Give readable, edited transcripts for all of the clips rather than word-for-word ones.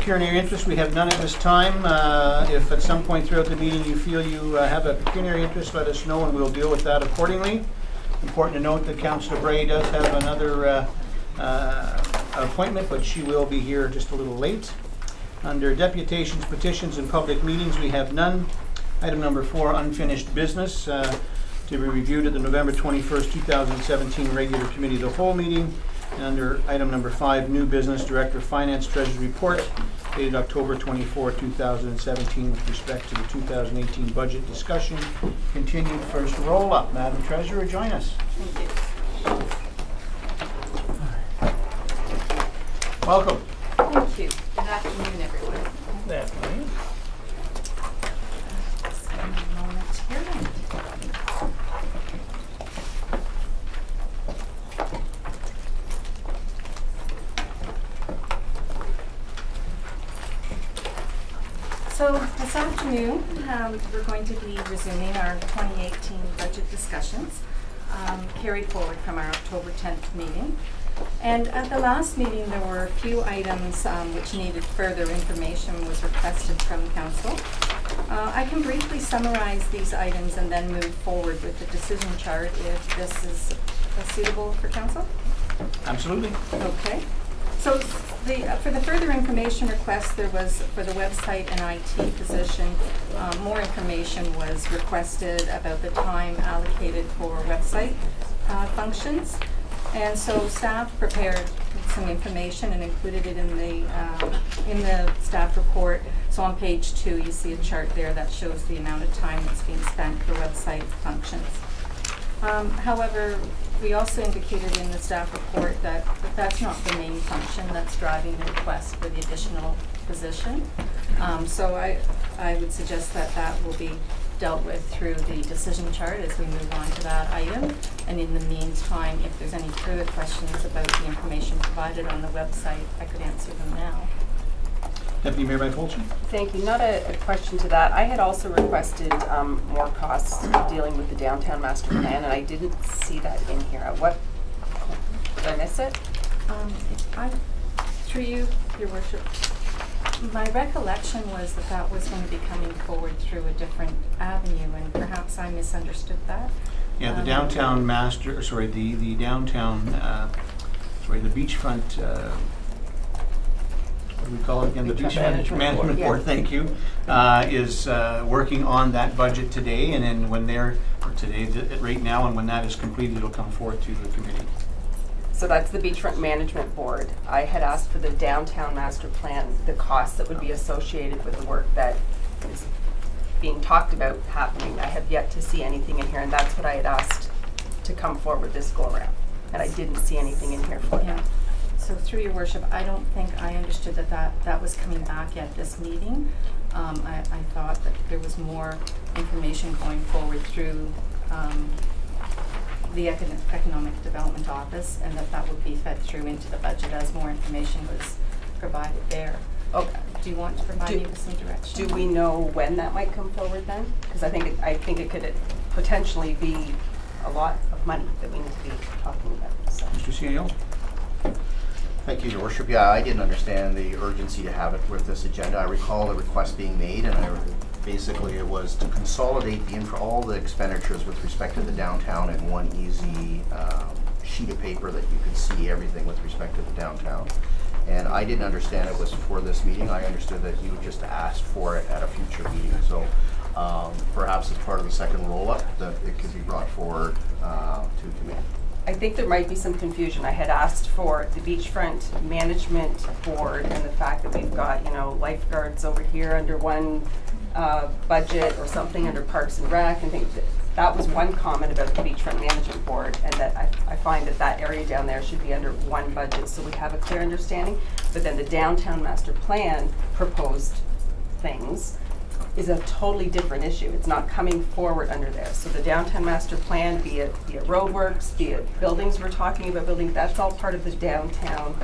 pecuniary interest, we have none at this time. If at some point throughout the meeting you feel you have a pecuniary interest, let us know and we'll deal with that accordingly. Important to note that Councillor Bray does have another appointment, but she will be here just a little late. Under deputations, petitions, and public meetings, we have none. Item number 4, unfinished business, to be reviewed at the November 21st, 2017 regular committee of the whole meeting. And under item number 5, new business, Director of Finance Treasury Report, dated October 24, 2017, with respect to the 2018 budget discussion. Continued first roll-up. Madam Treasurer, join us. Thank you. Welcome. Thank you. Good afternoon, everyone. Definitely. Just give me a moment here. So this afternoon, we're going to be resuming our 2018 budget discussions, carried forward from our October 10th meeting. And at the last meeting, there were a few items which needed further information was requested from Council. I can briefly summarize these items and then move forward with the decision chart if this is suitable for Council. Absolutely. Okay. So for the further information request, there was, for the website and IT position, more information was requested about the time allocated for website functions. And so staff prepared some information and included it in the staff report. So on page 2, you see a chart there that shows the amount of time that's being spent for website functions. However, we also indicated in the staff report that that's not the main function that's driving the request for the additional position. So I would suggest that that will be dealt with through the decision chart as we move on to that item. And in the meantime, if there's any further questions about the information provided on the website, I could answer them now. Deputy Mayor Fulton. Thank you. Not a question to that. I had also requested more costs dealing with the downtown master plan, and I didn't see that in here. What, did I miss it? Through you, Your Worship, my recollection was that that was going to be coming forward through a different avenue, and perhaps I misunderstood that. Yeah, the downtown master, sorry, the downtown, sorry, the beachfront, what do we call it again? The Beach Management Board, yeah. Thank you, is working on that budget today, and then when they're, or today, right now, and when that is completed, it'll come forth to the committee. So that's the Beachfront Management Board. I had asked for the downtown master plan, the costs that would be associated with the work that is being talked about happening. I have yet to see anything in here, and that's what I had asked to come forward this go around. And I didn't see anything in here for that. So through Your Worship, I don't think I understood that was coming back at this meeting. I thought that there was more information going forward through the Economic Development Office, and that would be fed through into the budget as more information was provided there. Okay. Do you want to provide me with some direction? Do we know when that might come forward then? Because I think it could potentially be a lot of money that we need to be talking about. So. Mr. CEO? Thank you, Your Worship. Yeah, I didn't understand the urgency to have it with this agenda. I recall the request being made, and basically it was to consolidate all the expenditures with respect to the downtown in one easy sheet of paper that you could see everything with respect to the downtown. And I didn't understand it was for this meeting. I understood that you just asked for it at a future meeting. So perhaps as part of the second roll-up, that it could be brought forward to committee. I think there might be some confusion. I had asked for the Beachfront Management Board and the fact that we've got, lifeguards over here under one budget or something under Parks and Rec, and things. That was one comment about the Beachfront Management Board, and that I find that area down there should be under one budget so we have a clear understanding. But then the downtown master plan proposed things is a totally different issue. It's not coming forward under there. So the downtown master plan, be it roadworks, be it buildings we're talking about building, that's all part of the downtown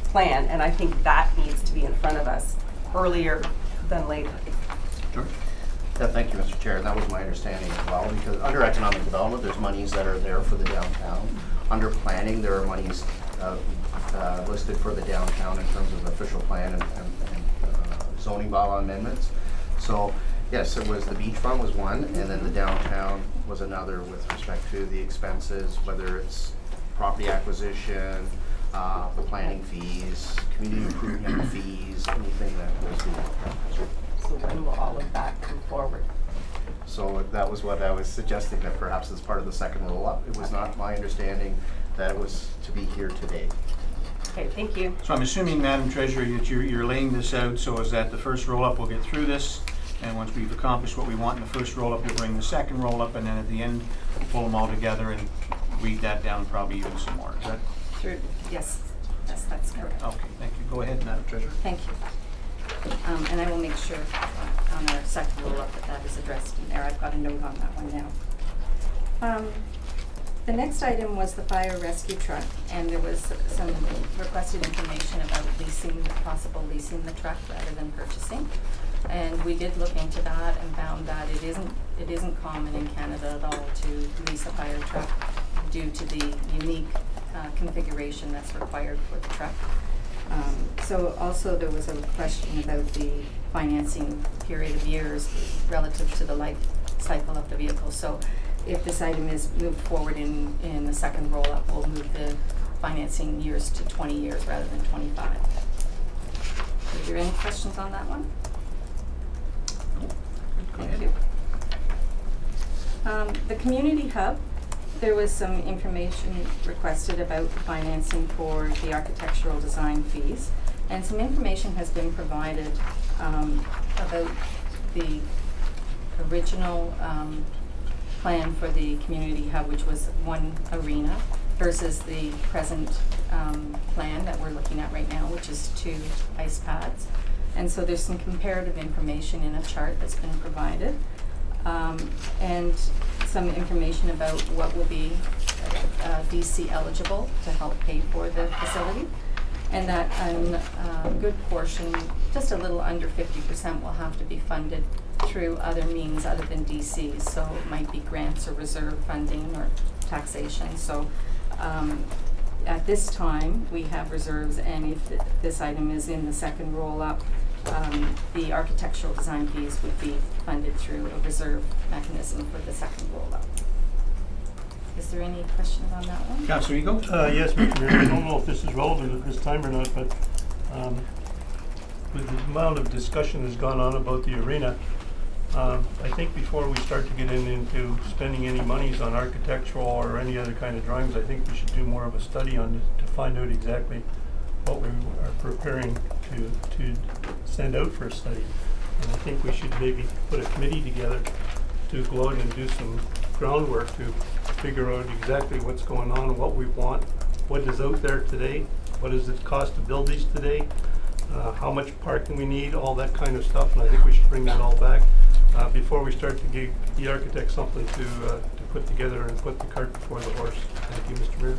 plan, and I think that needs to be in front of us earlier than later. George? Yeah, thank you, Mr. Chair. That was my understanding as well, because under economic development, there's monies that are there for the downtown. Under planning, there are monies listed for the downtown in terms of the official plan and zoning bylaw amendments. So, yes, it was the beachfront was one, and then the downtown was another with respect to the expenses, whether it's property acquisition, the planning fees, community improvement fees, anything that was. So when will all of that come forward? So that was what I was suggesting, that perhaps as part of the second roll-up. It was not my understanding that it was to be here today. Okay, thank you. So I'm assuming, Madam Treasurer, that you're laying this out so as that the first roll-up will get through this, and once we've accomplished what we want in the first roll-up, you'll bring the second roll-up, and then at the end, we'll pull them all together and read that down probably even some more. Is that? Yes, that's correct. Okay, thank you. Go ahead, Madam Treasurer. Thank you. And I will make sure on our second roll-up that is addressed in there. I've got a note on that one now. The next item was the fire rescue truck, and there was some requested information about possible leasing the truck rather than purchasing. And we did look into that and found that it isn't common in Canada at all to lease a fire truck due to the unique configuration that's required for the truck. So also there was a question about the financing period of years relative to the life cycle of the vehicle. So if this item is moved forward in the second roll-up, we'll move the financing years to 20 years rather than 25. Are there any questions on that one? Thank you. The community hub, there was some information requested about financing for the architectural design fees, and some information has been provided about the original plan for the community hub, which was one arena, versus the present plan that we're looking at right now, which is 2 ice pads. And so there's some comparative information in a chart that's been provided, and some information about what will be DC eligible to help pay for the facility, and that a good portion, just a little under 50%, will have to be funded through other means other than DC. So it might be grants or reserve funding or taxation. So at this time, we have reserves, and if this item is in the second roll-up, the architectural design fees would be funded through a reserve mechanism for the second roll-up. Is there any questions on that one? Councilor Eagle? Yes, Mr. Mayor. I don't know if this is relevant at this time or not, but with the amount of discussion that's gone on about the arena, I think before we start to get into spending any monies on architectural or any other kind of drawings, I think we should do more of a study on it to find out exactly what we are preparing to send out for a study. And I think we should maybe put a committee together to go out and do some groundwork to figure out exactly what's going on, what we want, what is out there today, what does it cost to build these today, how much parking we need, all that kind of stuff. And I think we should bring that all back before we start to give the architect something to put together and put the cart before the horse. Thank you, Mr. Mayor.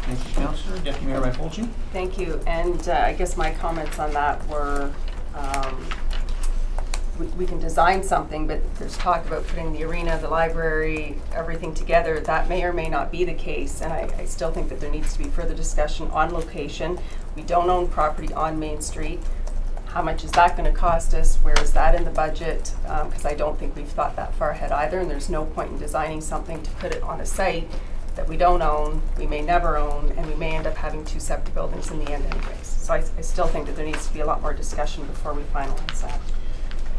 Thank you, Councillor. Deputy Mayor Rapolchi? Thank you. And I guess my comments on that were, we can design something, but there's talk about putting the arena, the library, everything together. That may or may not be the case, and I still think that there needs to be further discussion on location. We don't own property on Main Street. How much is that going to cost us? Where is that in the budget? Because I don't think we've thought that far ahead either, and there's no point in designing something to put it on a site that we don't own, we may never own, and we may end up having 2 separate buildings in the end anyways. So I still think that there needs to be a lot more discussion before we finalize that.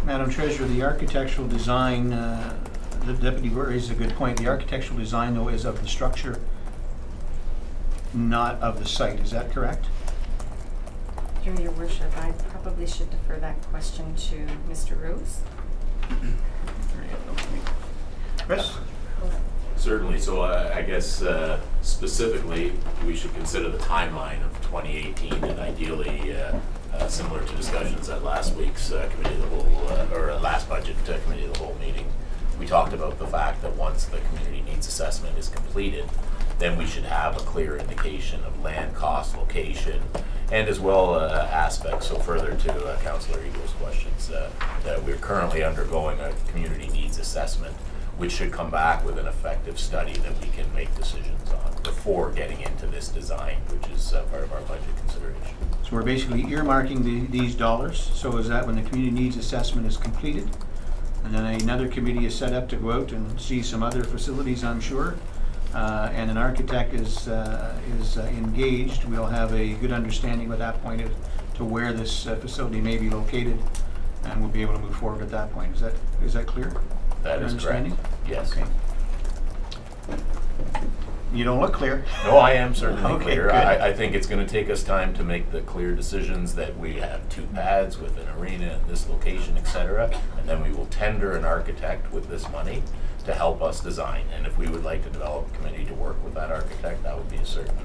Madam Treasurer, the architectural design, the deputy raises a good point. The architectural design, though, is of the structure, not of the site. Is that correct? Your Worship, I probably should defer that question to Mr. Rose. Chris? Certainly. So I guess specifically, we should consider the timeline of 2018, and ideally similar to discussions at last week's committee of the whole, or last budget committee of the whole meeting. We talked about the fact that once the community needs assessment is completed, then we should have a clear indication of land cost, location, and as well aspects. So further to Councillor Eagle's questions, that we're currently undergoing a community needs assessment, which should come back with an effective study that we can make decisions on before getting into this design, which is part of our budget consideration. So we're basically earmarking these dollars, so is that when the community needs assessment is completed, and then another committee is set up to go out and see some other facilities, I'm sure, and an architect is engaged, we'll have a good understanding at that point as to where this facility may be located, and we'll be able to move forward at that point. Is that clear? That is correct. Understanding? Yes. Okay. You don't look clear. No, I am certainly Okay, clear. good. I think it's going to take us time to make the clear decisions that we have 2 pads with an arena in this location, etc. And then we will tender an architect with this money to help us design. And if we would like to develop a committee to work with that architect, that would be a certain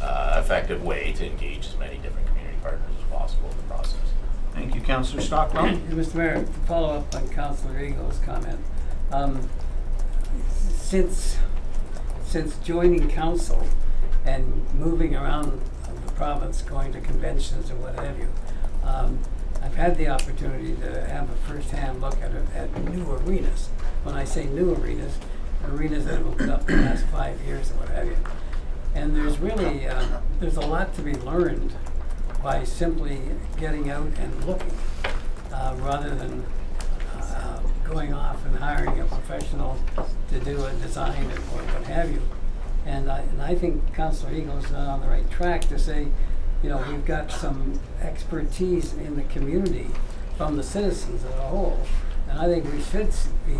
effective way to engage as many different community partners as possible in the process. Thank you, Councillor Stockwell. Mr. Mayor, to follow up on Councillor Eagle's comment, since joining council and moving around the province, going to conventions and what have you, I've had the opportunity to have a first-hand look at new arenas. When I say new arenas that have opened up in the last 5 years or what have you. And there's really, there's a lot to be learned by simply getting out and looking, rather than going off and hiring a professional to do a design or what have you. And I think Councillor Eagle's on the right track to say, you know, we've got some expertise in the community from the citizens as a whole. And I think we should be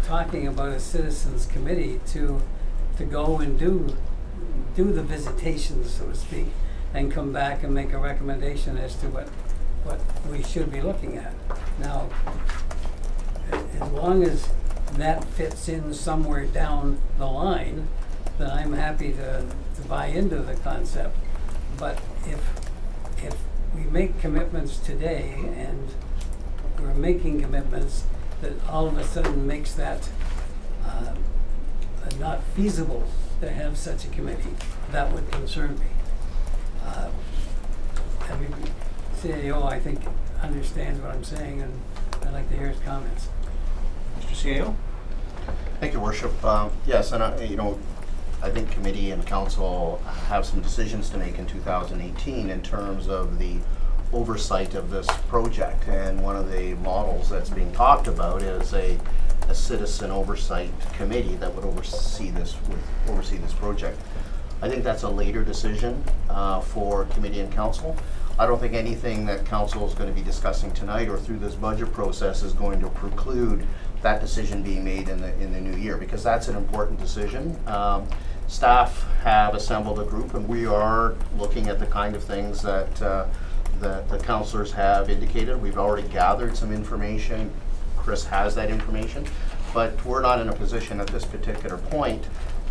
talking about a citizens committee to go and do the visitations, so to speak, and come back and make a recommendation as to what we should be looking at. Now, as long as that fits in somewhere down the line, then I'm happy to buy into the concept. But if we make commitments today and we're making commitments that all of a sudden makes that not feasible to have such a committee, that would concern me. CAO, I think, understands what I'm saying, and I'd like to hear his comments. Mr. CAO? Thank you, Worship. Yes, and I think committee and council have some decisions to make in 2018 in terms of the oversight of this project. And one of the models that's being talked about is a citizen oversight committee that would oversee this project. I think that's a later decision for committee and council. I don't think anything that council is going to be discussing tonight or through this budget process is going to preclude that decision being made in the new year, because that's an important decision. Staff have assembled a group, and we are looking at the kind of things that the councillors have indicated. We've already gathered some information. Chris has that information, but we're not in a position at this particular point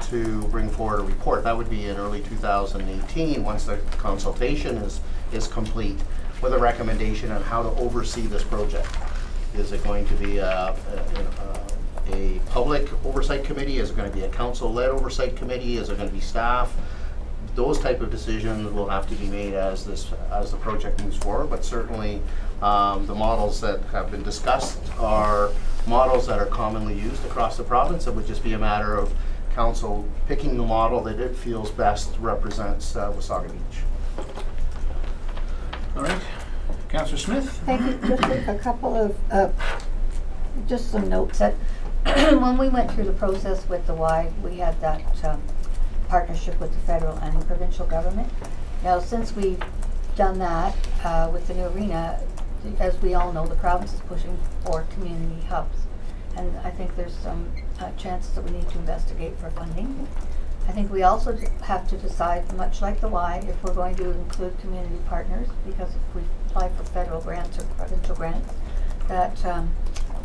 to bring forward a report. That would be in early 2018 once the consultation is complete, with a recommendation on how to oversee this project. Is it going to be a public oversight committee? Is it going to be a council-led oversight committee? Is it going to be staff? Those type of decisions will have to be made as the project moves forward, but certainly the models that have been discussed are models that are commonly used across the province. It would just be a matter of council picking the model that it feels best represents Wasaga Beach. All right. Councillor Smith? Thank you. Just a couple of, just some notes that when we went through the process with the Y, we had that partnership with the federal and the provincial government. Now, since we've done that with the new arena, as we all know, the province is pushing for community hubs. And I think there's some chances that we need to investigate for funding. I think we also have to decide, much like the Y, if we're going to include community partners, because if we apply for federal grants or provincial grants, that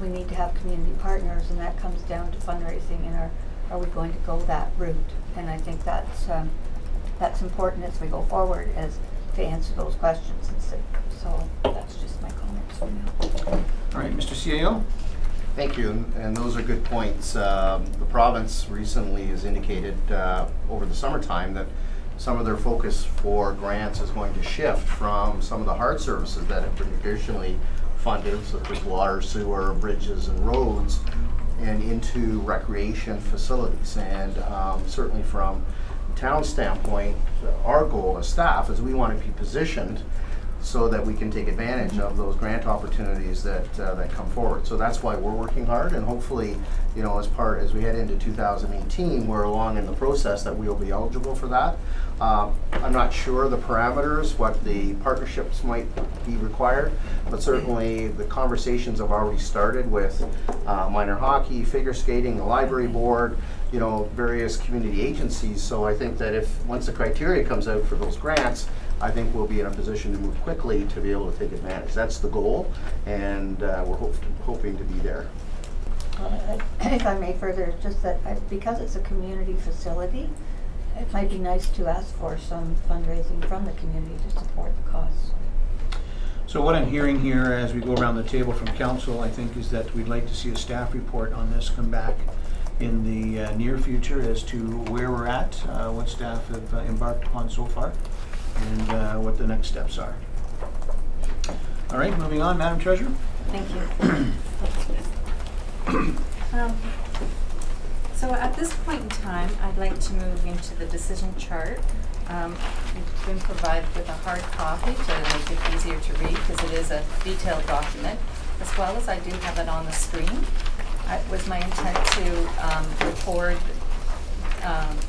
we need to have community partners, and that comes down to fundraising and are we going to go that route? And I think that's important as we go forward, as to answer those questions. So that's just my comments for now. All right, Mr. CAO? Thank you, and those are good points. The province recently has indicated over the summertime that some of their focus for grants is going to shift from some of the hard services that have been traditionally funded, such as water, sewer, bridges, and roads, and into recreation facilities. And certainly from town standpoint, our goal as staff is we want to be positioned so that we can take advantage of those grant opportunities that come forward. So that's why we're working hard, and hopefully, you know, as we head into 2018, we're along in the process that we'll be eligible for that. I'm not sure the parameters, what the partnerships might be required, but certainly the conversations have already started with minor hockey, figure skating, the library board, you know, various community agencies. So I think that once the criteria comes out for those grants, I think we'll be in a position to move quickly to be able to take advantage. That's the goal, and we're hoping to be there. If I may further, just that because it's a community facility, it might be nice to ask for some fundraising from the community to support the costs. So what I'm hearing here as we go around the table from council, I think, is that we'd like to see a staff report on this come back in the near future as to where we're at, what staff have embarked upon so far, and what the next steps are. All right, moving on, Madam Treasurer. Thank you. So at this point in time, I'd like to move into the decision chart. It's been provided with a hard copy to make it easier to read because it is a detailed document, as well as I do have it on the screen. It was my intent to record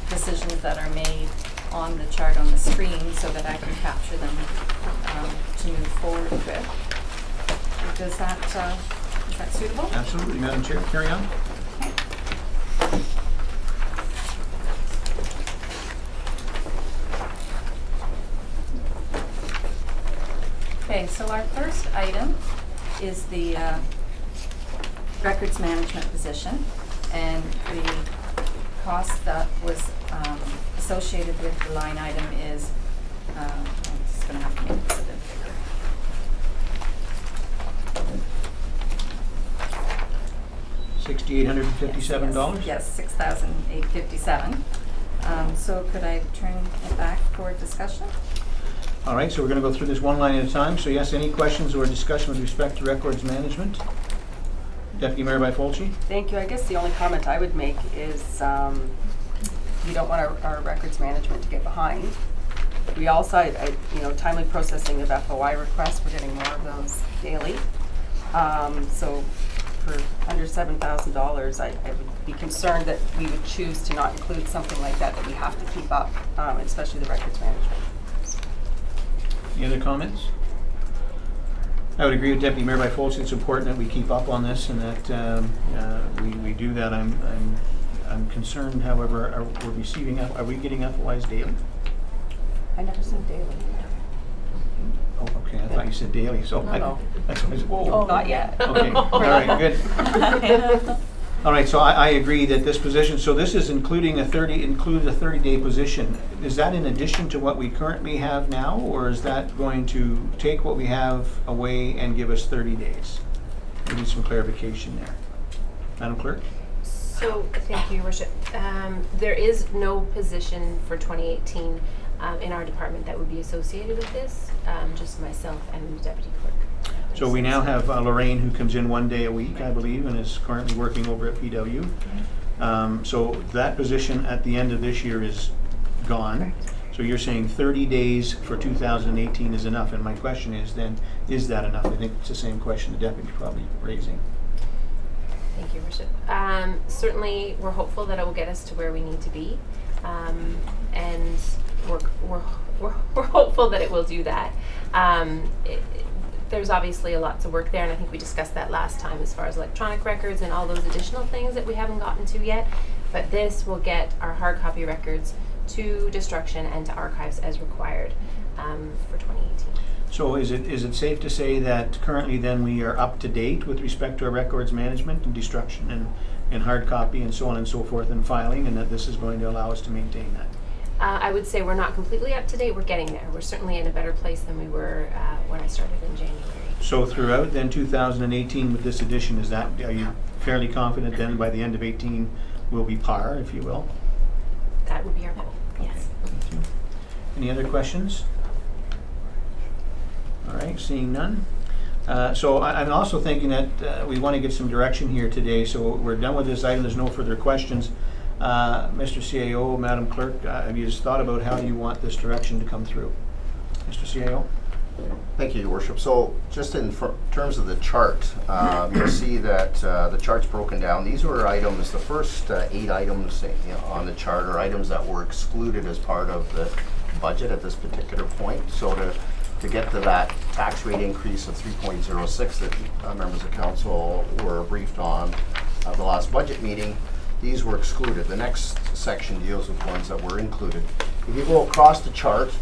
decisions that are made on the chart on the screen so that I can capture them to move forward with. Is that suitable? Absolutely, Madam Chair. Carry on. Okay, so our first item is the records management position, and the cost that was associated with the line item is, I'm just going to have to make this a bit bigger. $6,857? Yes, $6,857. So could I turn it back for discussion? All right, so we're going to go through this one line at a time. So yes, any questions or discussion with respect to records management? Deputy Mayor Byfolchi? Thank you. I guess the only comment I would make is we don't want our records management to get behind. We also, timely processing of FOI requests, we're getting more of those daily. So for under $7,000, I would be concerned that we would choose to not include something like that we have to keep up, especially the records management. Any other comments? I would agree with Deputy Mayor Byfolchi. It's important that we keep up on this and that we do that. I'm concerned, however, are we getting FOIs daily? I never said daily. Oh, okay. I thought you said daily. So No. that's what I said. Whoa. Oh, not yet. Okay. All right. Good. All right. So I agree that this position. So this is includes a 30-day position. Is that in addition to what we currently have now, or is that going to take what we have away and give us 30 days? We need some clarification there. Madam Clerk. So, thank you, Your Worship. There is no position for 2018 in our department that would be associated with this, just myself and the Deputy Clerk. So we now have Lorraine, who comes in 1 day a week, I believe, and is currently working over at PW. So that position at the end of this year is gone. So you're saying 30 days for 2018 is enough, and my question is then, is that enough? I think it's the same question the Deputy's probably raising. Thank you, Your Worship. Certainly, we're hopeful that it will get us to where we need to be, and we're hopeful that it will do that. There's obviously a lot to work there, and I think we discussed that last time as far as electronic records and all those additional things that we haven't gotten to yet. But this will get our hard copy records to destruction and to archives as required for 2018. So is it safe to say that currently then we are up to date with respect to our records management and destruction and hard copy and so on and so forth and filing, and that this is going to allow us to maintain that? I would say we're not completely up to date. We're getting there. We're certainly in a better place than we were when I started in January. So throughout then 2018 with this addition, are you fairly confident then by the end of 18 we'll be par, if you will? That would be our goal, yes. Thank you. Any other questions? All right, seeing none. So I'm also thinking that we want to get some direction here today. So we're done with this item. There's no further questions. Mr. CAO, Madam Clerk, have you just thought about how you want this direction to come through? Mr. CAO? Thank you, Your Worship. So just in terms of the chart, you'll see that the chart's broken down. These were items, the first 8 items on the chart are items that were excluded as part of the budget at this particular point. So to get to that tax rate increase of 3.06 that members of council were briefed on the last budget meeting, these were excluded. The next section deals with ones that were included. If you go across the chart,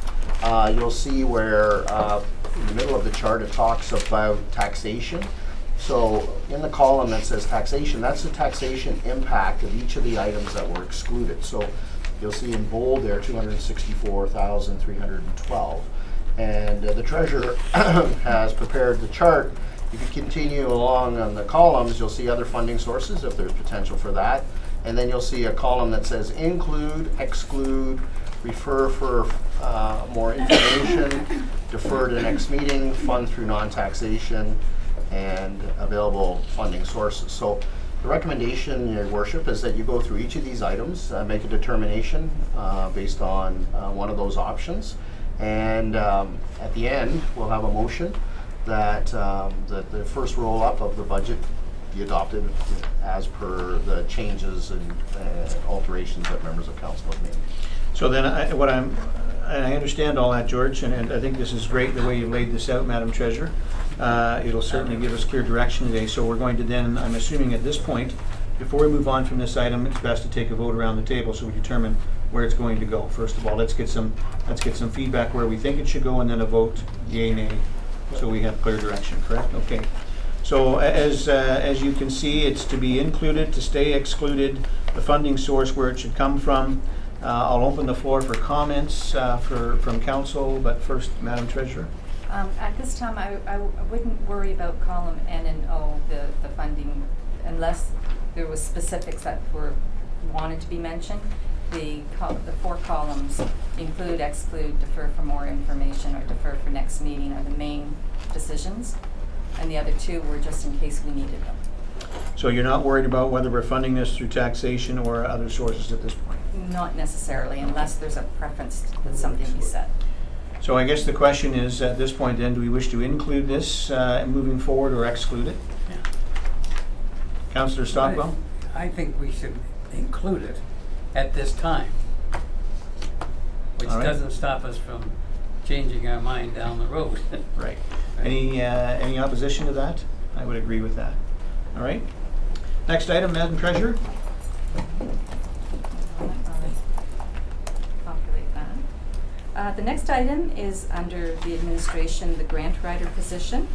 you'll see where in the middle of the chart it talks about taxation. So in the column that says taxation, that's the taxation impact of each of the items that were excluded. So you'll see in bold there 264,312. And the treasurer has prepared the chart. If you continue along on the columns, you'll see other funding sources if there's potential for that. And then you'll see a column that says include, exclude, refer for more information, defer to the next meeting, fund through non-taxation, and available funding sources. So the recommendation, Your Worship, is that you go through each of these items, make a determination based on one of those options. And at the end, we'll have a motion that the first roll-up of the budget be adopted as per the changes and alterations that members of council have made. So then I understand all that, George, and I think this is great the way you've laid this out, Madam Treasurer. It'll certainly give us clear direction today. So we're going to then, I'm assuming at this point, before we move on from this item, it's best to take a vote around the table so we determine where it's going to go. First of all, let's get some feedback where we think it should go, and then a vote, yay, nay, so we have clear direction, correct? Okay. So as you can see, it's to be included, to stay excluded, the funding source where it should come from. I'll open the floor for comments from council, but first, Madam Treasurer. At this time, I wouldn't worry about column N and O, the funding, unless there was specifics that were wanted to be mentioned. The 4 columns, include, exclude, defer for more information, or defer for next meeting, are the main decisions. And the other 2 were just in case we needed them. So you're not worried about whether we're funding this through taxation or other sources at this point? Not necessarily, unless there's a preference that something be said. So I guess the question is, at this point then, do we wish to include this moving forward or exclude it? Yeah. Councillor Stockwell? I think we should include it at this time, which All right. doesn't stop us from changing our mind down the road. Right. Any opposition to that? I would agree with that. All right. Next item, Madam Treasurer. Populate that. The next item is under the administration, the grant writer position.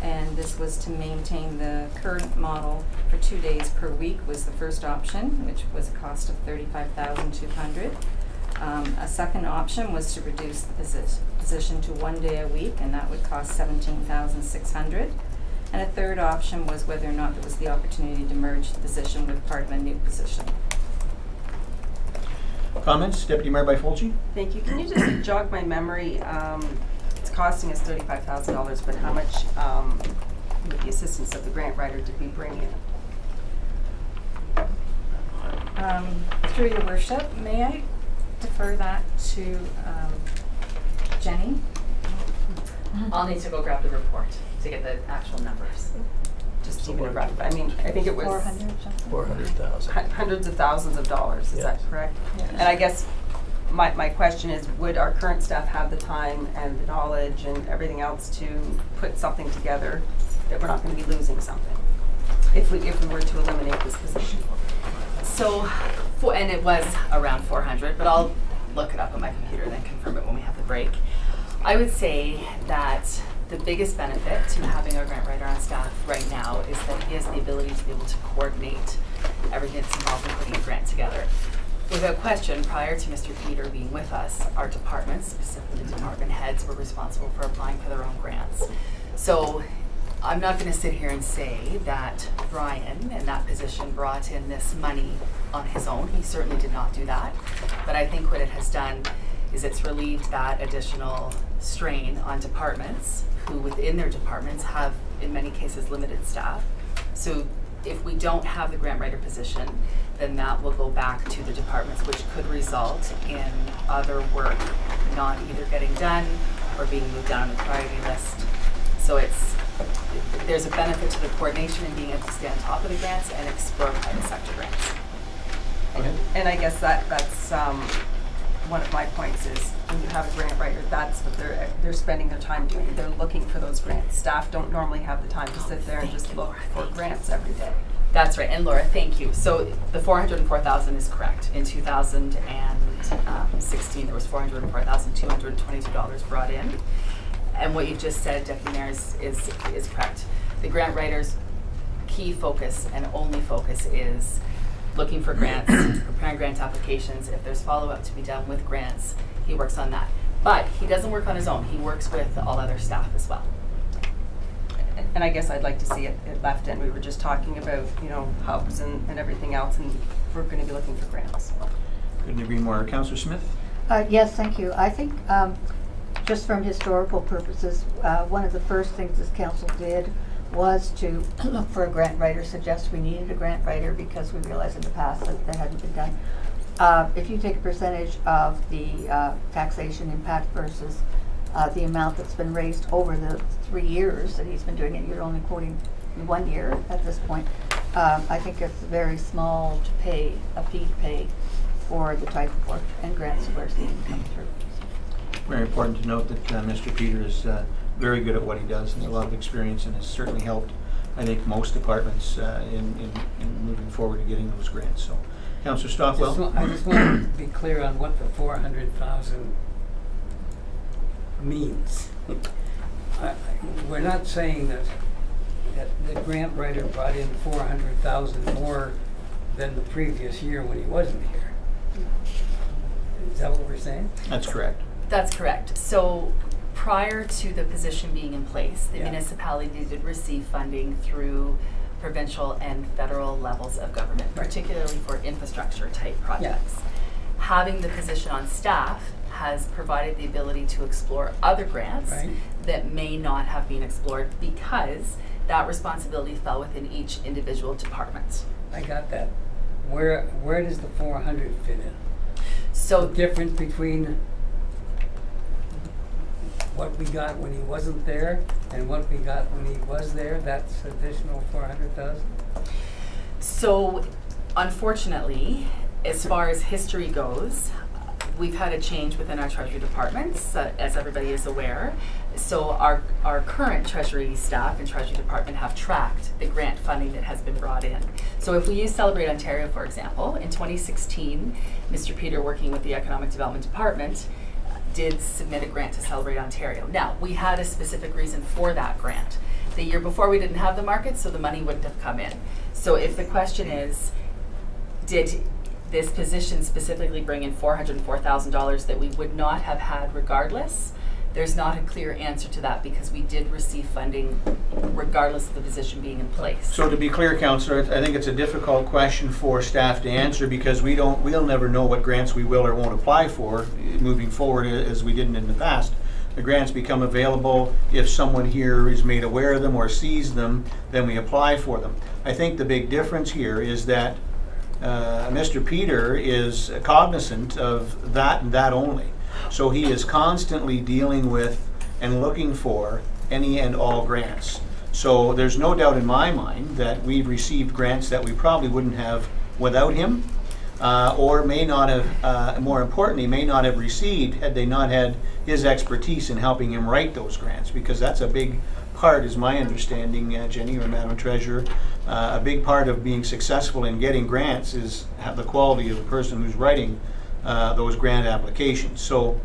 And this was to maintain the current model for 2 days per week was the first option, which was a cost of $35,200. A second option was to reduce the position to 1 day a week, and that would cost $17,600. And a third option was whether or not there was the opportunity to merge the position with part of a new position. Comments? Deputy Mayor Byfolchi? Thank you. Can you just jog my memory? It's costing us $35,000, but how much, with the assistance of the grant writer, did we bring in? Through your worship, may I defer that to Jenny? I'll need to go grab the report to get the actual numbers. Just even a rough, I mean, I think it was 400 something? 400,000. hundreds of thousands of dollars, is that Yes. correct? Yes. And I guess my question is, would our current staff have the time and the knowledge and everything else to put something together that we're not going to be losing something if we were to eliminate this position? So, and it was around 400, but I'll look it up on my computer and then confirm it when we have the break. I would say that the biggest benefit to having our grant writer on staff right now is that he has the ability to be able to coordinate everything that's involved in putting a grant together. Without question, prior to Mr. Peter being with us, our departments, specifically the department heads, were responsible for applying for their own grants. So I'm not going to sit here and say that Brian in that position brought in this money on his own. He certainly did not do that. But I think what it has done is it's relieved that additional strain on departments who within their departments have in many cases limited staff. So if we don't have the grant writer position, then that will go back to the departments, which could result in other work not either getting done or being moved down on the priority list. So there's a benefit to the coordination and being able to stay on top of the grants and explore private sector grants. And I guess that's one of my points is when you have a grant writer, that's what they're spending their time doing. They're looking for those grants. Staff don't normally have the time to sit there and just look for grants every day. That's right, and Laura, thank you. So the 404,000 is correct. In 2016, there was $404,222 brought in. And what you just said, Deputy Mayor, is correct. The grant writer's key focus and only focus is looking for grants, preparing grant applications. If there's follow-up to be done with grants, he works on that. But he doesn't work on his own. He works with all other staff as well. And I guess I'd like to see it left in. We were just talking about, hubs and everything else, and we're going to be looking for grants. Couldn't agree more. Councillor Smith? Yes, thank you. I think just from historical purposes, one of the first things this council did was to look for a grant writer, suggest we needed a grant writer because we realized in the past that that hadn't been done. If you take a percentage of the taxation impact versus the amount that's been raised over the 3 years that he's been doing it, you're only quoting 1 year at this point. I think it's very small to pay, a fee to pay for the type of work and grants that we're seeing come through. Very important to note that Mr. Peter is very good at what he does. He has a lot of experience and has certainly helped, I think, most departments in moving forward to getting those grants. So, Councillor Stockwell? I just want to be clear on what the 400,000 means. We're not saying that the grant writer brought in 400,000 more than the previous year when he wasn't here. Is that what we're saying? That's correct. That's correct. So prior to the position being in place, the municipality did receive funding through provincial and federal levels of government, particularly for infrastructure type projects. Having the position on staff has provided the ability to explore other grants that may not have been explored because that responsibility fell within each individual department. I got that. Where does the 400 fit in? So the difference between what we got when he wasn't there and what we got when he was there, that's additional 400,000? So unfortunately, as far as history goes, we've had a change within our Treasury departments, as everybody is aware. So our current Treasury staff and Treasury department have tracked the grant funding that has been brought in. So if we use Celebrate Ontario, for example, in 2016, Mr. Peter, working with the Economic Development Department, did submit a grant to Celebrate Ontario. Now, we had a specific reason for that grant. The year before we didn't have the market, so the money wouldn't have come in. So if the question is, did this position specifically bring in $404,000 that we would not have had regardless? There's not a clear answer to that because we did receive funding regardless of the position being in place. So to be clear, Councillor, I think it's a difficult question for staff to answer because we'll never know what grants we will or won't apply for moving forward as we didn't in the past. The grants become available if someone here is made aware of them or sees them, then we apply for them. I think the big difference here is that Mr. Peter is cognizant of that and that only. So he is constantly dealing with and looking for any and all grants. So there's no doubt in my mind that we've received grants that we probably wouldn't have without him, or may not have, more importantly, may not have received had they not had his expertise in helping him write those grants, because that's a big part, is my understanding, Jenny or Madam Treasurer, a big part of being successful in getting grants is the quality of the person who's writing those grant applications. So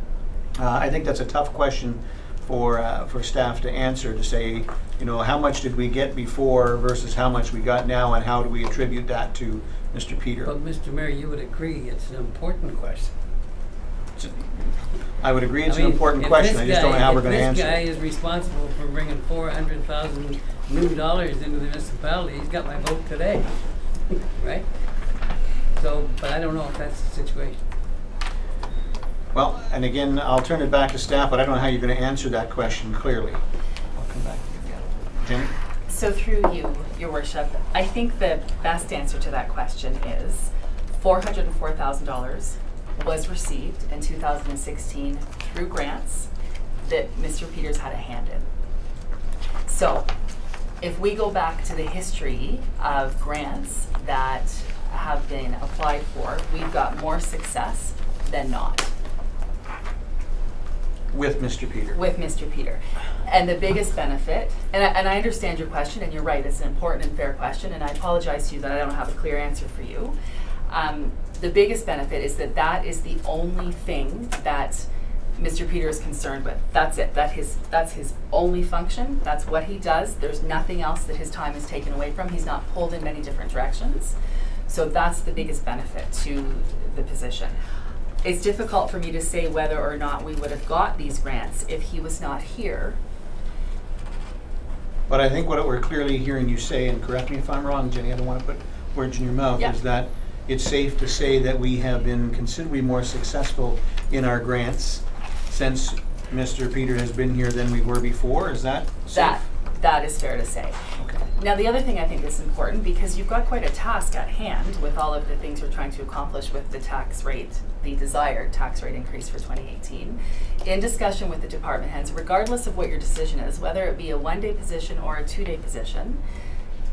I think that's a tough question for staff to answer, to say, how much did we get before versus how much we got now, and how do we attribute that to Mr. Peter? But Mr. Mayor, you would agree it's an important question. I would agree it's an important question. I just don't know how we're going to answer it. If this guy is responsible for bringing $400,000 new dollars into the municipality, he's got my vote today, right? So, but I don't know if that's the situation. Well, and again, I'll turn it back to staff, but I don't know how you're going to answer that question clearly. I'll come back to you again. Jenny? So through you, Your Worship, I think the best answer to that question is $404,000 was received in 2016 through grants that Mr. Peters had a hand in. So if we go back to the history of grants that have been applied for, we've got more success than not. With Mr. Peter. With Mr. Peter. And the biggest benefit, and I understand your question, and you're right, it's an important and fair question, and I apologize to you that I don't have a clear answer for you. The biggest benefit is that that is the only thing that Mr. Peter is concerned with. That's it. That's his only function. That's what he does. There's nothing else that his time is taken away from. He's not pulled in many different directions. So that's the biggest benefit to the position. It's difficult for me to say whether or not we would have got these grants if he was not here. But I think what we're clearly hearing you say, and correct me if I'm wrong, Jenny, I don't want to put words in your mouth, Yeah. is that it's safe to say that we have been considerably more successful in our grants since Mr. Peter has been here than we were before. Is that safe? That is fair to say. Okay. Now, the other thing I think is important, because you've got quite a task at hand with all of the things we're trying to accomplish with the tax rate, the desired tax rate increase for 2018, in discussion with the department heads, regardless of what your decision is, whether it be a one-day position or a two-day position,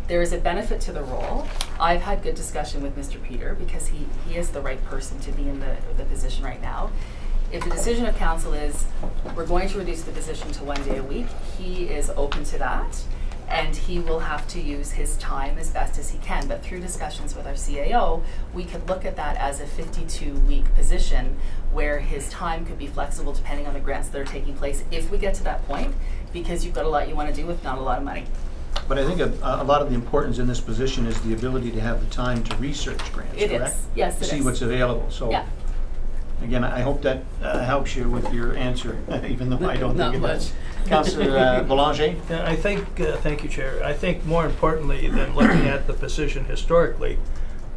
there is a benefit to the role. I've had good discussion with Mr. Peter because he is the right person to be in the position right now. If the decision of council is we're going to reduce the position to 1 day a week, he is open to that, and he will have to use his time as best as he can. But through discussions with our CAO, we could look at that as a 52-week position where his time could be flexible depending on the grants that are taking place if we get to that point, because you've got a lot you want to do with not a lot of money. But I think a lot of the importance in this position is the ability to have the time to research grants, It correct? is. Yes, it is. See what's available. So Yeah. again, I hope that helps you with your answer, even though I don't Not think it much. does. Councillor Boulanger? Yeah, I think, thank you, Chair. I think more importantly than looking at the position historically,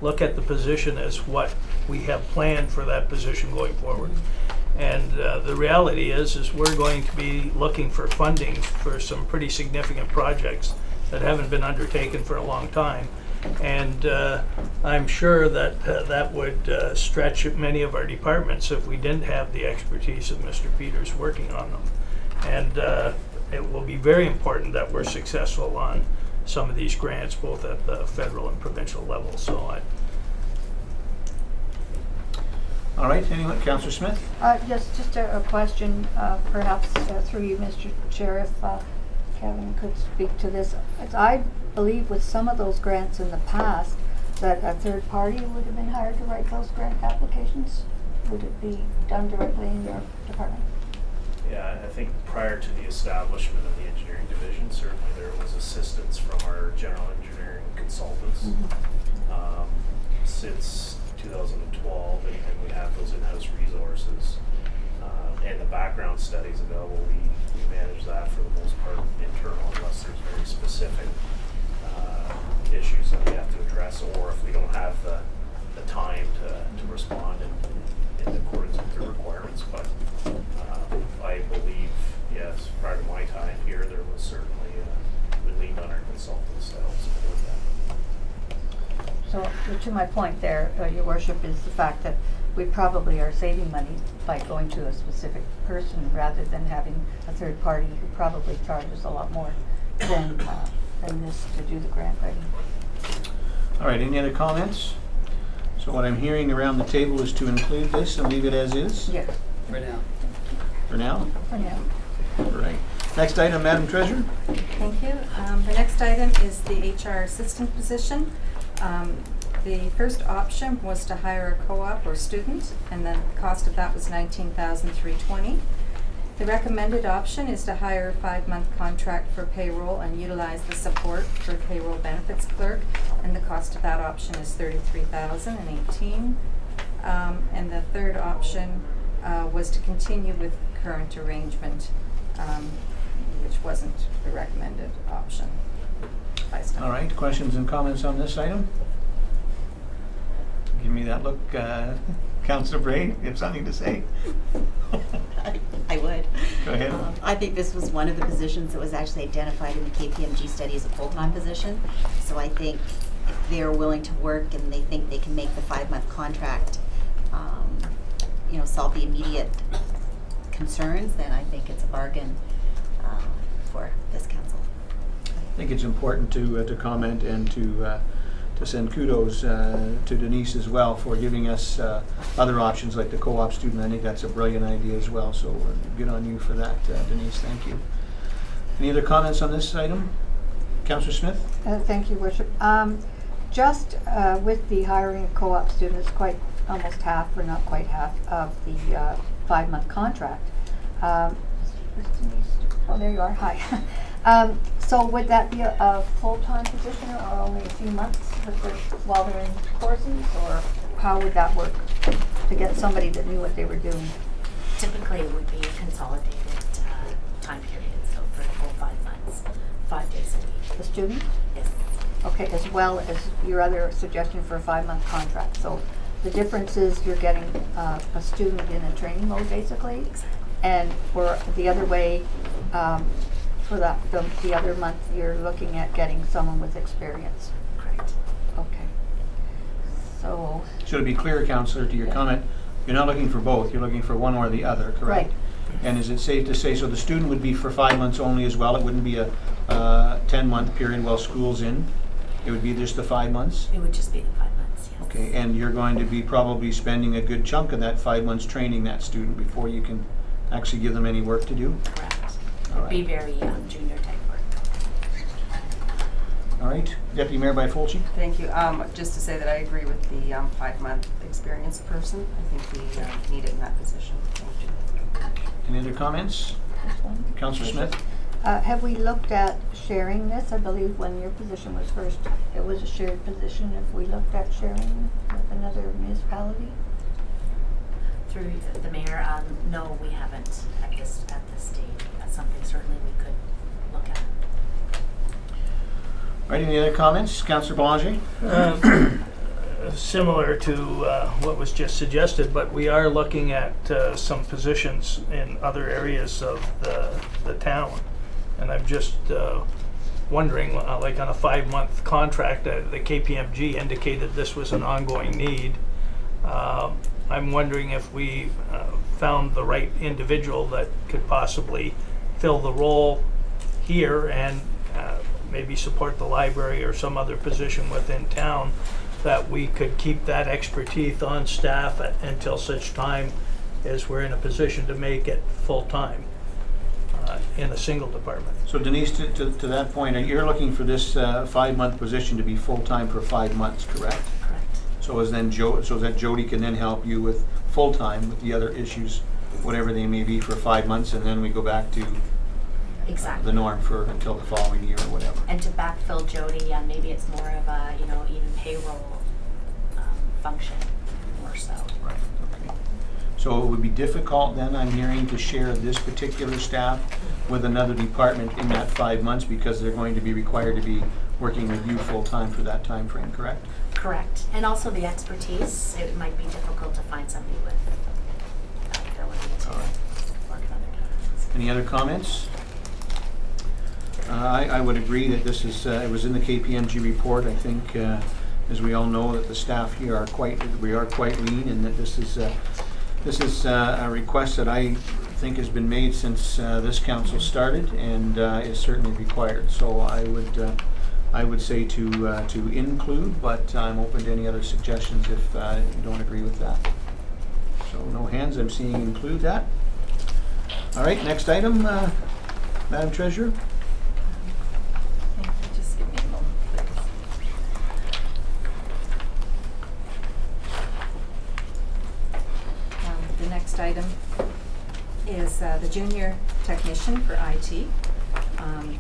look at the position as what we have planned for that position going forward. And the reality is we're going to be looking for funding for some pretty significant projects that haven't been undertaken for a long time. And I'm sure that that would stretch many of our departments if we didn't have the expertise of Mr. Peters working on them. And it will be very important that we're successful on some of these grants, both at the federal and provincial level. So All right, anyone? Councillor Smith? Just a question, perhaps through you, Mr. Chair, if Kevin could speak to this. I believe with some of those grants in the past that a third party would have been hired to write those grant applications. Would it be done directly in your department? Yeah, I think prior to the establishment of the engineering division, certainly there was assistance from our general engineering consultants. Since 2012, and we have those in-house resources and the background studies available, we manage that for the most part internal, unless there's very specific issues that we have to address, or if we don't have the time to respond in accordance with the requirements. But I believe, yes, prior to my time here, there was certainly we leaned on our consultants to help support that. So to my point there, Your Worship, is the fact that we probably are saving money by going to a specific person rather than having a third party who probably charges a lot more than this to do the grant writing. All right, any other comments? So what I'm hearing around the table is to include this and leave it as is? Yes, For now. For now? for now. All right. Next item, Madam Treasurer? Thank you. The next item is the HR assistant position. The first option was to hire a co-op or student, and the cost of that was $19,320. The recommended option is to hire a 5-month contract for payroll and utilize the support for payroll benefits clerk, and the cost of that option is $33,018. And the third option was to continue with the current arrangement, which wasn't the recommended option by staff. All right, questions and comments on this item? Give me that look. Councillor Bray, you have something to say? I would. Go ahead. I think this was one of the positions that was actually identified in the KPMG study as a full-time position. So I think if they're willing to work and they think they can make the 5-month contract, solve the immediate concerns, then I think it's a bargain for this council. I think it's important to comment and to send kudos to Denise as well for giving us other options like the co-op student. I think that's a brilliant idea as well. So good on you for that, Denise. Thank you. Any other comments on this item? Councillor Smith? Thank you, Worship. Just with the hiring of co-op students, quite almost half, or not quite half, of the 5-month contract. Oh, there you are. Hi. So would that be a full-time position or only a few months while they're in courses, or how would that work to get somebody that knew what they were doing? Typically, it would be a consolidated time period, so for the full 5 months, 5 days a week. The student? Yes. Okay, as well as your other suggestion for a 5-month contract. So the difference is you're getting a student in a training mode, basically, Exactly. and for the other way, for the other month, you're looking at getting someone with experience. Correct. Okay. So. So to be clear, Councillor, to your comment, you're not looking for both. You're looking for one or the other, correct? Right. And is it safe to say, so the student would be for 5 months only as well? It wouldn't be a 10-month period while school's in? It would be just the 5 months? It would just be the 5 months, yes. Okay, and you're going to be probably spending a good chunk of that 5 months training that student before you can actually give them any work to do? Correct. All It'd be right. very junior type work. All right, Deputy Mayor Byfolchi? Thank you. Just to say that I agree with the 5-month experienced person. I think we need it in that position. Thank you. Any other comments? Councillor Smith? Have we looked at sharing this? I believe when your position was first, it was a shared position. Have we looked at sharing with another municipality? Through the mayor, no, we haven't at this stage. That's something certainly we could look at. All right, any other comments? Councillor Belanger? Similar to what was just suggested, but we are looking at some positions in other areas of the town. And I'm just wondering, like on a 5-month contract, the KPMG indicated this was an ongoing need. I'm wondering if we found the right individual that could possibly fill the role here and maybe support the library or some other position within town, that we could keep that expertise on staff until such time as we're in a position to make it full-time in a single department. So Denise, to that point, you're looking for this 5-month position to be full-time for 5 months, correct? Correct. So as then so that Jody can then help you with full-time with the other issues, whatever they may be, for 5 months, and then we go back to Exactly. the norm for until the following year or whatever. And to backfill Jody, maybe it's more of a, even payroll function more so. Right, okay. So it would be difficult then, I'm hearing, to share this particular staff with another department in that 5 months because they're going to be required to be working with you full-time for that time frame, correct? Correct. And also the expertise, it might be difficult to find somebody with that ability to All right. work in other departments. Any other comments? I would agree that this is, it was in the KPMG report. I think, as we all know, that the staff here are quite lean, and that this is a request that I think has been made since this council started and is certainly required. So I would say to include, but I'm open to any other suggestions if you don't agree with that. So no hands. I'm seeing include that. All right, next item, Madam Treasurer. Just give me a moment, please. The next item is the junior technician for IT.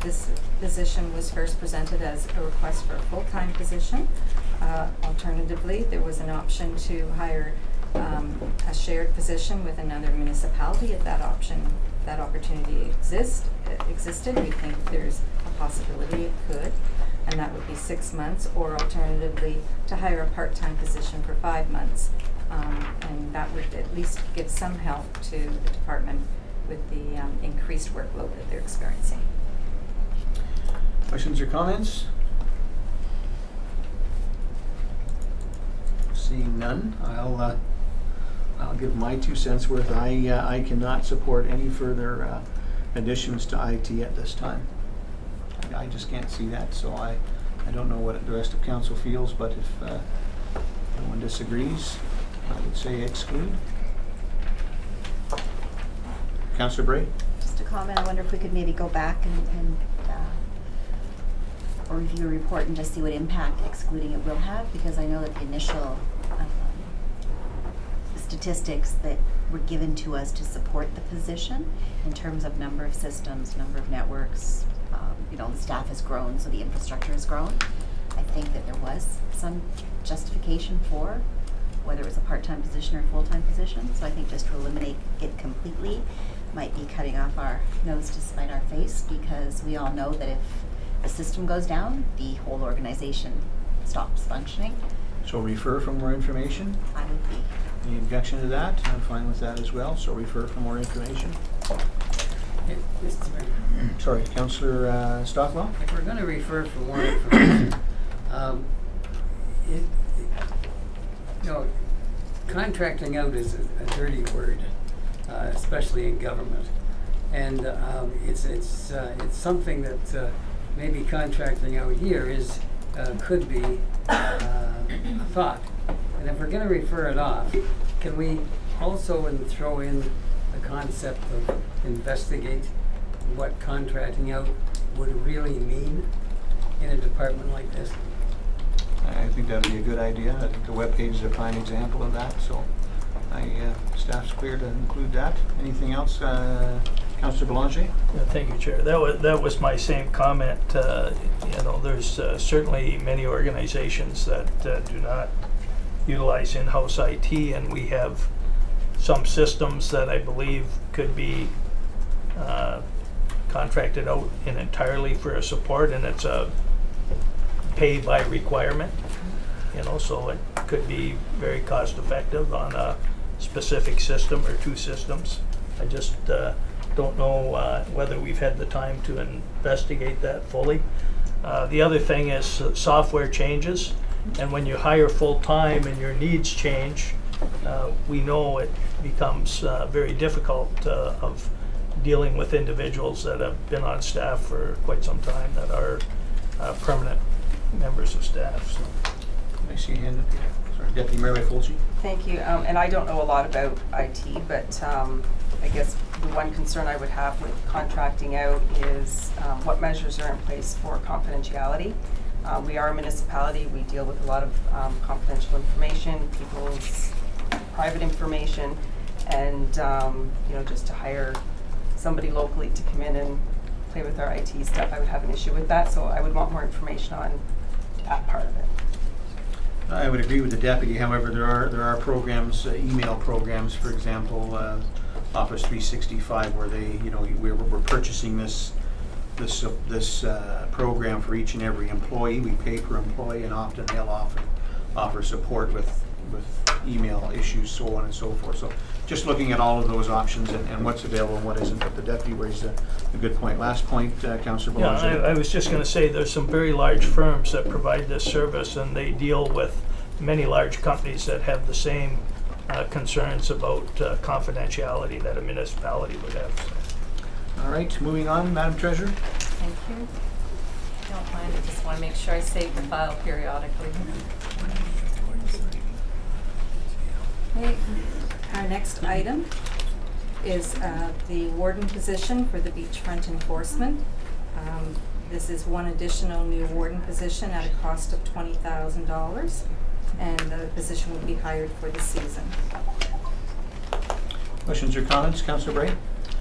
This position was first presented as a request for a full-time position. Alternatively, there was an option to hire a shared position with another municipality. If that opportunity existed, we think there's a possibility it could. and that would be 6 months, or alternatively, to hire a part-time position for 5 months. And that would at least give some help to the department with the increased workload that they're experiencing. Questions or comments? Seeing none, I'll give my 2 cents worth. I cannot support any further additions to IT at this time. I just can't see that, so I don't know what the rest of council feels, but if no one disagrees, I would say exclude. Councillor Bray? Just a comment, I wonder if we could maybe go back and or review a report and just see what impact excluding it will have, because I know that the initial statistics that were given to us to support the position in terms of number of systems, number of networks, you know, the staff has grown, so the infrastructure has grown. I think that there was some justification for whether it was a part-time position or a full-time position, so I think just to eliminate it completely might be cutting off our nose to spite our face, because we all know that if the system goes down, the whole organization stops functioning. So refer for more information? I would be. Any objection to that? I'm fine with that as well, so refer for more information. Yeah, Mr. Mayor. Sorry, Councillor Stockwell? If we're going to refer for more information, you know, contracting out is a dirty word, especially in government, and it's something that maybe contracting out here is could be a thought. And if we're going to refer it off, can we also throw in the concept of investigate what contracting out would really mean in a department like this? I think that would be a good idea. I think the webpage is a prime example of that, so staff's clear to include that. Anything else, Councillor Belanger? Thank you, Chair. That was my same comment. You know, there's certainly many organizations that do not utilize in-house IT, and we have some systems that I believe could be contracted out entirely for a support, and it's a pay by requirement. You know, so it could be very cost effective on a specific system or 2 systems. I just don't know whether we've had the time to investigate that fully. The other thing is software changes, and when you hire full-time and your needs change, we know it becomes very difficult of dealing with individuals that have been on staff for quite some time that are permanent members of staff. So. I see a hand up here. Sorry, Deputy Mayor Fulci. Thank you, and I don't know a lot about IT, but I guess the one concern I would have with contracting out is what measures are in place for confidentiality. We are a municipality. We deal with a lot of confidential information, people's private information, and you know, just to hire somebody locally to come in and play with our IT stuff, I would have an issue with that. So I would want more information on that part of it. I would agree with the deputy. However, there are programs, email programs, for example, Office 365, where they, you know, we're purchasing this program for each and every employee. We pay per employee, and often they'll offer support with email issues, so on and so forth. So just looking at all of those options and what's available and what isn't. But the deputy raised a good point. Last point, Councillor Belanger. Yeah, I was just going to say there's some very large firms that provide this service, and they deal with many large companies that have the same concerns about confidentiality that a municipality would have. So. All right, moving on, Madam Treasurer. Thank you. I don't mind, I just want to make sure I save the file periodically. Okay, our next item is the warden position for the beachfront enforcement. This is one additional new warden position at a cost of $20,000, and the position will be hired for the season. Questions or comments, Councillor Bray?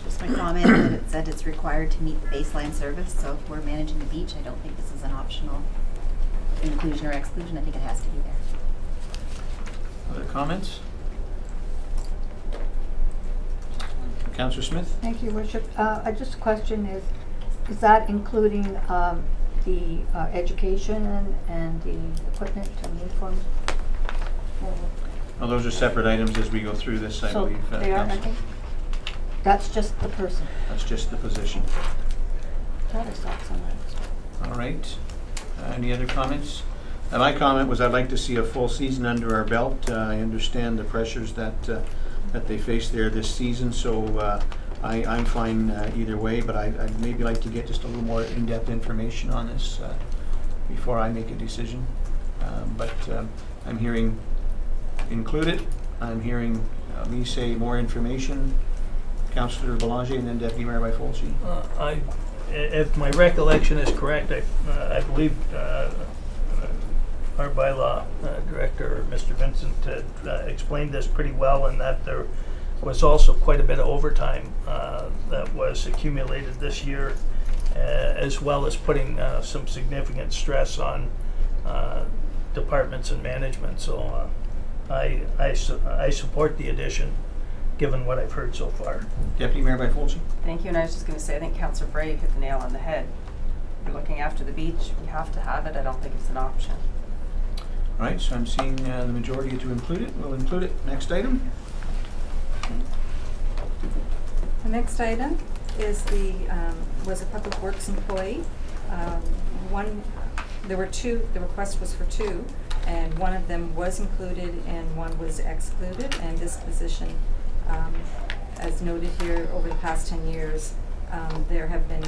Just my comment that it said it's required to meet the baseline service, so if we're managing the beach, I don't think this is an optional inclusion or exclusion. I think it has to be there. Other comments? Councillor Smith? Thank you, Worship. Just a question is that including the education and the equipment and uniforms. Well, those are separate items as we go through this, I So believe. they are, I Councillor. think, that's just the person. That's just the position. Thought I saw somewhere. All right. Any other comments? My comment was I'd like to see a full season under our belt. I understand the pressures that they face there this season, so I'm fine either way, but I'd maybe like to get just a little more in-depth information on this before I make a decision. But I'm hearing include it. I'm hearing me say more information. Councillor Belanger and then Deputy Mayor Byfolchi. If my recollection is correct, I believe our bylaw director, Mr. Vincent, had explained this pretty well, in that there was also quite a bit of overtime that was accumulated this year, as well as putting some significant stress on departments and management. So I support the addition, given what I've heard so far. Deputy Mayor Byfolchi. Thank you, and I was just going to say, I think Councillor Bray hit the nail on the head. We're looking after the beach, we have to have it. I don't think it's an option. All right, so I'm seeing the majority to include it. We'll include it. Next item. The next item is was a public works employee. There were two, the request was for two, and one of them was included and one was excluded, and this position, as noted here, over the past 10 years, there have been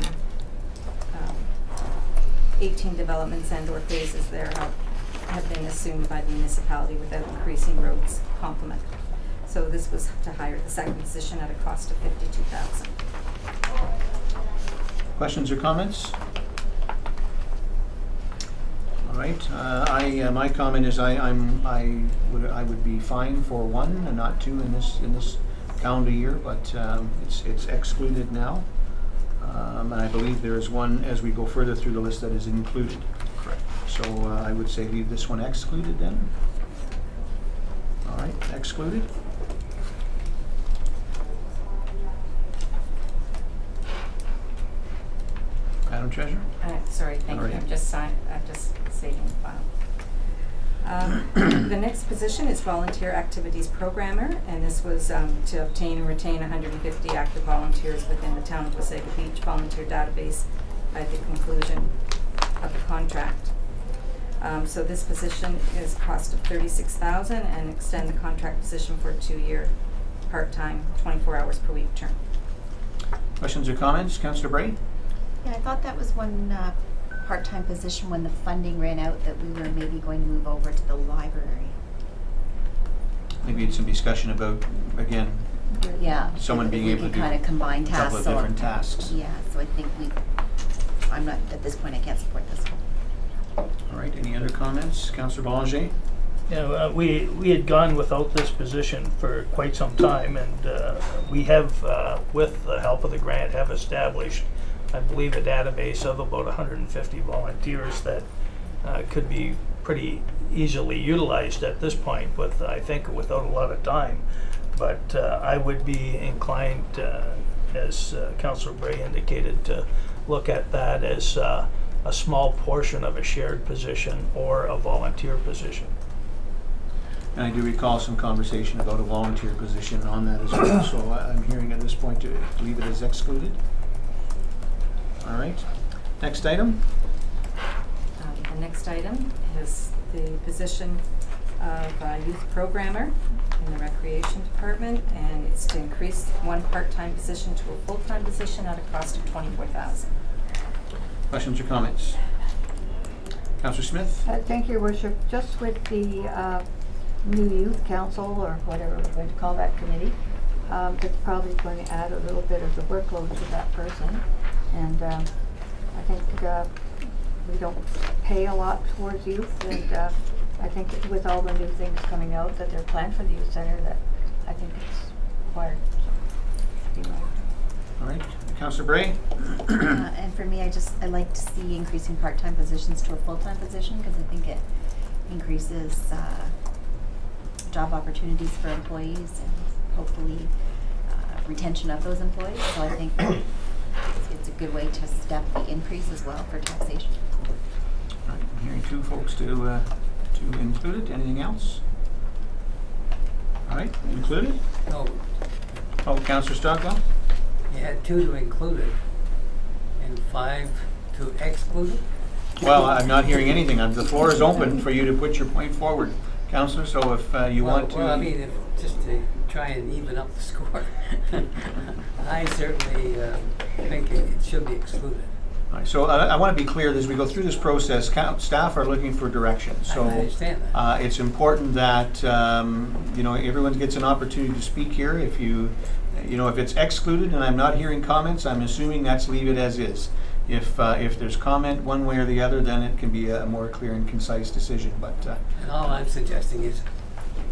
18 developments and or phases there have been assumed by the municipality without increasing roads complement. So this was to hire the second position at a cost of $52,000. Questions or comments? All right. My comment is I would be fine for one and not two in this calendar year, but it's excluded now, and I believe there is one as we go further through the list that is included. Correct. So I would say leave this one excluded then. All right, excluded. Madam Treasurer? Sorry, thank you. I'm just saving the file. The next position is volunteer activities programmer, and this was to obtain and retain 150 active volunteers within the town of Wasaga Beach volunteer database by the conclusion of the contract. So this position is a cost of $36,000 and extend the contract position for a 2-year part-time, 24 hours per week term. Questions or comments? Councillor Bray? Yeah, I thought that was one part-time position when the funding ran out, that we were maybe going to move over to the library. Maybe it's some discussion about, again, Yeah. someone being able to do kind of combine a couple tasks. of different tasks. Yeah, so I think I'm not, at this point, I can't support this one. All right, any other comments? Councillor Belanger? Yeah, we had gone without this position for quite some time, and we have, with the help of the grant, have established, I believe, a database of about 150 volunteers that could be pretty easily utilized at this point, with, I think, without a lot of time. But I would be inclined, as Councillor Bray indicated, to look at that as a small portion of a shared position or a volunteer position. And I do recall some conversation about a volunteer position on that as well, so I'm hearing at this point to leave it as excluded. All right. Next item. The next item is the position of youth programmer in the recreation department, and it's to increase one part-time position to a full-time position at a cost of $24,000. Questions or comments? Councillor Smith? Thank you, Your Worship. Just with the new youth council, or whatever we're going to call that committee, it's probably going to add a little bit of the workload to that person. And I think we don't pay a lot towards youth, and I think with all the new things coming out that they're planned for the youth center, that I think it's required. So, all right. Councillor Bray? And for me, I like to see increasing part-time positions to a full-time position, because I think it increases job opportunities for employees and hopefully retention of those employees. So I think it's a good way to step the increase as well for taxation. All right, I'm hearing two folks to include it. Anything else? All right, include it. No, Oh, Councillor Stockwell? you had 2 to include it and 5 to exclude it? Well, I'm not hearing anything. The floor is open for you to put your point forward, Councillor, so if you want to... Well, I mean, just to try and even up the score, I certainly think it should be excluded. All right, so I want to be clear, as we go through this process, staff are looking for direction. So I understand that. it's important that everyone gets an opportunity to speak here. If if it's excluded and I'm not hearing comments, I'm assuming that's leave it as is. If there's comment one way or the other, then it can be a more clear and concise decision. But And all I'm suggesting is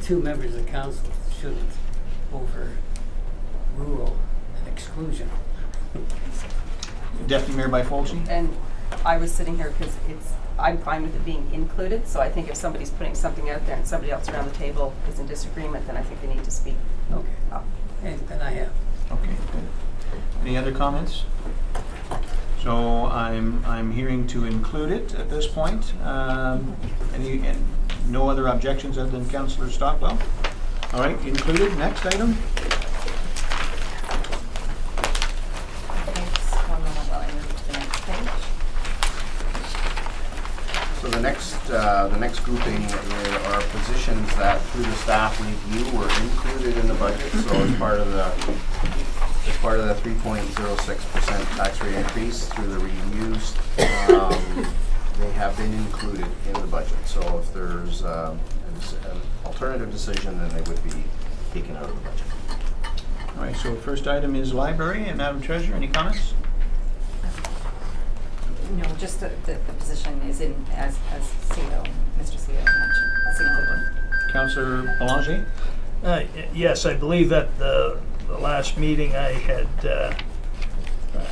2 members of council shouldn't overrule an exclusion. Deputy Mayor Byfolsey? And I was sitting here because I'm fine with it being included, so I think if somebody's putting something out there and somebody else around the table is in disagreement, then I think they need to speak Okay. up. And I have. Okay, good. Any other comments? So I'm hearing to include it at this point. No other objections other than Councillor Stockwell? All right, included. Next item. Thanks. 1 moment while I move to the next page. So the next grouping are positions that through the staff review were included in the budget. So as part of the 3.06% tax rate increase through the reviews, they have been included in the budget. So if there's an alternative decision, then they would be taken out of the budget. All right, so first item is library. And Madam Treasurer, any comments? No, just the position is in, as CEO, Mr. CEO mentioned, it's included. Councillor Belanger? Yes, I believe at the last meeting I had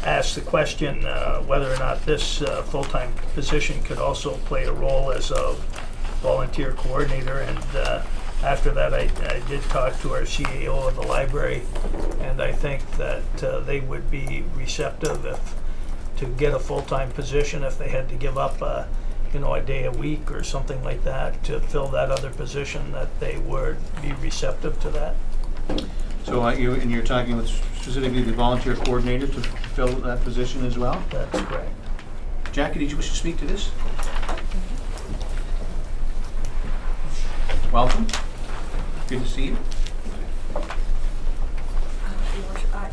asked the question whether or not this full-time position could also play a role as a volunteer coordinator, and after that I did talk to our CEO of the library, and I think that they would be receptive to get a full-time position if they had to give up a day a week or something like that to fill that other position, that they would be receptive to that. So you're talking with specifically the volunteer coordinator to fill that position as well? That's correct. Jackie, did you wish to speak to this? Welcome. Good to see you.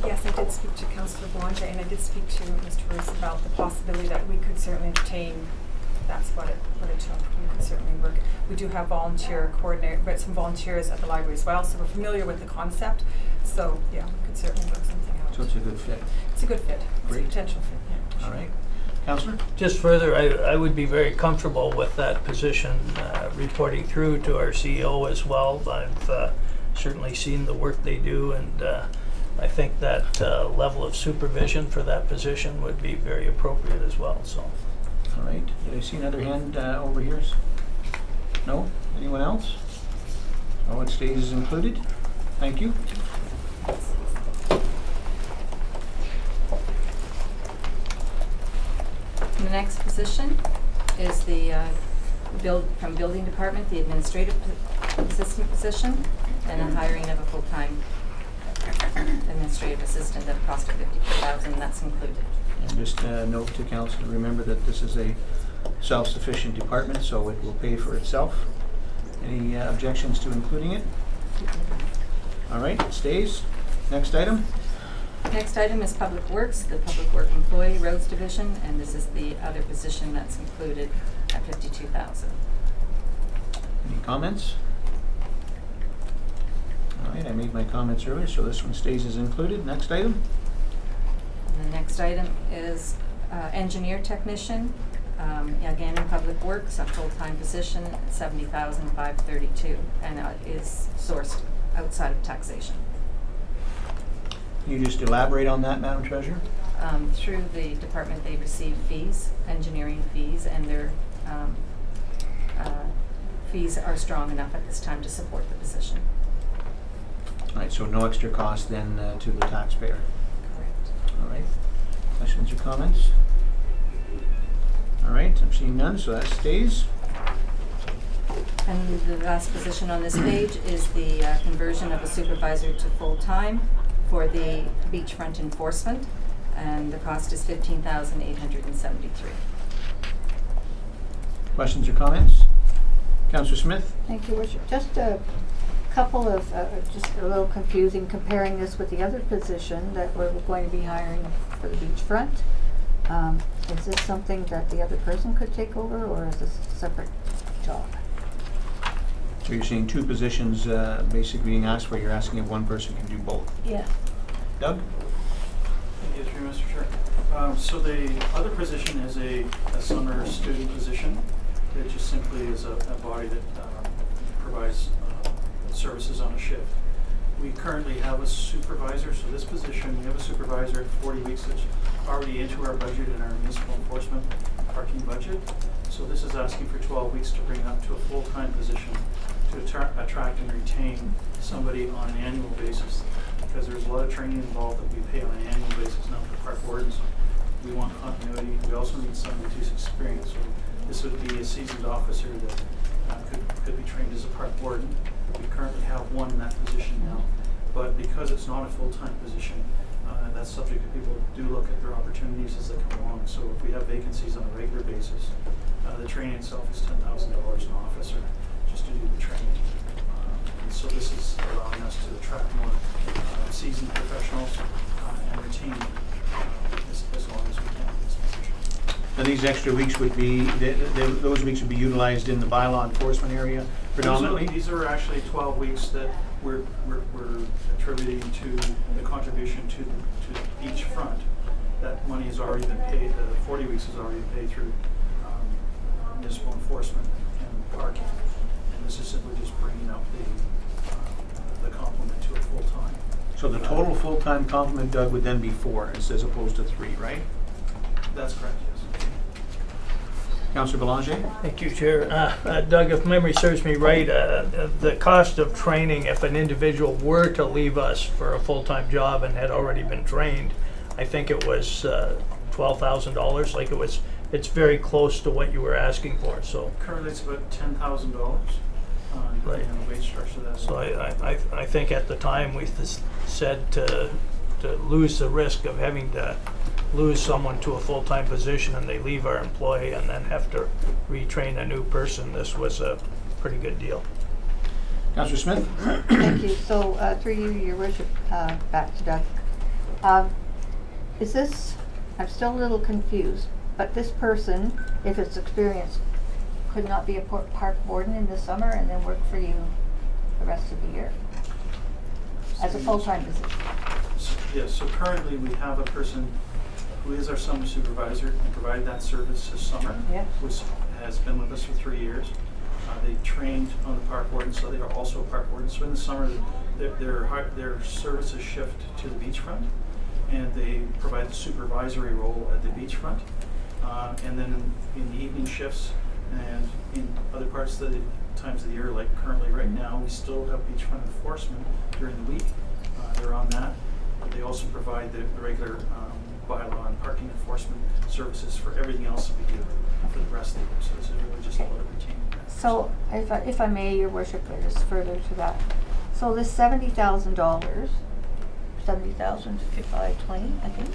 Yes, I did speak to Councillor Boulanger, and I did speak to Mr. Bruce about the possibility that we could certainly entertain. That's what it took. We could certainly work. We do have volunteer coordinator, but some volunteers at the library as well, so we're familiar with the concept. So yeah, we could certainly work something out. So it's a good fit. It's a good fit. Great. It's a potential fit. Yeah. All right. Councillor? Just further, I would be very comfortable with that position reporting through to our CEO as well. I've certainly seen the work they do, and I think that level of supervision for that position would be very appropriate as well. So. All right. Did I see another hand over here? No? Anyone else? Oh, it stays included. Thank you. The next position is the from building department, the administrative assistant position, and a hiring of a full-time administrative assistant at a cost of $54,000. That's included. And just note to council to remember that this is a self-sufficient department, so it will pay for itself. Any objections to including it? All right, it stays. Next item. Next item is Public Works, the Public Work Employee Roads Division, and this is the other position that's included at $52,000. Any comments? All right, I made my comments earlier, so this one stays as included. Next item. And the next item is engineer technician, again in Public Works, a full-time position at $70,532, and is sourced outside of taxation. Can you just elaborate on that, Madam Treasurer? Through the department, they receive fees, engineering fees, and their fees are strong enough at this time to support the position. All right, so no extra cost then to the taxpayer. Correct. All right. Questions or comments? All right, I'm seeing none, so that stays. And the last position on this page is the conversion of a supervisor to full-time for the beachfront enforcement, and the cost is $15,873. Questions or comments? Councillor Smith? Thank you, Worship. Just a couple of, just a little confusing comparing this with the other position that we're going to be hiring for the beachfront. Is this something that the other person could take over, or is this a separate job? So you're seeing two positions basically being asked where you're asking if one person can do both. Yeah. Doug? Thank you through Mr. Chair. So the other position is a summer student position. It just simply is a body that provides services on a shift. We currently have a supervisor, so this position, we have a supervisor at 40 weeks that's already into our budget and our municipal enforcement parking budget. So this is asking for 12 weeks to bring it up to a full-time position to attract and retain somebody on an annual basis, because there's a lot of training involved that we pay on an annual basis now for park wardens. We want continuity. We also need somebody who's experienced. So this would be a seasoned officer that could be trained as a park warden. We currently have one in that position now, but because it's not a full-time position, that's subject to people do look at their opportunities as they come along. So if we have vacancies on a regular basis, the training itself is $10,000 an officer just to do the training. And so this is allowing us to attract more seasoned professionals and retain as long as we can in this position. And these extra weeks would be, those weeks would be utilized in the bylaw enforcement area predominantly? These are actually 12 weeks that we're attributing to the contribution to each front. That money has already been paid, the 40 weeks is already paid through municipal enforcement and parking. And this is simply just bringing up the complement to a full-time. So the total full-time complement, Doug, would then be 4 as opposed to 3, right? That's correct, yes. Councillor Belanger? Thank you, Chair. Doug, if memory serves me right, the cost of training, if an individual were to leave us for a full-time job and had already been trained, I think it was $12,000. Like it's very close to what you were asking for. So currently it's about $10,000. Right. And the wage structure that. So I think at the time we said to lose the risk of having to lose someone to a full-time position and they leave our employee and then have to retrain a new person, this was a pretty good deal. Councillor Smith? Thank you. So through you, Your Worship, back to Doug. Is this, I'm still a little confused, but this person, if it's experienced, could not be a park warden in the summer and then work for you the rest of the year as a full-time position? Yes, so currently we have a person who is our summer supervisor and provided that service this summer, which has been with us for 3 years. They trained on the park warden, so they are also park wardens. So in the summer, their services shift to the beachfront, and they provide the supervisory role at the beachfront. And then in the evening shifts and in other parts of the times of the year, like currently right now, we still have beachfront enforcement during the week. They're on that, but they also provide the regular bylaw and parking enforcement services for everything else that we do for the rest of the year. So this is really just a lot of routine. So if I may, Your Worship, just further to that. So this $70,000, 70,000 by 20, I think.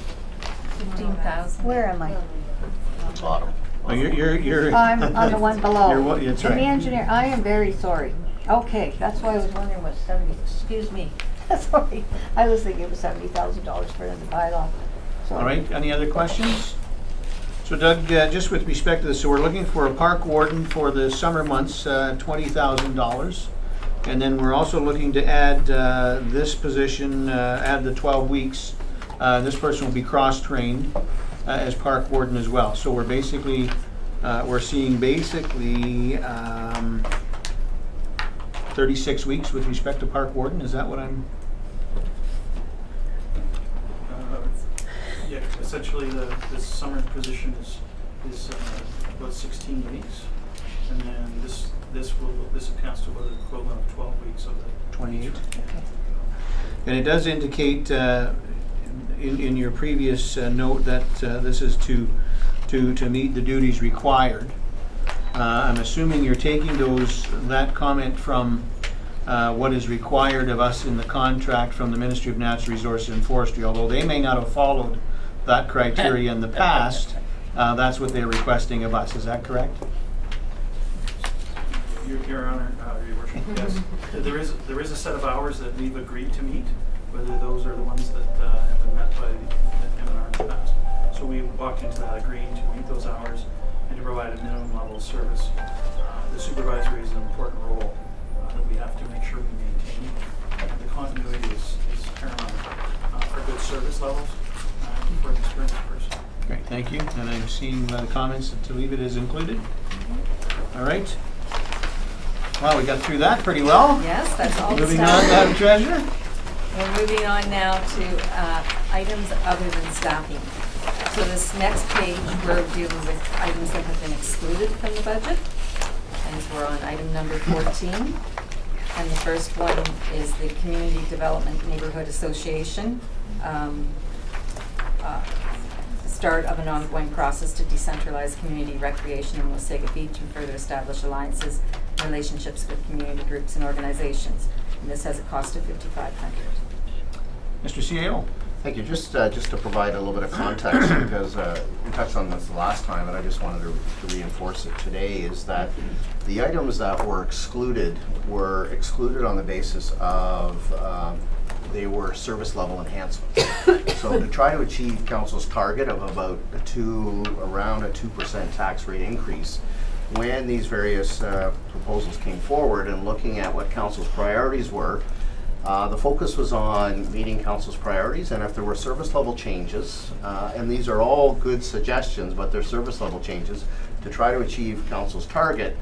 15,000. Where am I? Bottom. Oh, you're I'm on the one below. That's And right. the engineer, I am very sorry. Okay, that's why I was wondering what 70, excuse me. Sorry, I was thinking it was $70,000 for the bylaw. So All right, any other questions? So Doug, just with respect to this, so we're looking for a park warden for the summer months, $20,000. And then we're also looking to add this position, add the 12 weeks. This person will be cross-trained as park warden as well. So we're basically, we're seeing basically 36 weeks with respect to park warden. Is that what I'm? Yeah, essentially this summer position is about 16 weeks, and then this accounts to about the equivalent of 12 weeks of the 28. Okay. And it does indicate in your previous note that this is to meet the duties required. I'm assuming you're taking that comment from what is required of us in the contract from the Ministry of Natural Resources and Forestry, although they may not have followed that criteria in the past. That's what they're requesting of us. Is that correct? Your Honor, Your Worship, yes. There is a set of hours that we've agreed to meet, whether those are the ones that have been met by the M&R in the past. So we walked into that agreeing to meet those hours and to provide a minimum level of service. The supervisory is an important role that we have to make sure we maintain. The continuity is paramount for good service levels for an experienced person. Great, thank you. And I'm seeing the comments to leave it as included. All right. Well, we got through that pretty well. Yes, that's all. Moving on, Madam Treasurer. We're moving on now to items other than staffing. So this next page, we're dealing with items that have been excluded from the budget. And we're on item number 14. And the first one is the Community Development Neighborhood Association. Start of an ongoing process to decentralize community recreation in Wasaga Beach and further establish alliances and relationships with community groups and organizations. And this has a cost of $5,500. Mr. CAO. Thank you. Just to provide a little bit of context, because we touched on this the last time, and I just wanted to reinforce it today, is that the items that were excluded on the basis of they were service level enhancements. So to try to achieve Council's target of about around a 2% tax rate increase, when these various proposals came forward and looking at what Council's priorities were, the focus was on meeting Council's priorities, and if there were service level changes, and these are all good suggestions, but they're service level changes, to try to achieve Council's target,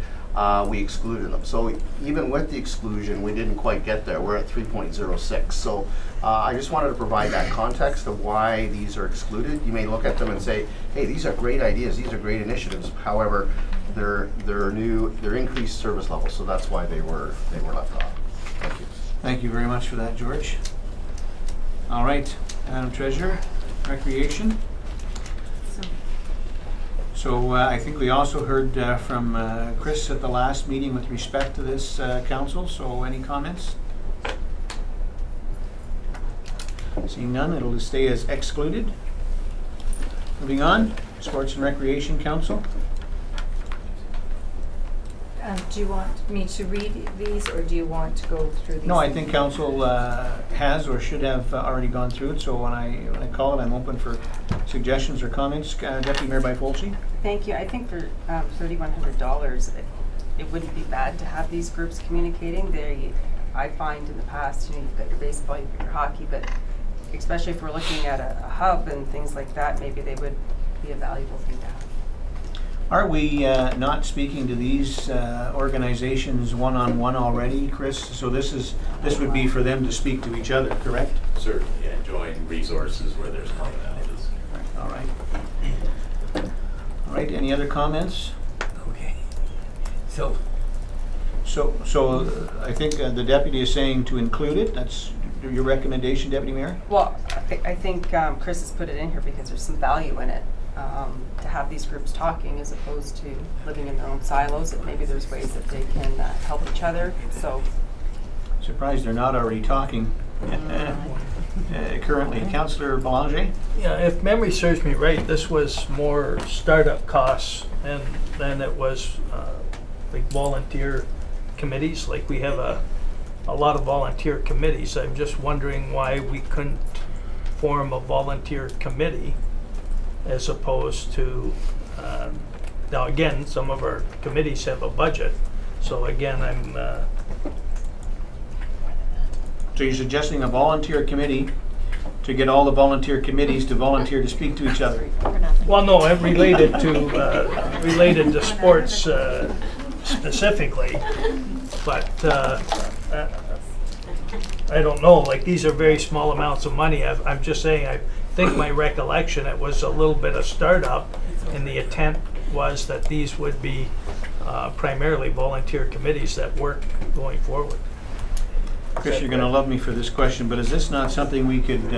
we excluded them. So even with the exclusion, we didn't quite get there. We're at 3.06. So I just wanted to provide that context of why these are excluded. You may look at them and say, hey, these are great ideas, these are great initiatives. However, they're increased service levels, so that's why they were left off. Thank you. Thank you very much for that, George. All right, Madam Treasurer, Recreation. So I think we also heard from Chris at the last meeting with respect to this council. So any comments? Seeing none, it'll stay as excluded. Moving on, Sports and Recreation Council. Do you want me to read these, or do you want to go through these? No, I think council has or should have already gone through it. So when I call it, I'm open for suggestions or comments. Deputy Mayor Byfolsey. Thank you. I think for $3,100, it wouldn't be bad to have these groups communicating. I find in the past, you've got your baseball, you've got your hockey, but especially if we're looking at a hub and things like that, maybe they would be a valuable thing to have. Are we not speaking to these organizations one-on-one already, Chris? So this would be for them to speak to each other, correct? Certainly, yeah, join resources where there's commonalities. All right. All right, any other comments? Okay. So I think the deputy is saying to include it. That's your recommendation, Deputy Mayor? Well, I think Chris has put it in here because there's some value in it. To have these groups talking as opposed to living in their own silos, that maybe there's ways that they can help each other. So, surprised they're not already talking currently. Councillor Belanger? Yeah, if memory serves me right, this was more startup costs and than it was like volunteer committees. Like we have a lot of volunteer committees. I'm just wondering why we couldn't form a volunteer committee as opposed to, now again, some of our committees have a budget. So again, I'm... So you're suggesting a volunteer committee to get all the volunteer committees to volunteer to speak to each other? Well, no, I'm related to sports specifically, but I don't know, like these are very small amounts of money. I'm just saying, I think my recollection, it was a little bit of startup, and the intent was that these would be primarily volunteer committees that work going forward. Chris, you're gonna love me for this question, but is this not something we could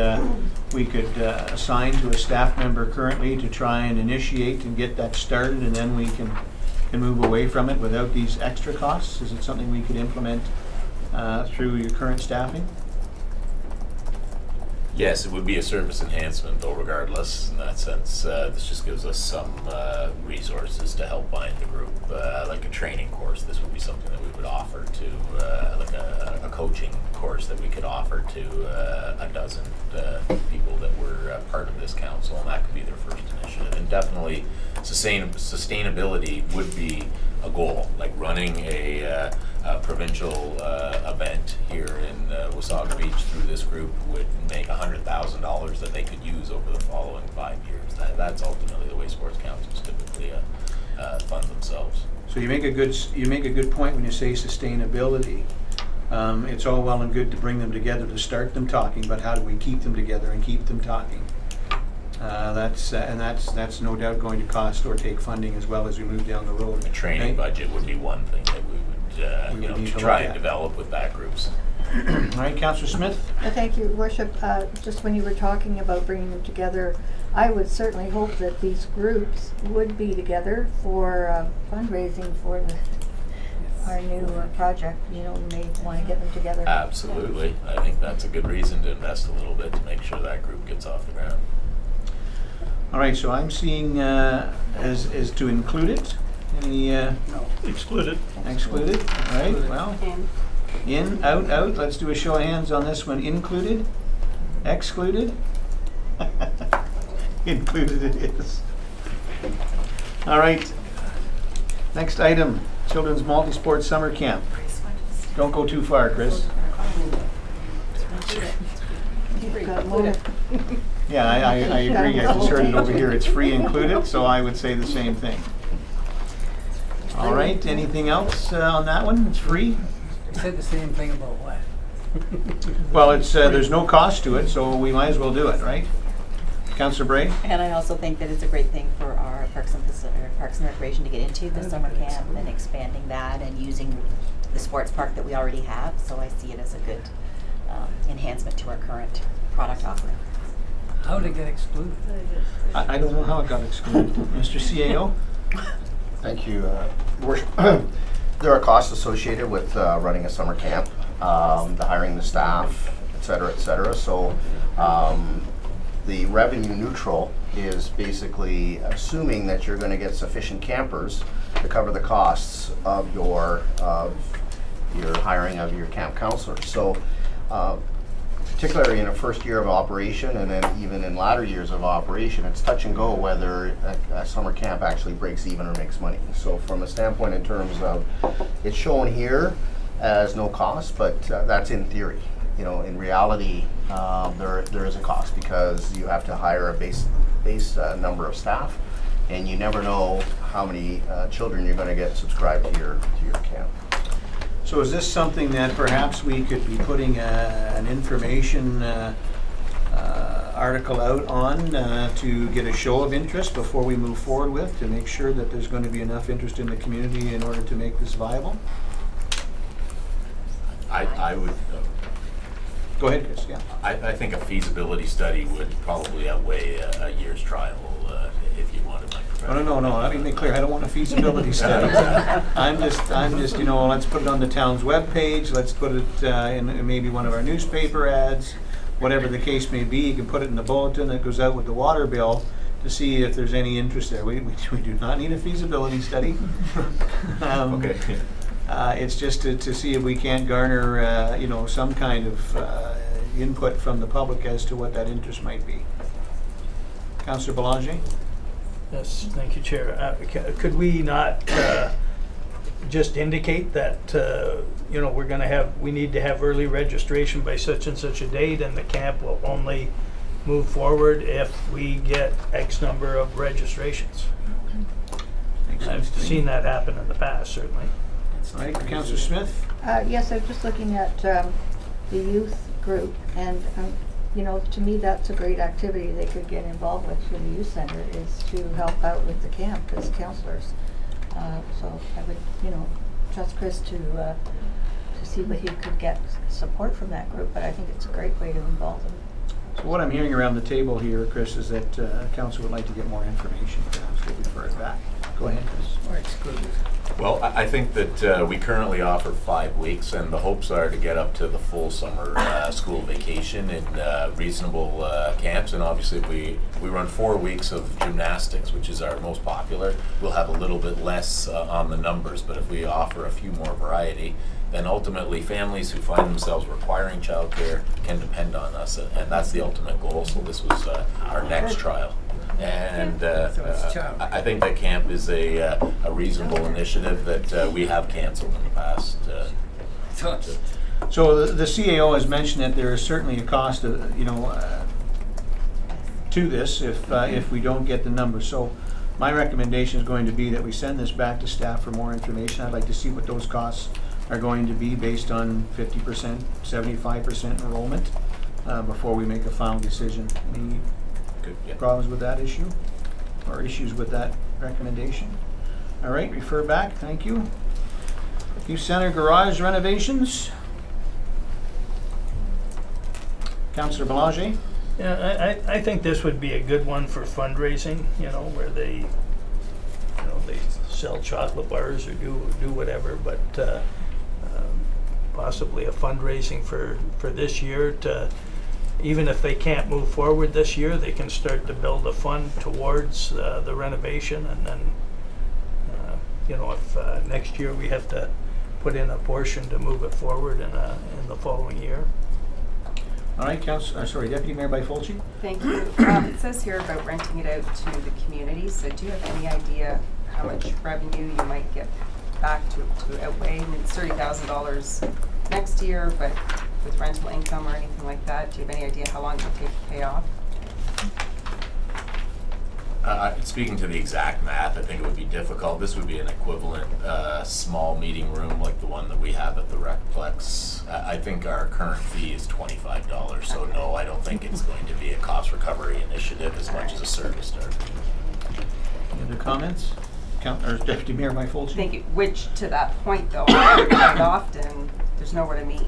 assign to a staff member currently to try and initiate and get that started, and then we can move away from it without these extra costs? Is it something we could implement through your current staffing? Yes, it would be a service enhancement, though, regardless. In that sense, this just gives us some resources to help bind the group, like a training course. This would be something that we would offer to, like a coaching course that we could offer to a dozen people that were part of this council, and that could be their first initiative. And definitely, sustainability would be a goal, like running a provincial event here in Wasaga Beach through this group would make $100,000 that they could use over the following 5 years. That's ultimately the way sports councils typically fund themselves. So you make a good point when you say sustainability. It's all well and good to bring them together to start them talking, but how do we keep them together and keep them talking? That's no doubt going to cost or take funding as well as we move down the road. A training budget would be one thing that we would need to try look and at. develop with that groups. All right, Councillor Smith? Thank you, Worship. Just when you were talking about bringing them together, I would certainly hope that these groups would be together for fundraising for our new project. You know, we may want to get them together. Absolutely. I think that's a good reason to invest a little bit to make sure that group gets off the ground. All right, so I'm seeing as to include it. Any No, excluded. excluded? All right, well, in, out, out. Let's do a show of hands on this one. Included? Excluded? Included it is. All right. Next item, Children's Multi-Sport Summer Camp. Don't go too far, Chris. Yeah, I agree. I just heard it over here. It's free included, so I would say the same thing. All right, anything else on that one? It's free? You said the same thing about what? Well, it's there's no cost to it, so we might as well do it, right? Councillor Bray? And I also think that it's a great thing for our Parks and Recreation to get into the summer camp and expanding that and using the sports park that we already have. So I see it as a good enhancement to our current product offering. How did it get excluded? I don't know how it got excluded. Mr. CAO? Thank you, Worship. There are costs associated with running a summer camp, the hiring the staff, et cetera, So the revenue neutral is basically assuming that you're going to get sufficient campers to cover the costs of your hiring of your camp counselors. So particularly in a first year of operation, and then even in latter years of operation, it's touch and go whether a summer camp actually breaks even or makes money. So from a standpoint in terms of, it's shown here as no cost, but that's in theory. You know, in reality, there is a cost because you have to hire a base number of staff, and you never know how many children you're going to get subscribed to your camp. So is this something that perhaps we could be putting an information article out on to get a show of interest before we move forward with, to make sure that there's going to be enough interest in the community in order to make this viable? I would. Go ahead, Chris. Yeah. I think a feasibility study would probably outweigh a year's trial if you wanted my professional. No. Let me make clear. I don't want a feasibility study. I'm just, you know, let's put it on the town's webpage. Let's put it in maybe one of our newspaper ads, whatever the case may be. You can put it in the bulletin that goes out with the water bill to see if there's any interest there. We do not need a feasibility study. Okay. It's just to see if we can't garner, you know, some kind of input from the public as to what that interest might be. Councillor Belanger? Yes, thank you, Chair. Could we not just indicate that, you know, we need to have early registration by such and such a date, and the camp will only move forward if we get X number of registrations? I've seen that happen in the past, certainly. All right, Councillor Smith? Yes, I'm just looking at the youth group, and you know, to me that's a great activity they could get involved with through the youth center, is to help out with the camp as counselors. So I would, you know, trust Chris to to see what he could get support from that group, but I think it's a great way to involve them. So what I'm hearing around the table here, Chris, is that council would like to get more information, perhaps we'll refer it back. Go ahead, Chris. Or exclusive. Well, I think that we currently offer 5 weeks, and the hopes are to get up to the full summer school vacation in reasonable camps. And obviously, if we run 4 weeks of gymnastics, which is our most popular, we'll have a little bit less on the numbers. But if we offer a few more variety, then ultimately families who find themselves requiring childcare can depend on us, and that's the ultimate goal. So this was our next trial. And I think that camp is a reasonable initiative that we have canceled in the past. So the CAO has mentioned that there is certainly a cost, to this if we don't get the numbers. So my recommendation is going to be that we send this back to staff for more information. I'd like to see what those costs are going to be based on 50%, 75% enrollment before we make a final decision. Any problems with that issue or issues with that recommendation? All right, refer back. Thank you. Youth Center garage renovations. Councillor Belanger. Yeah, I think this would be a good one for fundraising, where they sell chocolate bars or do whatever, but possibly a fundraising for this year to, even if they can't move forward this year, they can start to build a fund towards the renovation, and then if next year we have to put in a portion to move it forward in the following year. All right, Deputy Mayor Byfolchi. Thank you. It says here about renting it out to the community, so do you have any idea how much revenue you might get back to outweigh? I mean, it's $30,000 next year, but with rental income or anything like that, do you have any idea how long it would take to pay off? Speaking to the exact math, I think it would be difficult. This would be an equivalent small meeting room like the one that we have at the Recplex. I think our current fee is $25, so no, I don't think it's going to be a cost recovery initiative as much as a service charge. Any other comments? Deputy Mayor Byfolchi. Thank you. Which, to that point though, quite often, there's nowhere to meet.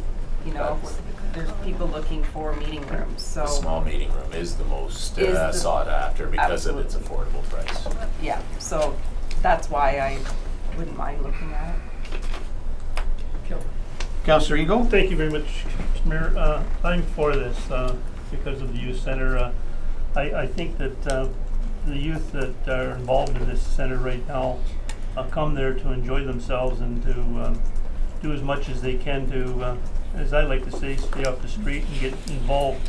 There's people looking for meeting rooms, so. A small meeting room is the most sought after because of its affordable price. Yeah, so that's why I wouldn't mind looking at it. Councillor Eagle. Thank you very much, Mr. Mayor. I'm for this because of the youth center. I think that the youth that are involved in this center right now come there to enjoy themselves and to do as much as they can to, as I like to say, stay off the street and get involved.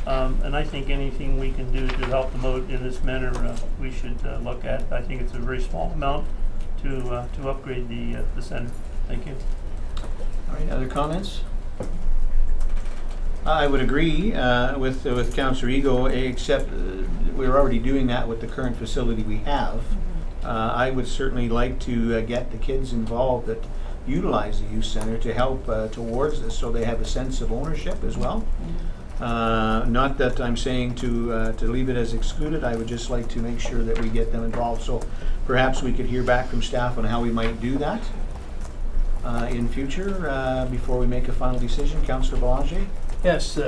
And I think anything we can do to help them out in this manner, we should look at. I think it's a very small amount to upgrade the center. Thank you. All right, other comments? I would agree with Councillor Ego, except we're already doing that with the current facility we have. I would certainly like to get the kids involved that utilize the youth center to help towards this, so they have a sense of ownership as well. Not that I'm saying to leave it as excluded. I would just like to make sure that we get them involved. So perhaps we could hear back from staff on how we might do that in future before we make a final decision. Councillor Belanger. Yes,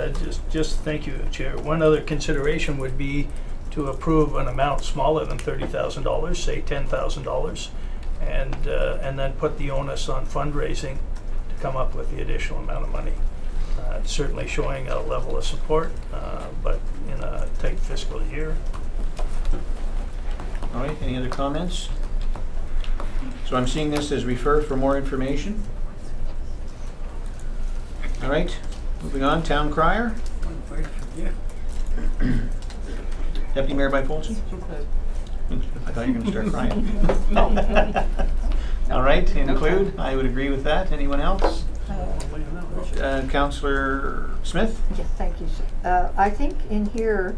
just thank you, Chair. One other consideration would be to approve an amount smaller than $30,000, say $10,000, and then put the onus on fundraising to come up with the additional amount of money. It's certainly showing a level of support, but in a tight fiscal year. All right, any other comments? So I'm seeing this as referred for more information. All right, moving on, Town Crier. Deputy Mayor Byfolchi. I thought you were going to start crying. All right, include. I would agree with that. Anyone else? Councillor Smith. Yes, thank you. I think in here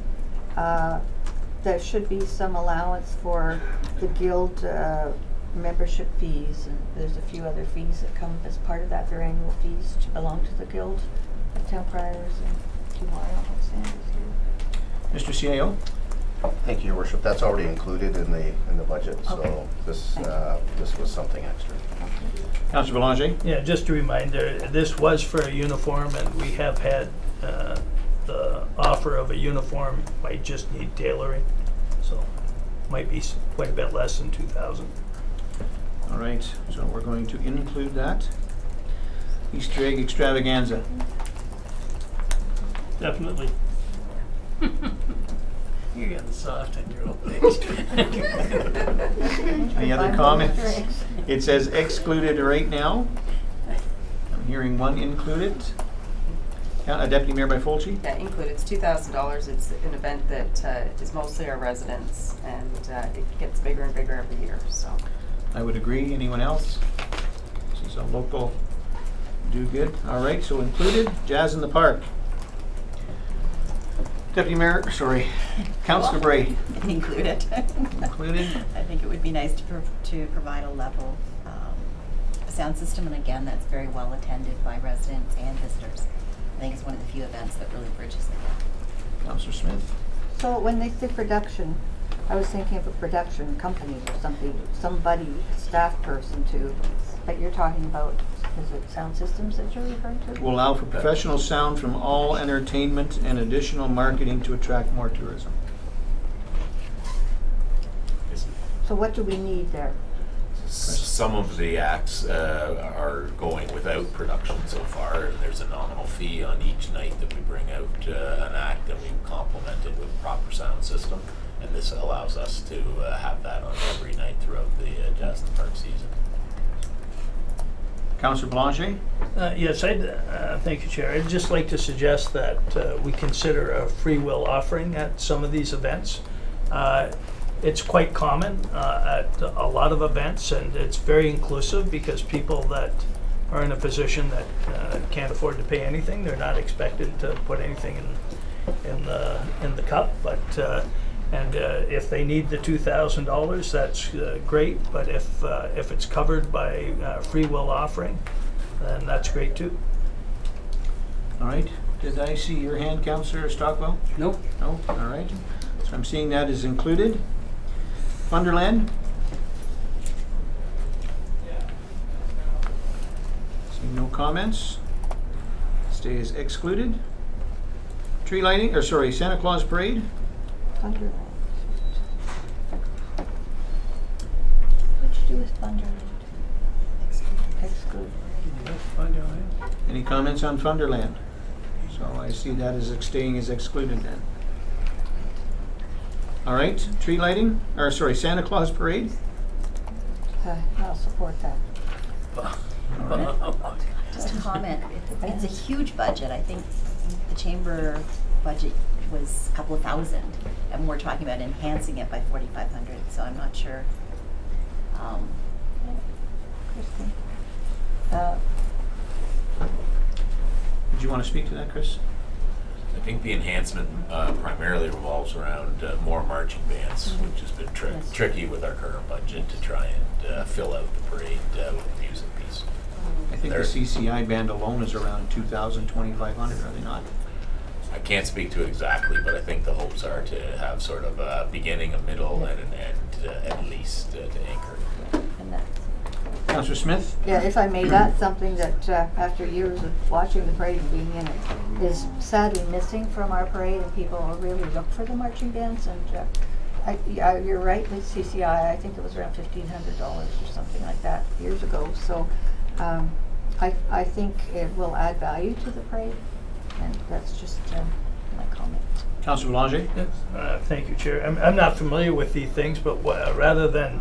there should be some allowance for the guild membership fees, and there's a few other fees that come as part of that. Their annual fees to belong to the guild of town criers and two more. I don't know if Sandy's here. Mr. CAO. Thank you, Your Worship. That's already included in the budget, so Okay. this was something extra. Councillor Belanger? Yeah, just a reminder, this was for a uniform, and we have had the offer of a uniform, might just need tailoring, so might be quite a bit less than 2,000. All right, so we're going to include that. Easter egg extravaganza. Definitely. You're getting soft in your old age. Any other comments? It says excluded right now. I'm hearing one included. Deputy Mayor Byfolchi? Yeah, included. It's $2,000. It's an event that is mostly our residents, and it gets bigger and bigger every year. So I would agree. Anyone else? This is a local do-good. All right, so included. Jazz in the Park. Deputy Mayor, sorry, Councillor Bray. Included. Included. I think it would be nice to provide a level sound system, and again, that's very well attended by residents and visitors. I think it's one of the few events that really bridges the gap. Councillor Smith. So when they say production, I was thinking of a production company or something, somebody, staff person to, but you're talking about, is it sound systems that you're referring to? Will allow for professional sound from all entertainment and additional marketing to attract more tourism. So what do we need there? Some of the acts are going without production so far. There's a nominal fee on each night that we bring out an act, and we complement it with a proper sound system. And this allows us to have that on every night throughout the Jazz in the Park season. Councillor Belanger? Yes, thank you, Chair. I'd just like to suggest that we consider a free will offering at some of these events. It's quite common at a lot of events, and it's very inclusive because people that are in a position that can't afford to pay anything, they're not expected to put anything in the cup. But if they need the $2,000, that's great. But if it's covered by free will offering, then that's great too. All right. Did I see your hand, Councillor Stockwell? Nope. No? All right. So I'm seeing that is included. Funderland? Seeing no comments. Stays excluded. Tree lighting, or sorry, Santa Claus Parade? Thunderland. What do you do with Thunderland? Exclude. Any comments on Funderland? So I see that as staying as excluded then. All right, tree lighting, or sorry, Santa Claus Parade? I'll support that. Just a comment, it's a huge budget. I think the chamber budget was a couple of thousand, and we're talking about enhancing it by 4,500, so I'm not sure. Kristen? Did you want to speak to that, Chris? I think the enhancement primarily revolves around more marching bands, which has been tricky with our current budget to try and fill out the parade with a music piece. I think the CCI band alone is around 2,000, 2,500, are they not? I can't speak to it exactly, but I think the hopes are to have sort of a beginning, a middle, and an end at least to anchor. And that's Councillor Smith? Yeah, if I may, that's something that after years of watching the parade and being in it is sadly missing from our parade, and people really look for the marching bands. And you're right with CCI. I think it was around $1,500 or something like that years ago. So I think it will add value to the parade, and that's just my comment. Councillor Belanger? Thank you, Chair. I'm not familiar with these things, but rather than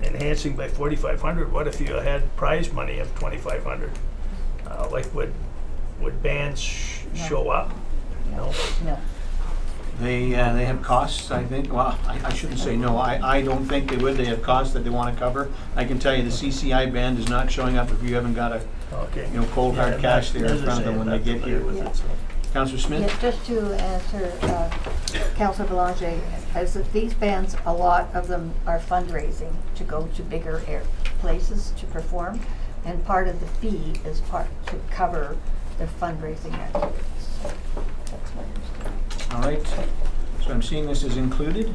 enhancing by 4,500, what if you had prize money of 2,500? Like would bands show up? No. They have costs, I think. Well, I shouldn't say no. I don't think they would. They have costs that they want to cover. I can tell you the CCI band is not showing up if you haven't got a cold hard cash there in front of them when they get here. Councillor Smith? Yeah, just to answer Councillor Belanger, as these bands, a lot of them are fundraising to go to bigger places to perform, and part of the fee is to cover the fundraising activities. So that's my understanding. All right. So I'm seeing this is included.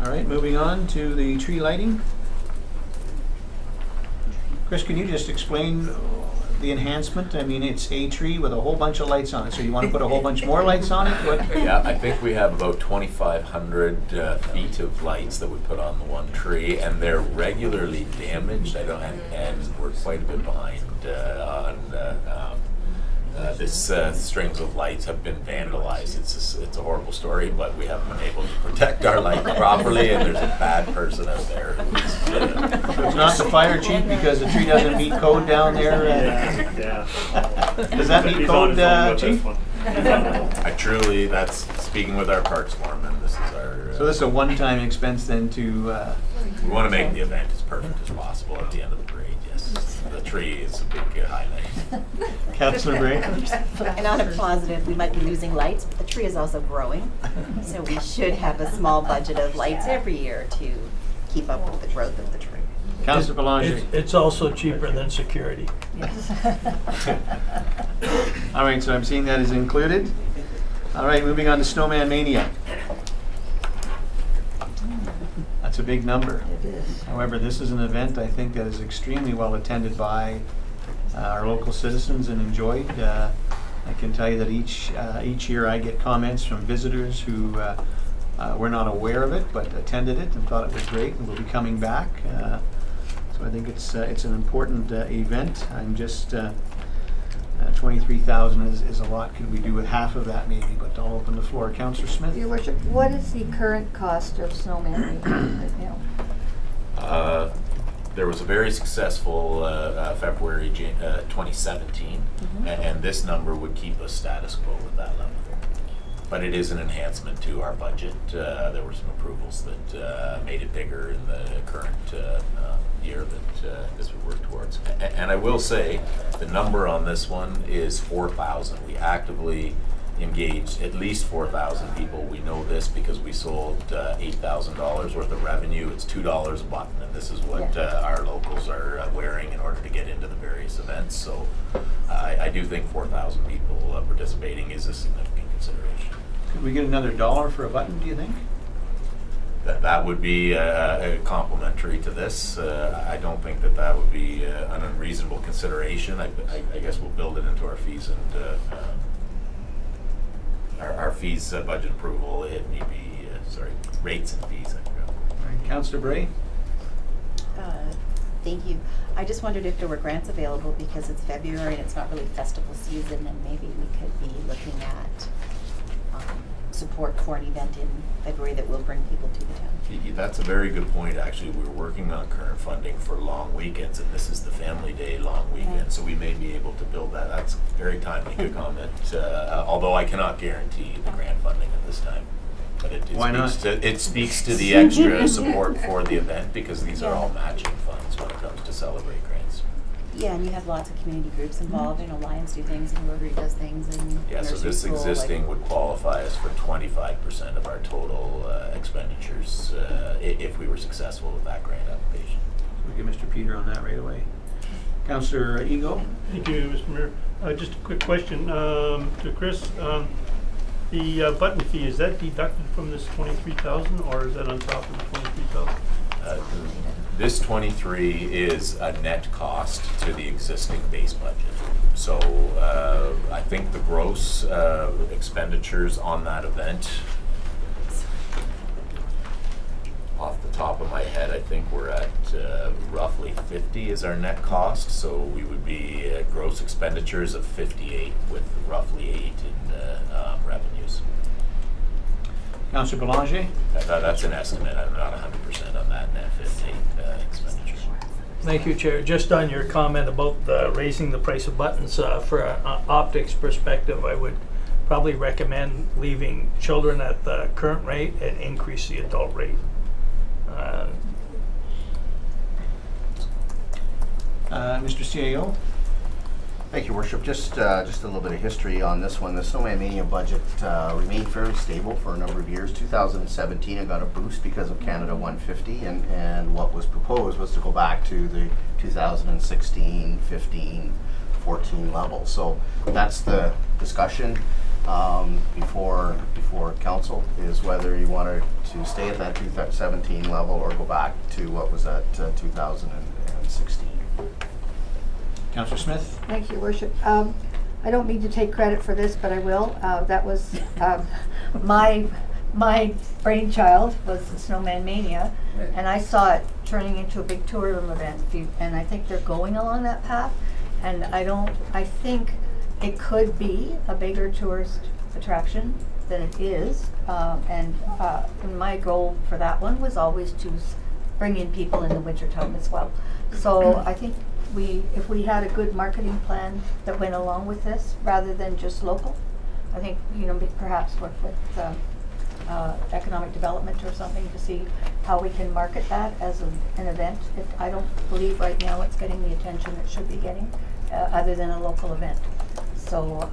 All right, moving on to the tree lighting. Chris, can you just explain the enhancement? I mean, it's a tree with a whole bunch of lights on it, so you want to put a whole bunch more lights on it? What? Yeah, I think we have about 2,500 feet of lights that we put on the one tree, and they're regularly damaged. And we're quite a bit behind on this. Strings of lights have been vandalized. It's a horrible story, but we haven't been able to protect our light properly, and there's a bad person out there who's. So it's not the fire chief because the tree doesn't meet code down there? Does that meet code, chief? That's speaking with our parks foreman. This is our. So this is a one-time expense then to. We want to make the event as perfect as possible at the end of the parade. Yes, the tree is a big highlight. Councillor Bray. And on a positive, we might be losing lights, but the tree is also growing. So we should have a small budget of lights every year to keep up with the growth of the tree. Councillor Belanger. It's also cheaper than security. All right, so I'm seeing that is included. All right, moving on to Snowman Mania. That's a big number. It is. However, this is an event I think that is extremely well attended by our local citizens and enjoyed. I can tell you that each year I get comments from visitors who were not aware of it but attended it and thought it was great and will be coming back. So I think it's an important event. I'm just 23,000 is a lot. Could we do with half of that maybe? But I'll open the floor. Councillor Smith. Your Worship, what is the current cost of Snowman right now? There was a very successful February 2017, and this number would keep us status quo at that level. But it is an enhancement to our budget. There were some approvals that made it bigger in the current year that this would work towards. And I will say, the number on this one is 4,000. We actively engaged at least 4,000 people. We know this because we sold $8,000 worth of revenue. It's $2 a button, and this is what our locals are wearing in order to get into the various events. So I do think 4,000 people participating is a significant consideration. Could we get another $1 for a button, do you think? That would be complimentary to this. I don't think that would be an unreasonable consideration. I guess we'll build it into our fees and our fees budget approval. It may be rates and fees. I forgot. All right, Councillor Bray. Thank you. I just wondered if there were grants available because it's February and it's not really festival season, and maybe we could be looking at support for an event in February that will bring people to the town. That's a very good point, actually. We're working on current funding for long weekends, and this is the Family Day long weekend, so we may be able to build that. That's very timely, good comment, although I cannot guarantee the grant funding at this time. But it speaks to the extra support for the event, because these are all matching funds when it comes to Celebrate grants. Yeah, and you have lots of community groups involved. Lions do things, and Rotary does things, and yeah. So this existing would qualify us for 25% of our total expenditures if we were successful with that grant application. We'll get Mr. Peter on that right away. Councillor Ego. Thank you, Mr. Mayor. Just a quick question to Chris. The button fee, is that deducted from this 23,000, or is that on top of the 23,000? This 23 is a net cost to the existing base budget. So I think the gross expenditures on that event, off the top of my head, I think we're at roughly 50 is our net cost. So we would be gross expenditures of 58 with roughly 8 in revenues. Councillor Belanger. That's an estimate. I'm not 100% on that net 58 expenditure. Thank you, Chair. Just on your comment about raising the price of buttons, for an optics perspective, I would probably recommend leaving children at the current rate and increase the adult rate. Mr. CAO. Thank you, Worship. Just a little bit of history on this one. The Snowman Mania budget remained fairly stable for a number of years. 2017 it got a boost because of Canada 150, and what was proposed was to go back to the 2016, 15, 14 level. So that's the discussion. before council is whether you wanted to stay at that 2017 level or go back to what was at 2016. Councillor Smith? Thank you, Your Worship. I don't mean to take credit for this, but I will. That was my brainchild was the Snowman Mania, and I saw it turning into a big tourism event. And I think they're going along that path. And I think it could be a bigger tourist attraction than it is. And my goal for that one was always to bring in people in the wintertime as well. So I think if we had a good marketing plan that went along with this, rather than just local, I think, perhaps work with economic development or something to see how we can market that as an event. I don't believe right now it's getting the attention it should be getting, other than a local event. So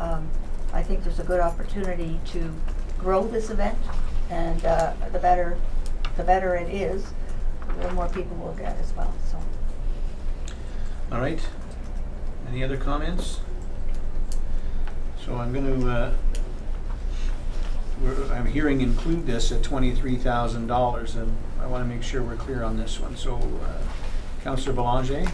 I think there's a good opportunity to grow this event, and the better it is, the more people will get as well. So. All right. Any other comments? So I'm going to, I'm hearing include this at $23,000, and I want to make sure we're clear on this one. So, Councillor Belanger?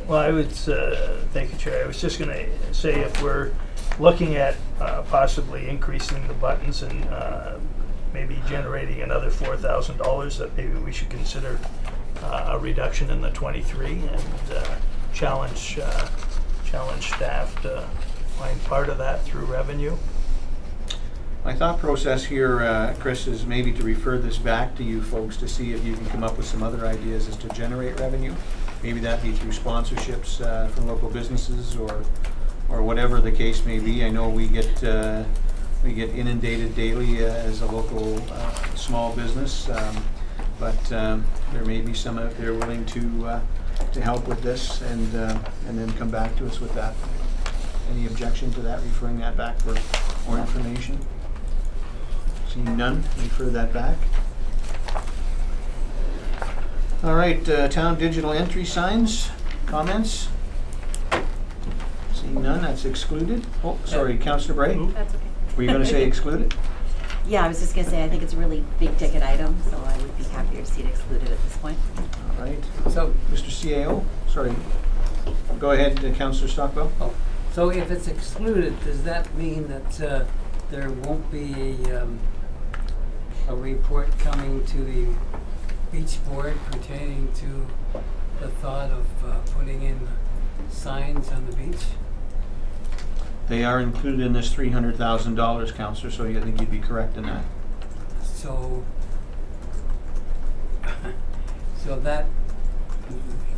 Well, I would, thank you, Chair. I was just going to say, if we're looking at possibly increasing the buttons and maybe generating another $4,000, that maybe we should consider a reduction in the 23 and challenge staff to find part of that through revenue. My thought process here, Chris, is maybe to refer this back to you folks to see if you can come up with some other ideas as to generate revenue. Maybe that be through sponsorships from local businesses or whatever the case may be. I know we get inundated daily as a local small business, but there may be some out there willing to help with this and then come back to us with that. Any objection to that, referring that back for more information? Seeing none, refer that back. All right, town digital entry signs, comments? Seeing none, that's excluded. Oh, sorry, Councillor Bray? That's okay. Were you going to say excluded? Yeah, I was just going to say, I think it's a really big ticket item, so I would be happier to see it excluded at this point. All right. So, Mr. CAO, sorry. Go ahead, Councillor Stockwell. Oh, so if it's excluded, does that mean that there won't be a report coming to the beach board pertaining to the thought of putting in signs on the beach? They are included in this $300,000, Councillor, so I think you'd be correct in that. So, that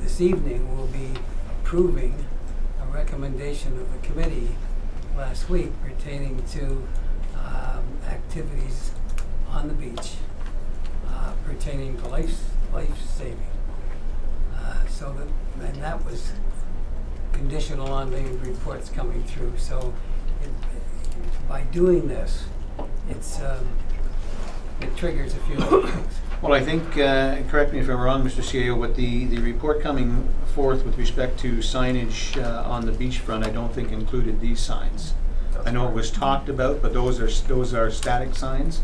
this evening we'll be approving a recommendation of the committee last week pertaining to activities on the beach pertaining to life saving. And that was conditional on the reports coming through. So by doing this, it triggers a few other things. Well, I think, correct me if I'm wrong, Mr. CAO, but the report coming forth with respect to signage on the beachfront, I don't think included these signs. I know it was talked about, but those are static signs,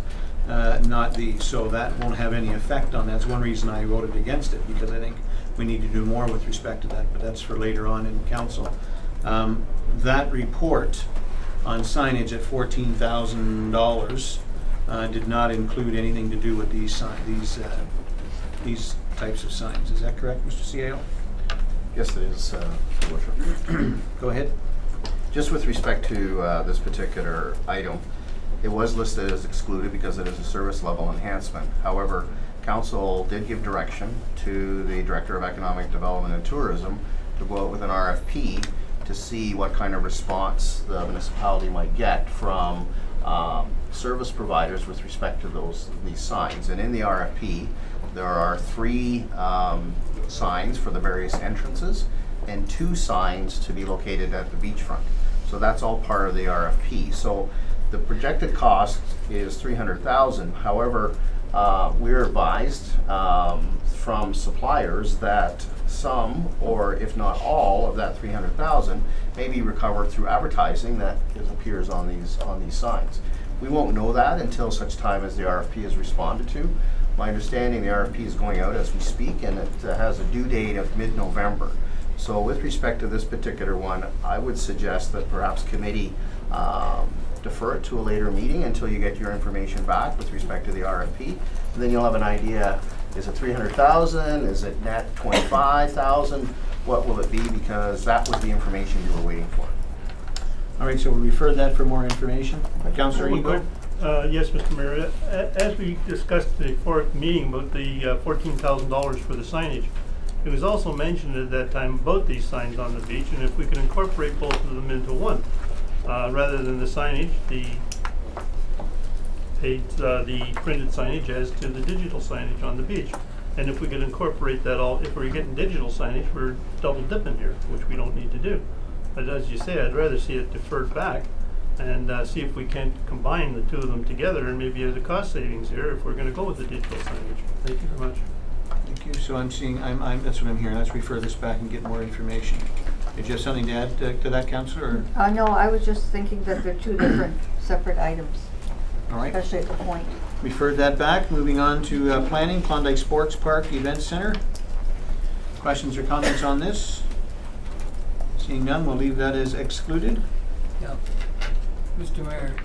not these. So that won't have any effect on that. That's one reason I voted against it, because I think we need to do more with respect to that, but that's for later on in council. That report on signage at $14,000 did not include anything to do with these types of signs. Is that correct, Mr. CAO? Yes, it is, Your Worship. Go ahead. Just with respect to this particular item, it was listed as excluded because it is a service level enhancement. However, Council did give direction to the Director of Economic Development and Tourism to go out with an RFP to see what kind of response the municipality might get from service providers with respect to these signs. And in the RFP, there are 3 signs for the various entrances and 2 signs to be located at the beachfront. So that's all part of the RFP. So the projected cost is $300,000. However, we're advised from suppliers that some, or if not all, of that 300,000 may be recovered through advertising that appears on these signs. We won't know that until such time as the RFP is responded to. My understanding, the RFP is going out as we speak, and it has a due date of mid-November. So with respect to this particular one, I would suggest that perhaps committee defer it to a later meeting until you get your information back with respect to the RFP. And then you'll have an idea, is it 300,000, is it net 25,000? What will it be? Because that was the information you were waiting for. All right, so we'll refer that for more information. Councillor Ego? Yes, Mr. Mayor. As we discussed at the fourth meeting about the $14,000 for the signage, it was also mentioned at that time about these signs on the beach, and if we could incorporate both of them into one, rather than the signage, the printed signage as to the digital signage on the beach. And if we could incorporate that all, if we're getting digital signage, we're double dipping here, which we don't need to do. But as you say, I'd rather see it deferred back and see if we can't combine the two of them together, and maybe there's a cost savings here if we're going to go with the digital signage. Thank you very much. Thank you. So that's what I'm hearing. Let's refer this back and get more information. Did you have something to add to that, Councillor? No, I was just thinking that they're two different separate items. All right. Especially at the point. Referred that back. Moving on to planning, Klondike Sports Park Event Center. Questions or comments on this? Seeing none, we'll leave that as excluded. Yeah. Mr. Mayor.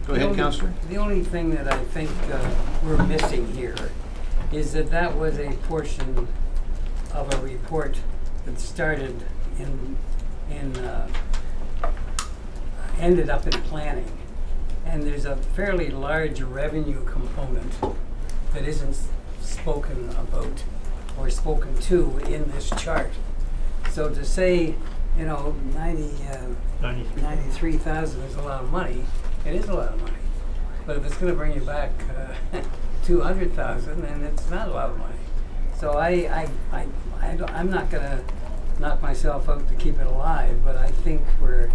Go ahead, Councillor. The only thing that I think we're missing here is that was a portion of a report that started ended up in planning. And there's a fairly large revenue component that isn't spoken about or spoken to in this chart. So to say, 93,000 is a lot of money, it is a lot of money. But if it's going to bring you back 200,000, then it's not a lot of money. So I'm not going to knock myself out to keep it alive, but I think we're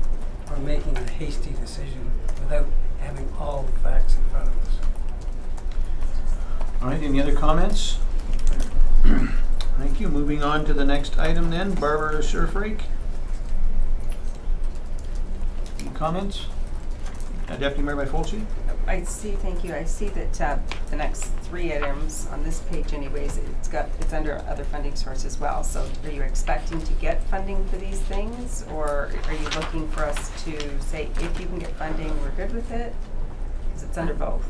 making a hasty decision without having all the facts in front of us. All right, any other comments? Thank you. Moving on to the next item then, Barber Surf Rake. Any comments? Deputy Mayor Byfolchi? Thank you. I see that the next three items on this page anyways, it's under other funding source as well. So are you expecting to get funding for these things, or are you looking for us to say if you can get funding, we're good with it? Because it's under both.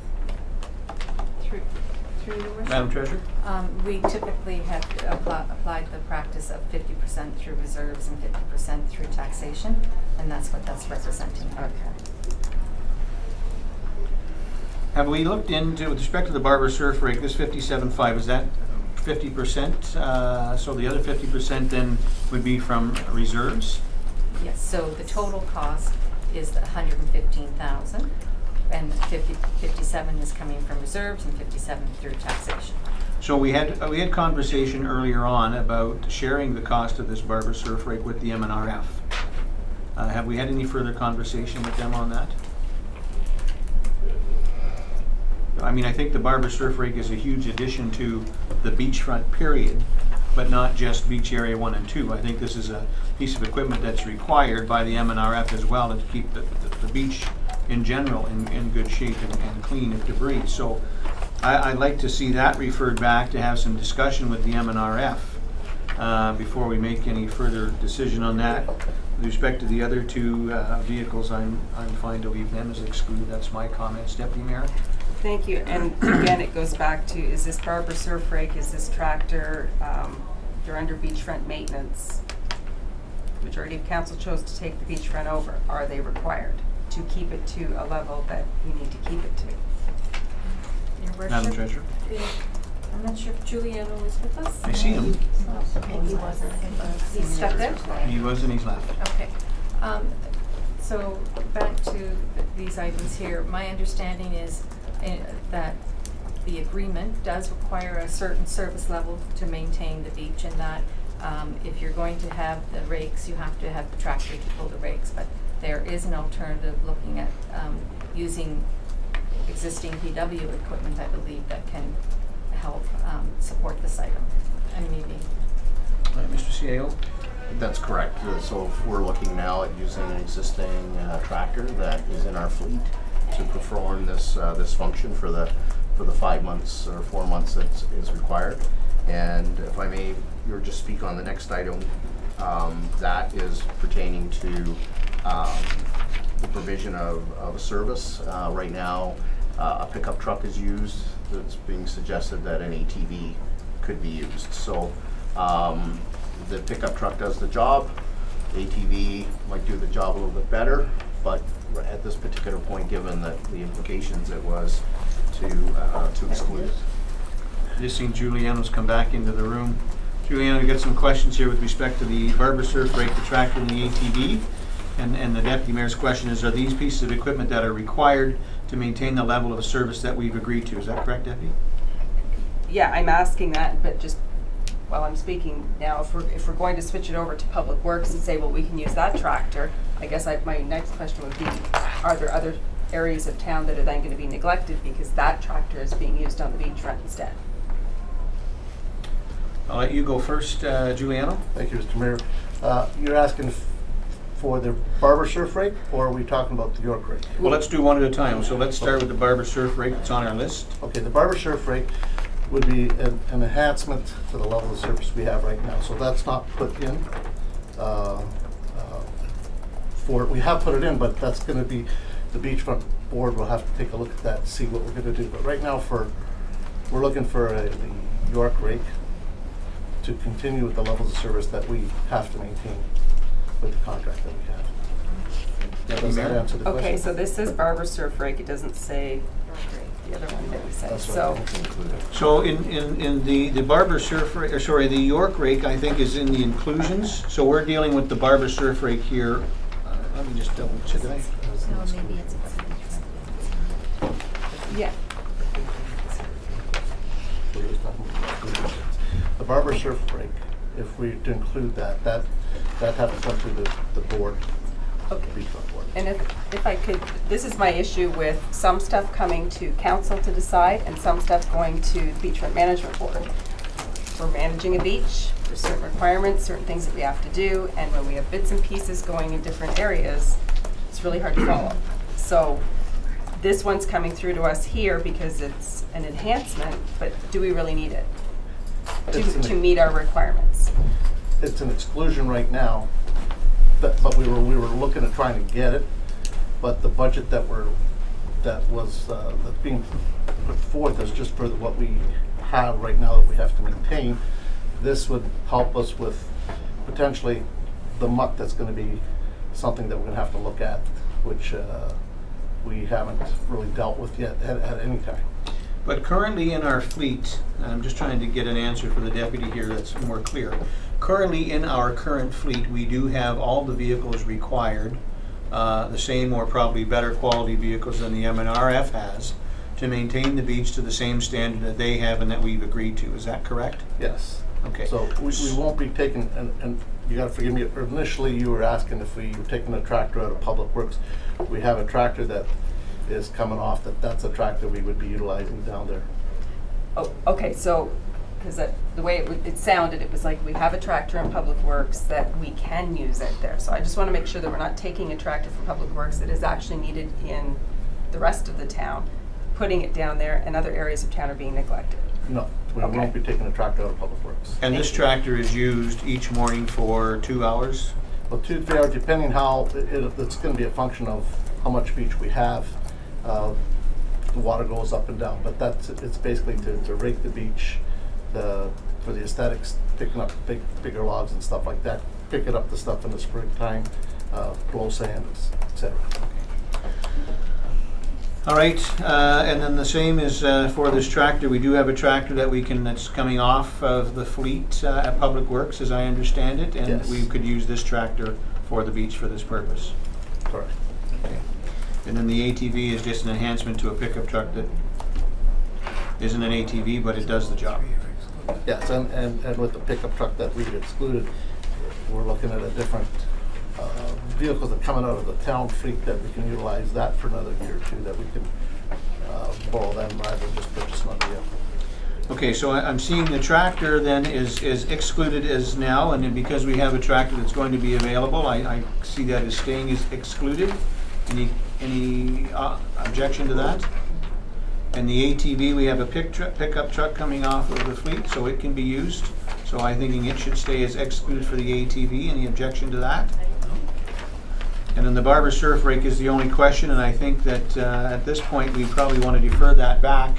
Through your worship. Madam Treasurer? We typically have applied the practice of 50% through reserves and 50% through taxation, and that's what that's representing. Okay. Have we looked into, with respect to the Barber Surf Rake, this 57.5, is that 50%? So the other 50% then would be from reserves? Yes, so the total cost is $115,000, and 57 is coming from reserves and 57 through taxation. So we had conversation earlier on about sharing the cost of this Barber Surf Rake with the MNRF. Have we had any further conversation with them on that? I mean, I think the Barber Surf Rake is a huge addition to the beachfront period, but not just beach area 1 and 2. I think this is a piece of equipment that's required by the MNRF as well to keep the beach in general in good shape and clean of debris. So I'd like to see that referred back to have some discussion with the MNRF before we make any further decision on that. With respect to the other two vehicles, I'm fine to leave them as excluded. That's my comments. Deputy Mayor? Thank you. And again, it goes back to, is this Barber Surf Rake, is this tractor, they're under beachfront maintenance. The majority of council chose to take the beachfront over. Are they required to keep it to a level that we need to keep it to? Your Worship, Madam Treasurer? I'm not sure if Giuliano is with us. I see him. He wasn't. He's stuck there? He was and he's left. Okay. So back to these items here. My understanding is that the agreement does require a certain service level to maintain the beach, and that if you're going to have the rakes, you have to have the tractor to pull the rakes. But there is an alternative looking at using existing PW equipment, I believe, that can help support this item. And maybe. Right, CAO? That's correct. So if we're looking now at using an existing tractor that is in our fleet to perform this this function for the 5 months or 4 months that is required. And if I may, you'll just speak on the next item. That is pertaining to the provision of a service. Right now, a pickup truck is used. It's being suggested that an ATV could be used. So the pickup truck does the job. ATV might do the job a little bit better, but at this particular point, given that the implications, it was to exclude it. Just seen Juliano's come back into the room. Juliano, we got some questions here with respect to the barber surf rake, the tractor, and the ATV. And the Deputy Mayor's question is, are these pieces of equipment that are required to maintain the level of service that we've agreed to? Is that correct, Deputy? Yeah, I'm asking that, but just while I'm speaking now, if we're going to switch it over to Public Works and say, well, we can use that tractor, I guess my next question would be, are there other areas of town that are then going to be neglected because that tractor is being used on the beachfront instead? I'll let you go first, Juliano. Thank you, Mr. Mayor. You're asking for the barber surf rake, or are we talking about the York rake? Well, let's do one at a time. So let's start with the barber surf rake that's on our list. Okay, the barber surf rake would be an enhancement to the level of service we have right now. So that's not put in. We have put it in, but that's going to be the beachfront board will have to take a look at that and see what we're going to do. But right now, we're looking for the York rake to continue with the levels of service that we have to maintain with the contract that we have. Does that answer the question? Okay, so this says barber surf rake. It doesn't say the other one that we said. That's So, So in the barber surf rake, or sorry, the York rake, I think is in the inclusions. So we're dealing with the barber surf rake here. Let me just double check it. So maybe it's yeah. The barber surf rake, if we to include that has to come through the board, Okay. the beachfront board. And if I could, this is my issue with some stuff coming to council to decide and some stuff going to the beachfront management board. We're managing a beach, there's certain requirements, certain things that we have to do, and when we have bits and pieces going in different areas, it's really hard to follow. So this one's coming through to us here because it's an enhancement, but do we really need it to meet our requirements? It's an exclusion right now, but we were looking at trying to get it, but the budget that's being put forth is just for what we have right now that we have to maintain. This would help us with potentially the muck that's going to be something that we're going to have to look at, which we haven't really dealt with yet at any time. But currently in our fleet, I'm just trying to get an answer for the deputy here that's more clear. Currently in our current fleet, we do have all the vehicles required, the same or probably better quality vehicles than the MNRF has, to maintain the beach to the same standard that they have and that we've agreed to. Is that correct? Yes. Okay. So we won't be taking, and you got to forgive me, initially you were asking if we were taking a tractor out of Public Works. We have a tractor that is coming off, that's a tractor we would be utilizing down there. Oh, okay, so, because the way it sounded, it was like we have a tractor in Public Works that we can use it there. So I just want to make sure that we're not taking a tractor from Public Works that is actually needed in the rest of the town, putting it down there, and other areas of town are being neglected. No, we won't be taking a tractor out of Public Works. And this tractor is used each morning for 2 hours? Well, 2 to 3 hours, depending how, it's going to be a function of how much beach we have. The water goes up and down, but it's basically to rake the beach, for the aesthetics, picking up bigger logs and stuff like that, picking up the stuff in the springtime, blow sand, etc. All right, and then the same is for this tractor. We do have a tractor that's coming off of the fleet at Public Works, as I understand it, and Yes. we could use this tractor for the beach for this purpose. Correct. Okay. And then the ATV is just an enhancement to a pickup truck that isn't an ATV, but it does the job. Yes, and with the pickup truck that we excluded, we're looking at a different vehicles that are coming out of the town fleet that we can utilize that for another year or two, that we can borrow them rather than just purchase another vehicle. Okay, so I'm seeing the tractor then is excluded as now, and then because we have a tractor that's going to be available, I see that as staying as excluded. Any objection to that? And the ATV, we have a pickup truck coming off of the fleet, so it can be used. So I'm thinking it should stay as excluded for the ATV. Any objection to that? And then the Barber surf rake is the only question, and I think that at this point we probably want to defer that back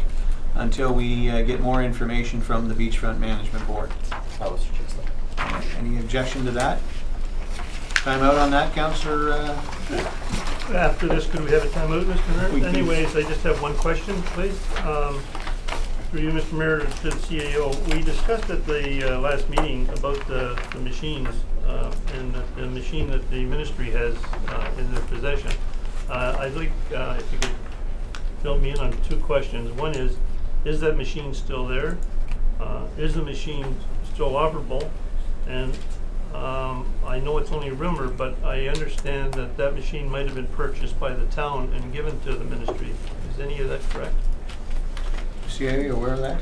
until we get more information from the Beachfront Management Board. I was just that. Any objection to that? Time out on that, Councillor? After this, could we have a timeout, Mr. Mayor? We can. Anyways, I just have one question, please. For you, Mr. Mayor, to the CAO, we discussed at the last meeting about the machines and the machine that the ministry has in their possession. I'd like if you could fill me in on two questions. One is that machine still there? Is the machine still operable? And I know it's only a rumor, but I understand that that machine might have been purchased by the town and given to the ministry. Is any of that correct? CA, are you aware of that?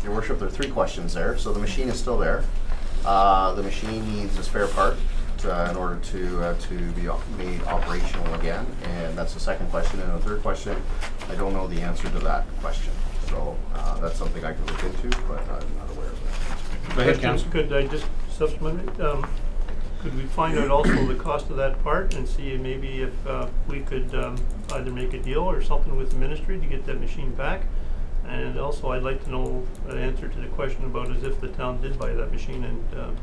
Your Worship, there are three questions there. So the machine is still there. The machine needs a spare part in order to be made operational again, and that's the second question. And the third question, I don't know the answer to that question. So that's something I could look into, but I'm not aware of that. Go ahead, Councillor. Could I just supplement it? Could we find out also the cost of that part and see maybe if we could either make a deal or something with the ministry to get that machine back? And also I'd like to know an answer to the question about as if the town did buy that machine and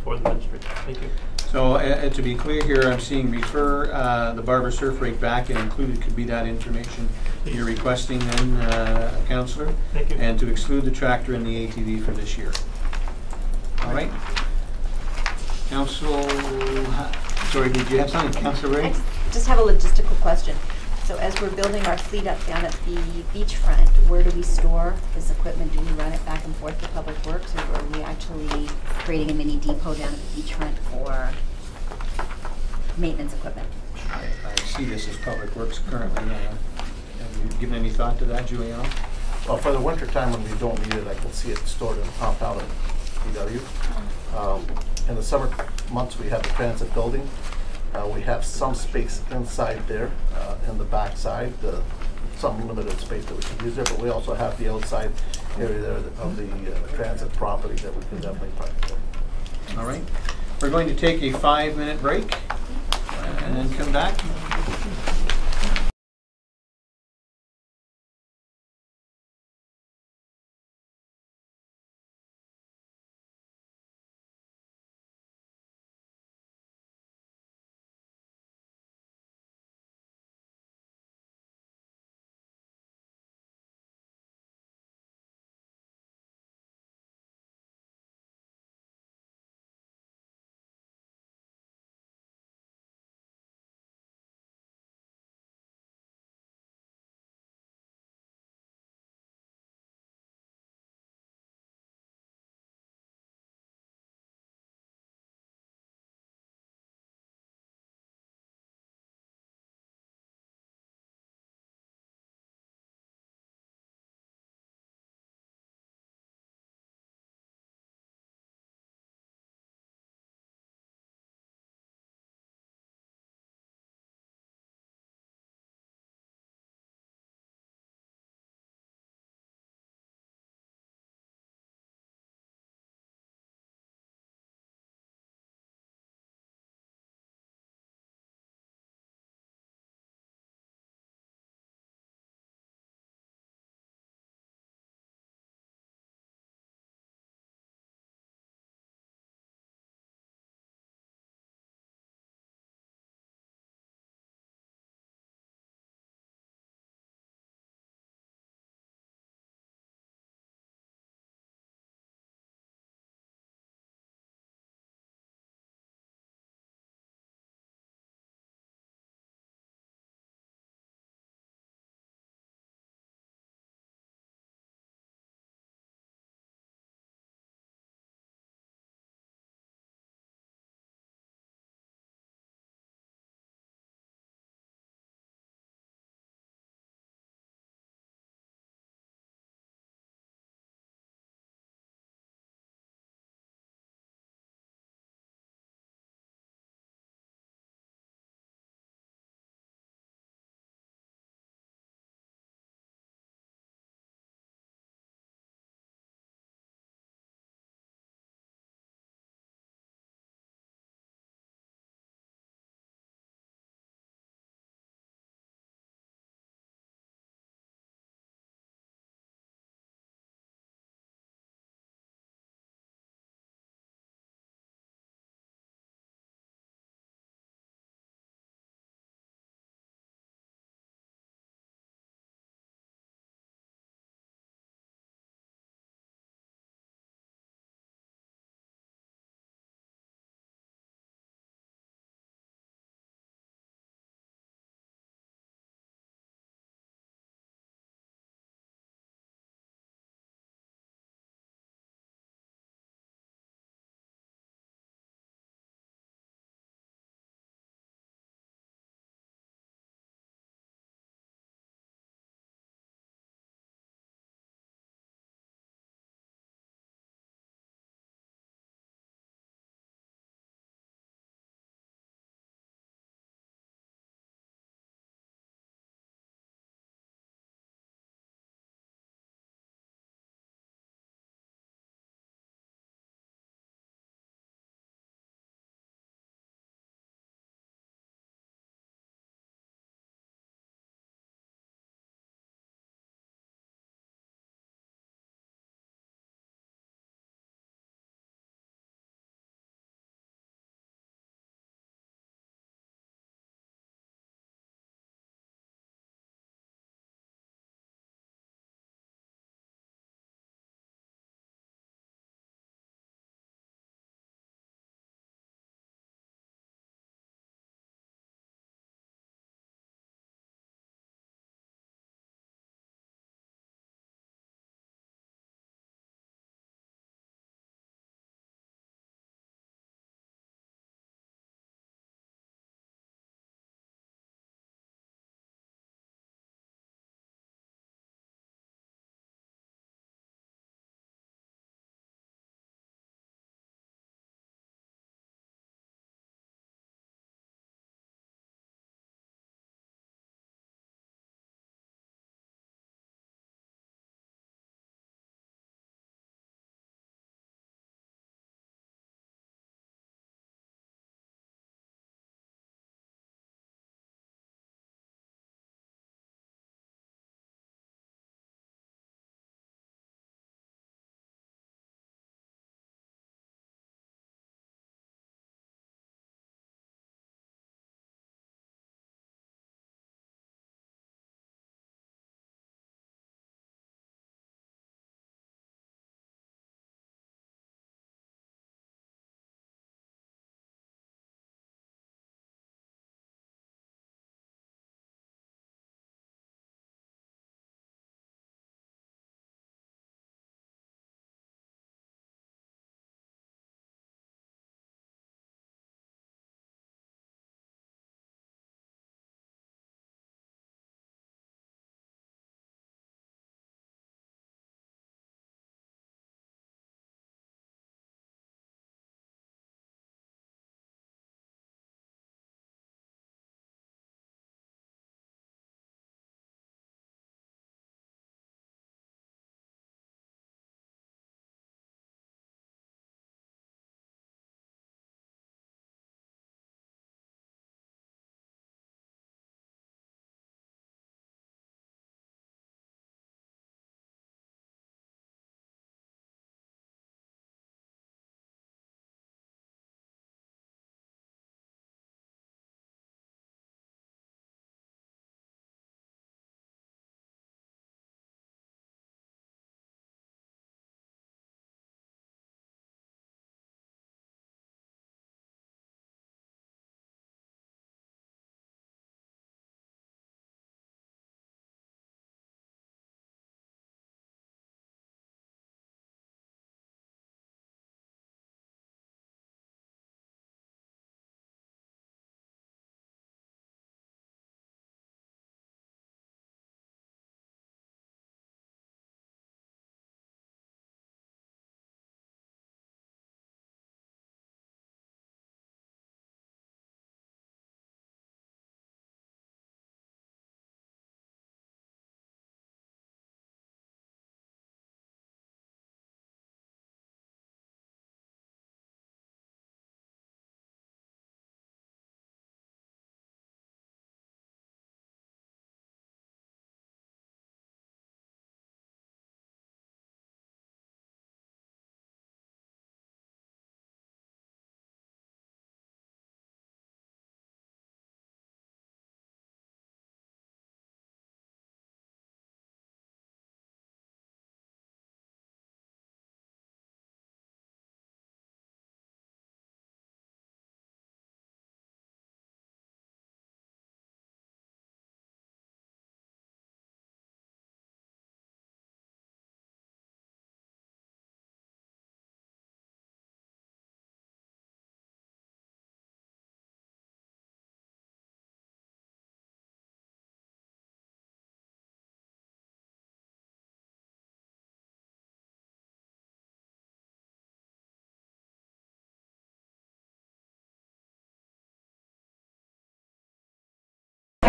for the ministry. Thank you. So to be clear here, I'm seeing refer the Barber surf rake back, and included could be that information you're requesting then, Councillor? Thank you. And to exclude the tractor and the ATV for this year. All right. Council, sorry, did you have something, Councillor Ray? I just have a logistical question. So as we're building our fleet up down at the beachfront, where do we store this equipment? Do we run it back and forth to Public Works, or are we actually creating a mini depot down at the beachfront for maintenance equipment? I see this as Public Works currently. Have you given any thought to that, Juliana? Well, for the winter time when we don't need it, I can see it stored and pumped out at PW. In the summer months, we have the transit building. We have some space inside there, in the back side, some limited space that we can use there, but we also have the outside area there of the transit property that we can definitely park there. All right. We're going to take a 5-minute break and then come back.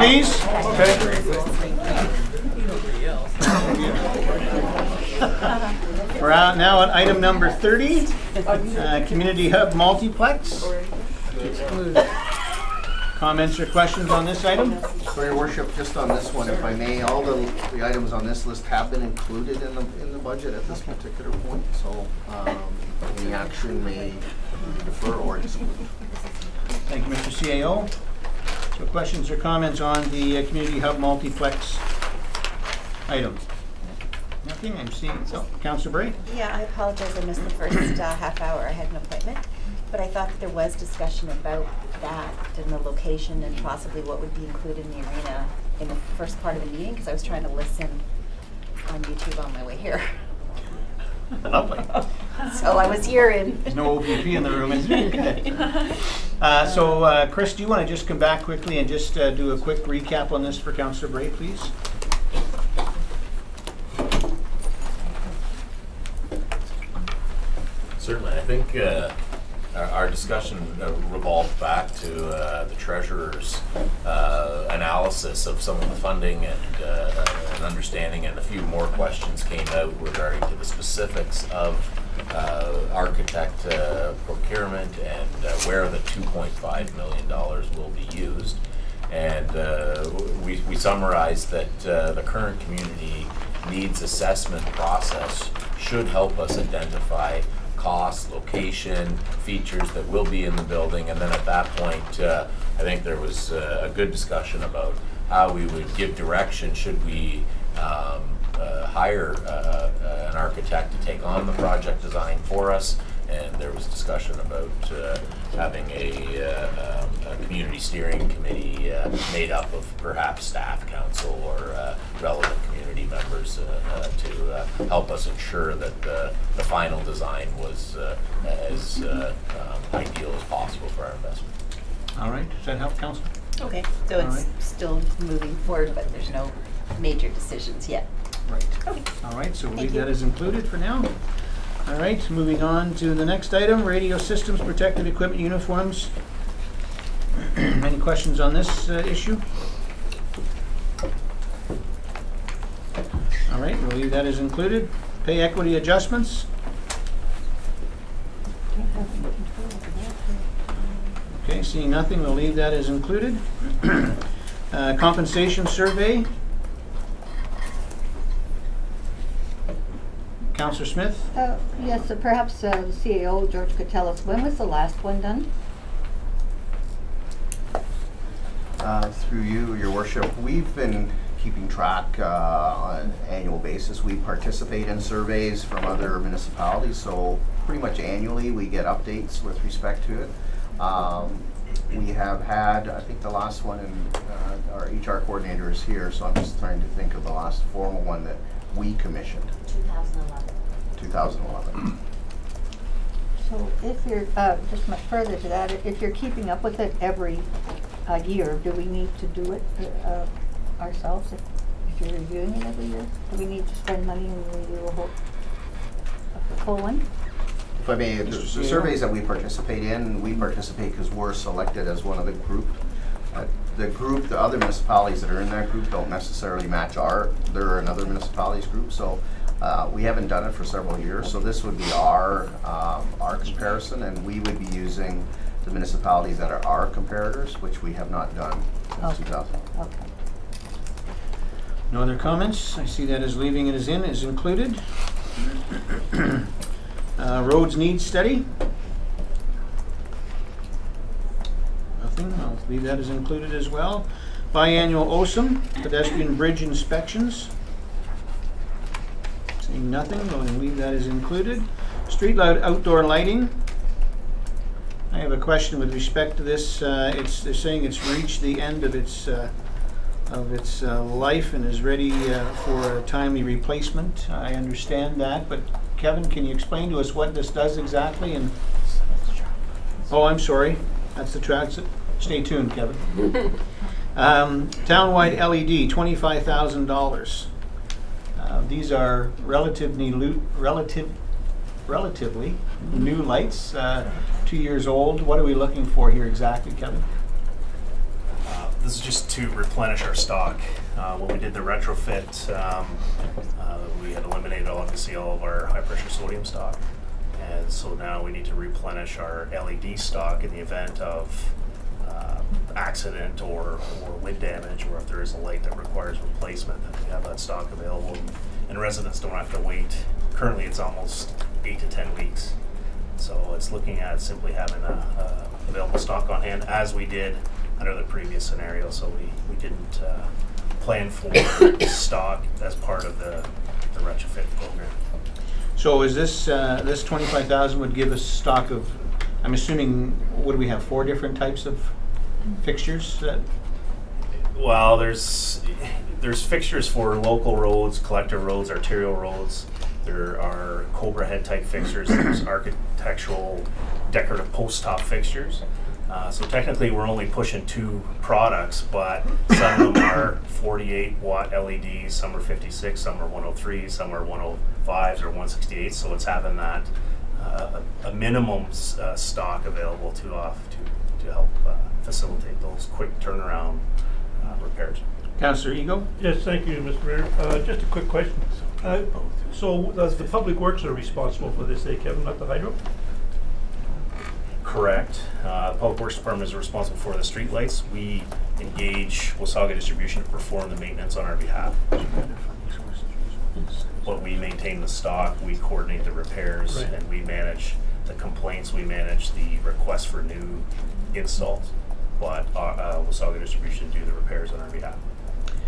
please. We're out now at item number 30, Community Hub Multiplex. Comments or questions on this item? So, Your Worship, just on this one, if I may, all the items on this list have been included in the budget at this particular point, so any action may defer or exclude. Thank you, Mr. CAO. So questions or comments on the Community Hub Multiplex item? Nothing, I'm seeing, so, Councillor Bray? Yeah, I apologize, I missed the first half hour, I had an appointment. But I thought that there was discussion about that and the location and possibly what would be included in the arena in the first part of the meeting, because I was trying to listen on YouTube on my way here. Lovely. So I was here in. There's no OPP in the room, is there? So, Chris, do you want to just come back quickly and just do a quick recap on this for Councillor Bray, please? Certainly, I think our discussion revolved back to the Treasurer's analysis of some of the funding and understanding, and a few more questions came out regarding to the specifics of architect procurement and where the $2.5 million will be used. And we summarized that the current community needs assessment process should help us identify cost, location, features that will be in the building, and then at that point, I think there was a good discussion about how we would give direction should we hire an architect to take on the project design for us. And there was discussion about having a community steering committee made up of perhaps staff, council, or relevant community members to help us ensure that the final design was as ideal as possible for our investment. All right, does that help, Council? Okay, so it's still moving forward, but there's no major decisions yet. Right. Okay. All right, so we'll leave you. that as included for now. All right, moving on to the next item, radio systems, protective equipment, uniforms. Any questions on this issue? All right, we'll leave that as included. Pay equity adjustments. Okay, seeing nothing, we'll leave that as included. Compensation survey. Councillor Smith? Yes, perhaps the CAO, George, could tell us, when was the last one done? Through you, Your Worship, we've been keeping track on an annual basis. We participate in surveys from other municipalities, so pretty much annually we get updates with respect to it. We have had, I think the last one, and our HR coordinator is here, so I'm just trying to think of the last formal one that we commissioned. 2011. So if you're, just much further to that, if you're keeping up with it every year, do we need to do it ourselves? If you're reviewing it every year, do we need to spend money and review a full one? If I may, the surveys that we participate in, we participate because we're selected as one of the group. The other municipalities that are in that group don't necessarily match they're another municipalities group, so we haven't done it for several years, so this would be our comparison, and we would be using the municipalities that are our comparators, which we have not done since 2000. Okay. No other comments? I see that as leaving it as included. Roads needs study. Nothing, I'll leave that as included as well. Biannual OSM, pedestrian bridge inspections. Seeing nothing, we'll leave that as included. Street outdoor lighting. I have a question with respect to this. They're saying it's reached the end of its life and is ready for a timely replacement. I understand that, but Kevin, can you explain to us what this does exactly? And oh, I'm sorry, that's the tracks. Stay tuned, Kevin. Townwide LED, $25,000. These are relatively new lights, 2 years old. What are we looking for here exactly, Kevin? This is just to replenish our stock. When we did the retrofit, we had eliminated obviously all of our high pressure sodium stock. And so now we need to replenish our LED stock in the event of accident or wind damage, or if there is a light that requires replacement, that we have that stock available. And residents don't have to wait. Currently it's almost 8 to 10 weeks. So it's looking at simply having a available stock on hand, as we did under the previous scenario. So we didn't plan for stock as part of the retrofit program. So is this, this 25,000 would give us stock of, I'm assuming, what do we have, 4 different types of fixtures? Well, there's fixtures for local roads, collector roads, arterial roads. There are Cobra head type fixtures. There's architectural decorative post top fixtures. So technically we're only pushing 2 products, but some of them are 48 watt LEDs, some are 56, some are 103, some are 105s or 168. So it's having that a minimum stock available to help facilitate those quick turnaround repairs. Councillor Ego? Yes, thank you, Mr. Mayor. Just a quick question. So the Public Works are responsible for this, Kevin, not the hydro? Correct. Public Works Department is responsible for the street lights. We engage Wasaga Distribution to perform the maintenance on our behalf. But we maintain the stock, we coordinate the repairs, right, and we manage the complaints, we manage the requests for new installs. But Wasaga Distribution do the repairs on our behalf.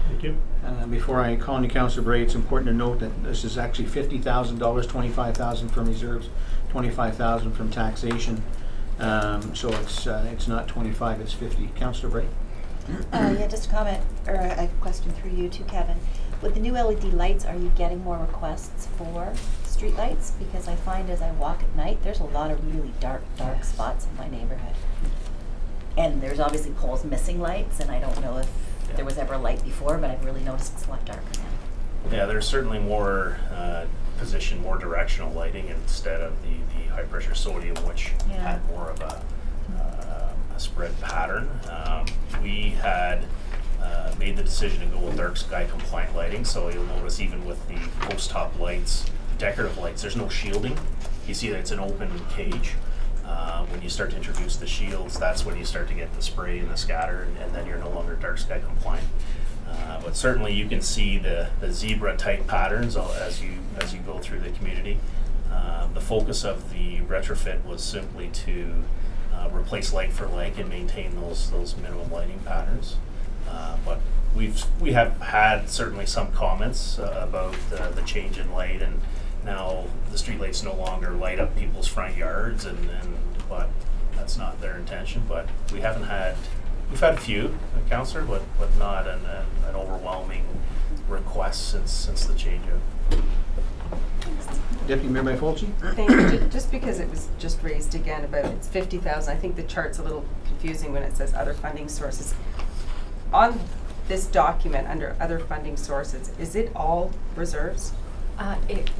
Thank you. Before I call on you, Councillor Bray, it's important to note that this is actually $50,000, $25,000 from reserves, $25,000 from taxation. So it's not 25, it's 50. Councillor Bray? Yeah, just a comment, or a question through you too, Kevin. With the new LED lights, are you getting more requests for street lights? Because I find as I walk at night, there's a lot of really dark spots in my neighborhood. And there's obviously poles missing lights, and I don't know if there was ever a light before, but I've really noticed it's a lot darker now. Yeah, there's certainly more position, more directional lighting instead of the high pressure sodium, which had more of a spread pattern. We had made the decision to go with dark sky compliant lighting, so you'll notice even with the post top lights, decorative lights, there's no shielding. You see that it's an open cage. When you start to introduce the shields, that's when you start to get the spray and the scatter, and then you're no longer dark sky compliant. But certainly you can see the zebra type patterns as you go through the community. The focus of the retrofit was simply to replace like for like and maintain those minimum lighting patterns. But we have had certainly some comments about the change in light, and now the street lights no longer light up people's front yards, but that's not their intention. But we've had a few, Councillor, but not an overwhelming request since the change of. Deputy Mayor Byfolchi? Thank you. Just because it was just raised again about it's 50,000, I think the chart's a little confusing when it says other funding sources. On this document under other funding sources, is it all reserves?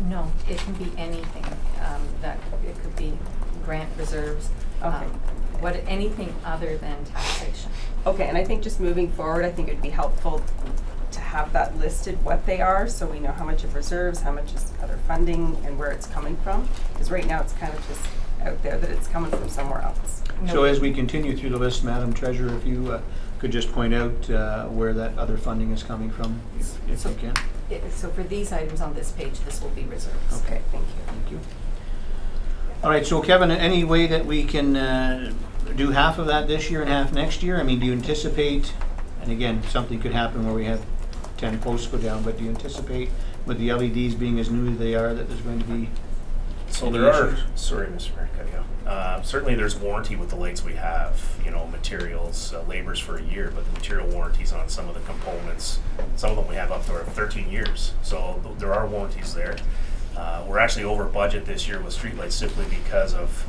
No, it can be anything. That it could be grant reserves. Okay. Anything other than taxation. Okay, and I think just moving forward, I think it'd be helpful to have that listed, what they are, so we know how much of reserves, how much is other funding, and where it's coming from. Because right now it's kind of just out there that it's coming from somewhere else. So as we continue through the list, Madam Treasurer, if you could just point out where that other funding is coming from, if you can. So for these items on this page, this will be reserves. Okay, thank you. Thank you. All right, so Kevin, any way that we can do half of that this year and half next year? I mean, do you anticipate, and again, something could happen where we have 10 posts go down, but do you anticipate with the LEDs being as new as they are that there's going to be So there are, sorry Mr. Mayor, cut you off. Certainly there's warranty with the lights we have, materials, labors for a year, but the material warranties on some of the components, some of them we have up to 13 years. So there are warranties there. We're actually over budget this year with streetlights simply because of,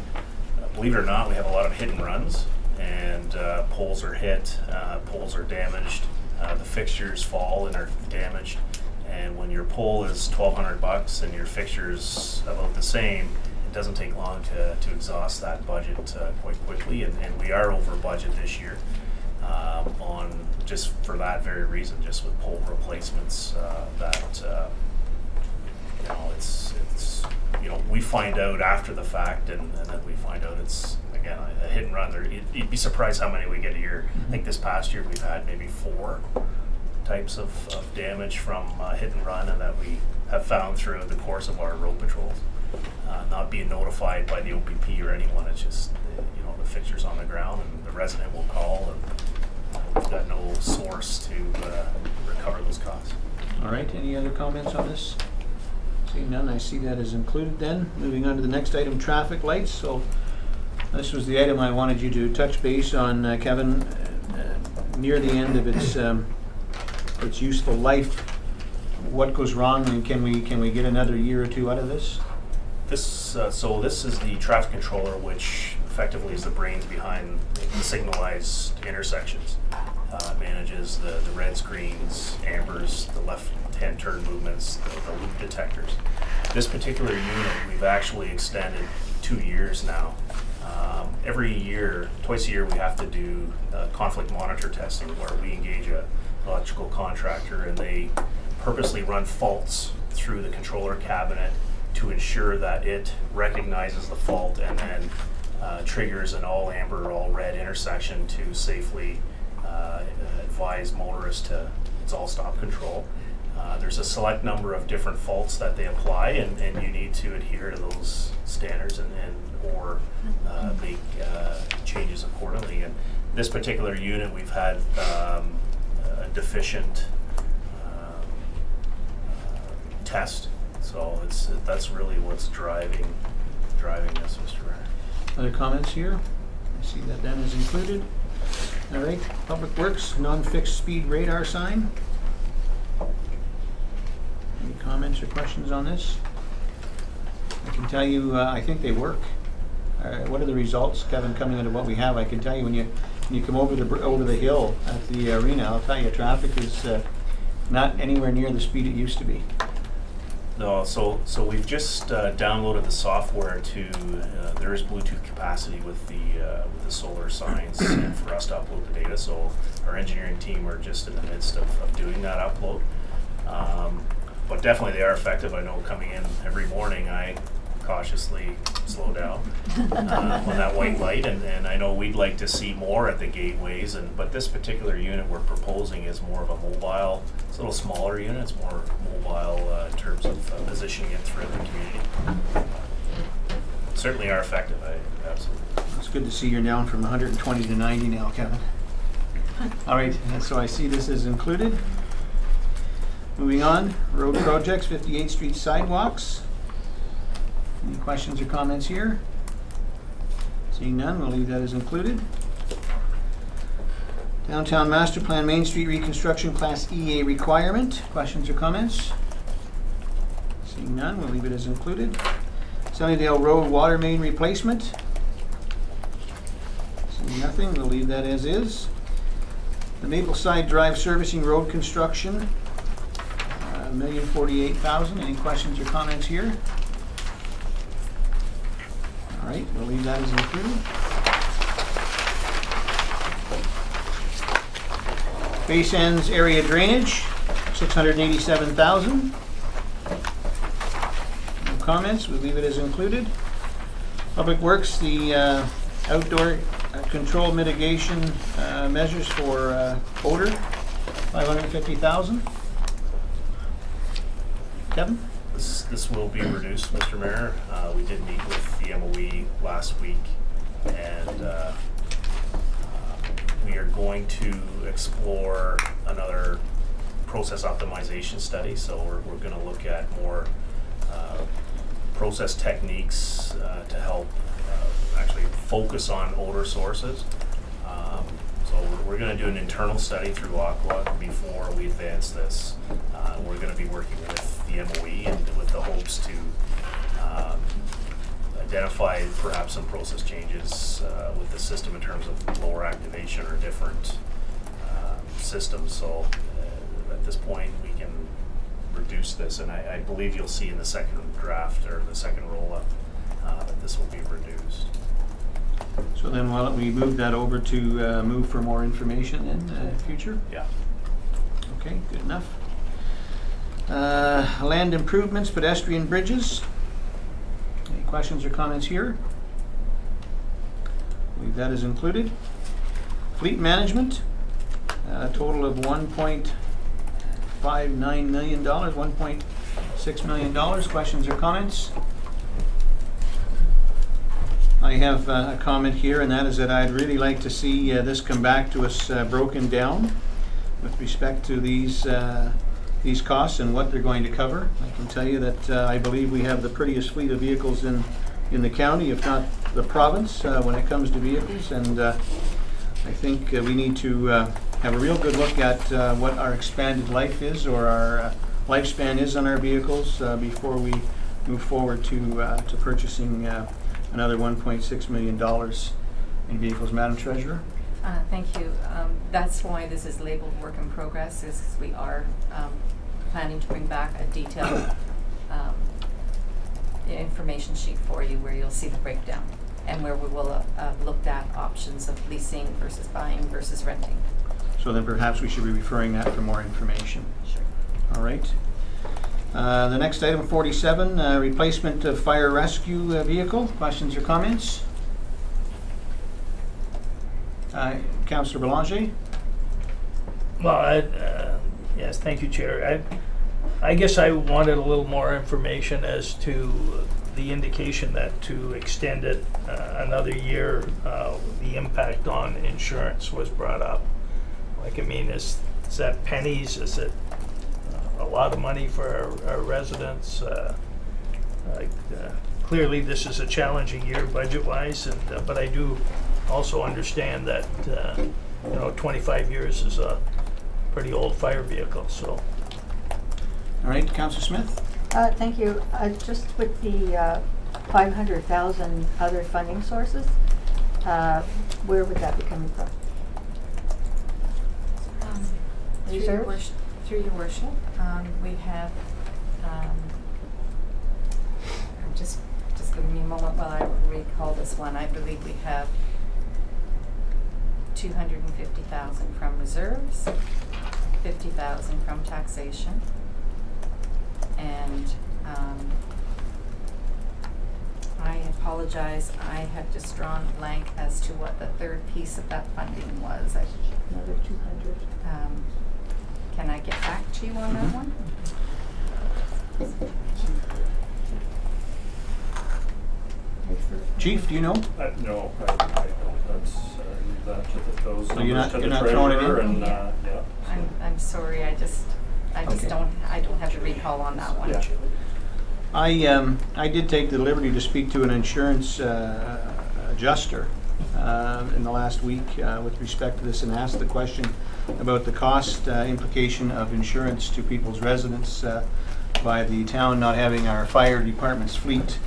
believe it or not, we have a lot of hit and runs, and poles are hit, poles are damaged, the fixtures fall and are damaged. And when your pole is $1,200 and your fixture's about the same, it doesn't take long to exhaust that budget quite quickly, and we are over budget this year. on just for that very reason, just with pole replacements, it's we find out after the fact, and then we find out it's again a hit and run. You'd be surprised how many we get a year. I think this past year we've had maybe 4 types of damage from hit and run, and that we have found throughout the course of our road patrols. Not being notified by the OPP or anyone, it's just the fixture's on the ground, and the resident will call, and we've got no source to recover those costs. All right, any other comments on this? Seeing none, I see that is included then. Moving on to the next item, traffic lights. So this was the item I wanted you to touch base on, Kevin. Near the end of its useful life, what goes wrong, and can we get another year or two out of this? This is the traffic controller, which effectively is the brains behind the signalized intersections. It manages the red screens, ambers, the left-hand turn movements, the loop detectors. This particular unit we've actually extended 2 years now. Every year, twice a year, we have to do conflict monitor testing, where we engage an electrical contractor, and they purposely run faults through the controller cabinet to ensure that it recognizes the fault and then triggers an all amber, all red intersection to safely advise motorists to it's all stop control. There's a select number of different faults that they apply, and you need to adhere to those standards or make changes accordingly. And this particular unit, we've had a deficient test, so that's really what's driving this, Mr. Mayor. Other comments here? I see that then is included. All right, Public Works, non-fixed speed radar sign. Any comments or questions on this? I can tell you, I think they work. What are the results, Kevin, coming out of what we have? I can tell you when you come over the hill at the arena, I'll tell you, traffic is not anywhere near the speed it used to be. No, so we've just downloaded the software to. There is Bluetooth capacity with the solar signs and for us to upload the data. So our engineering team are just in the midst of doing that upload. But definitely they are effective. I know coming in every morning, I cautiously slow down on that white light, and I know we'd like to see more at the gateways. But this particular unit we're proposing is more of a mobile. It's a little smaller unit. It's more mobile in terms of positioning it throughout the community. Certainly are effective. Absolutely. It's good to see you're down from 120 to 90 now, Kevin. All right, and so I see this is included. Moving on, road projects, 58th Street sidewalks. Any questions or comments here? Seeing none, we'll leave that as included. Downtown Master Plan Main Street Reconstruction Class EA requirement. Questions or comments? Seeing none, we'll leave it as included. Sunnydale Road water main replacement. Seeing nothing, we'll leave that as is. The Mapleside Drive servicing road construction, $1,048,000. Any questions or comments here? All right, we'll leave that as included. Base ends area drainage, $687,000. No comments, we'll leave it as included. Public Works, the outdoor control mitigation measures for odor, $550,000. Kevin? This will be reduced, Mr. Mayor. We did meet with the MOE last week, and we are going to explore another process optimization study. So we're going to look at more process techniques to help actually focus on odor sources. So we're going to do an internal study through Aqua before we advance this. We're going to be working with the MOE and with the hopes to identify perhaps some process changes with the system in terms of lower activation or different systems. So at this point we can reduce this, and I believe you'll see in the second draft or the second roll-up that this will be reduced. So So then why don't we move that over to move for more information in the future? Yeah. Okay, good enough. Land improvements, pedestrian bridges. Any questions or comments here? I believe that is included. Fleet management, a total of $1.59 million, $1.6 million. Questions or comments? I have a comment here, and that is that I'd really like to see this come back to us broken down with respect to these costs and what they're going to cover. I can tell you that I believe we have the prettiest fleet of vehicles in the county, if not the province, when it comes to vehicles, and I think we need to have a real good look at what our expanded life is, or our lifespan is on our vehicles before we move forward to purchasing another $1.6 million in vehicles. Madam Treasurer? Thank you. That's why this is labeled work in progress, is we are planning to bring back a detailed information sheet for you where you'll see the breakdown and where we will look at options of leasing versus buying versus renting. So then perhaps we should be referring that for more information. Sure. All right. The next item, 47, replacement of fire rescue vehicle. Questions or comments? Councillor Belanger? Well, yes, thank you, Chair. I guess I wanted a little more information as to the indication that to extend it another year, the impact on insurance was brought up. Like, I mean, is that pennies? Is it a lot of money for our residents? Clearly, this is a challenging year budget-wise, but I do also understand that 25 years is a pretty old fire vehicle. So, all right, Councillor Smith. Thank you. Just with the 500,000 other funding sources, where would that be coming from? Through your worship, we have, just give me a moment while I recall this one. I believe we have 250,000 from reserves, 50,000 from taxation, and I apologize, I have just drawn blank as to what the third piece of that funding was. Another 200. Can I get back to you on that one? Chief, do you know? No, I don't. That's leave that to those So numbers to the you're not throwing it treasurer, in? and yeah. I'm sorry, I just Okay. don't have the recall on that one. Yeah. I did take the liberty to speak to an insurance adjuster in the last week with respect to this, and asked the question about the cost implication of insurance to people's residents by the town not having our fire department's fleet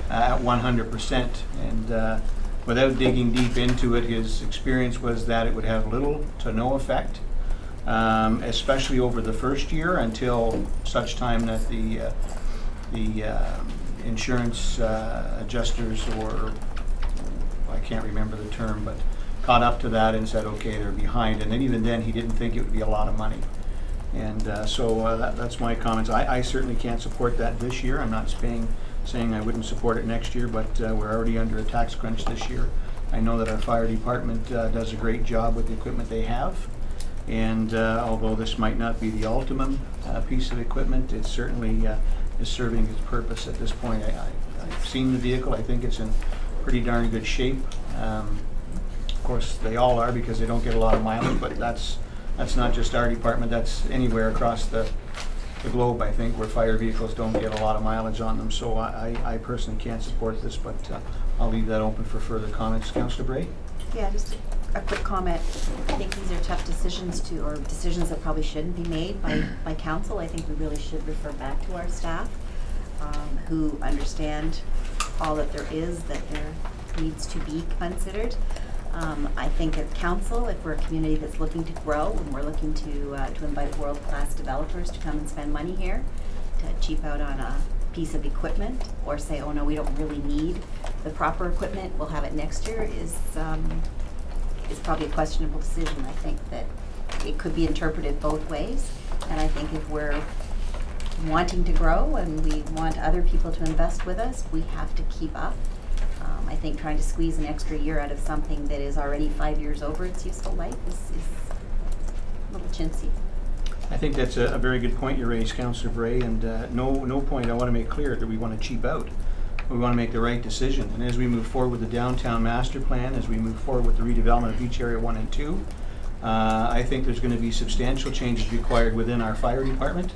at 100%. And without digging deep into it, his experience was that it would have little to no effect, especially over the first year, until such time that the insurance adjusters, or I can't remember the term, but caught up to that and said, okay, they're behind. And then even then, he didn't think it would be a lot of money. And so that's my comments. I certainly can't support that this year. I'm not saying I wouldn't support it next year, but we're already under a tax crunch this year. I know that our fire department does a great job with the equipment they have. And although this might not be the ultimate piece of equipment, it certainly is serving its purpose at this point. I've seen the vehicle. I think it's in pretty darn good shape. Of course, they all are, because they don't get a lot of mileage, but that's not just our department. That's anywhere across the globe, I think, where fire vehicles don't get a lot of mileage on them. So I personally can't support this, but I'll leave that open for further comments. Councillor Bray? Yeah, just a quick comment. I think these are tough decisions or decisions that probably shouldn't be made by council. I think we really should refer back to our staff who understand all that there is, that there needs to be considered. I think as council, if we're a community that's looking to grow and we're looking to invite world-class developers to come and spend money here, to cheap out on a piece of equipment, or say, oh no, we don't really need the proper equipment, we'll have it next year, is probably a questionable decision. I think that it could be interpreted both ways, and I think if we're wanting to grow and we want other people to invest with us, we have to keep up. I think trying to squeeze an extra year out of something that is already 5 years over its useful life is a little chintzy. I think that's a very good point you raised, Councillor Bray, and no point I want to make clear that we want to cheap out. We want to make the right decision, and as we move forward with the downtown master plan, as we move forward with the redevelopment of Beach Area 1 and 2, I think there's going to be substantial changes required within our fire department,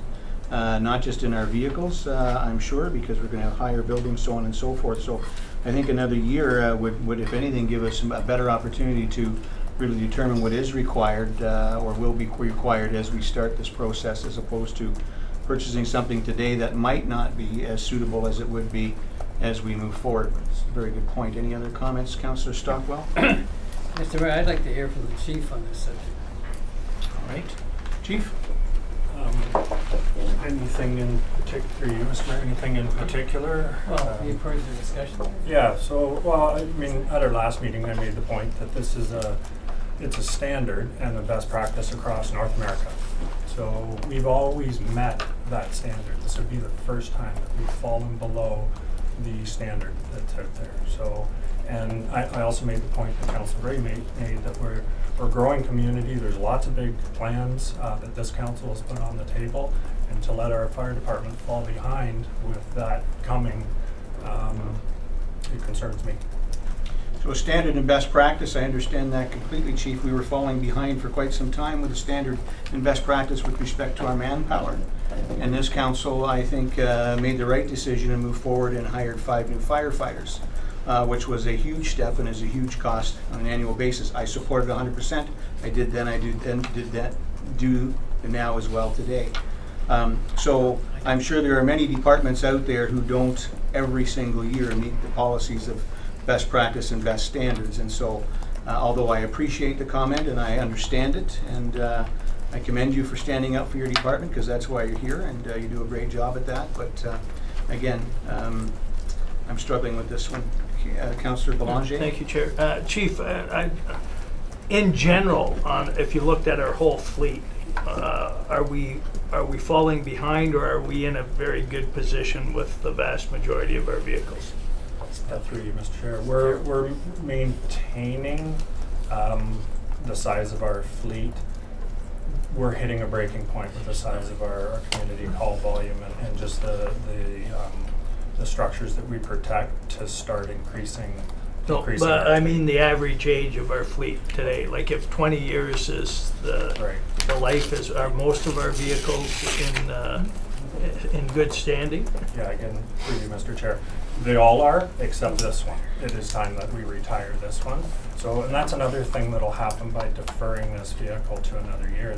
not just in our vehicles, I'm sure, because we're going to have higher buildings, so on and so forth. So I think another year would, if anything, give us a better opportunity to really determine what is required or will be required as we start this process, as opposed to purchasing something today that might not be as suitable as it would be as we move forward. It's a very good point. Any other comments, Councillor Stockwell? Mr. Mayor, I'd like to hear from the chief on this subject. All right. Chief? Anything in particular, you, Mr. Mayor, anything in particular? Well, you've heard the discussion. Yeah, so, well, I mean, at our last meeting, I made the point that this is it's a standard and a best practice across North America. So we've always met that standard. This would be the first time that we've fallen below the standard that's out there. So, and I also made the point that Councillor Bray made that we're a growing community. There's lots of big plans that this council has put on the table, and to let our fire department fall behind with that coming, it concerns me. So a standard and best practice, I understand that completely, Chief. We were falling behind for quite some time with a standard and best practice with respect to our manpower. And this council, I think, made the right decision and moved forward and hired 5 new firefighters, which was a huge step and is a huge cost on an annual basis. I support it 100%. I did then, I do now as well today. So I'm sure there are many departments out there who don't every single year meet the policies of best practice and best standards. And so although I appreciate the comment and I understand it, and I commend you for standing up for your department, because that's why you're here, and you do a great job at that. But again, I'm struggling with this one. Councillor Belanger. Thank you, Chair. Chief, in general, if you looked at our whole fleet, are we falling behind, or are we in a very good position with the vast majority of our vehicles? Through you, Mr. Chair. We're maintaining the size of our fleet. We're hitting a breaking point with the size of our community call volume and just the structures that we protect to start increasing. No, but I mean the average age of our fleet today. Like if 20 years is the life, are most of our vehicles in good standing? Yeah, again, through you, Mr. Chair. They all are, except this one. It is time that we retire this one. So, and that's another thing that'll happen by deferring this vehicle to another year.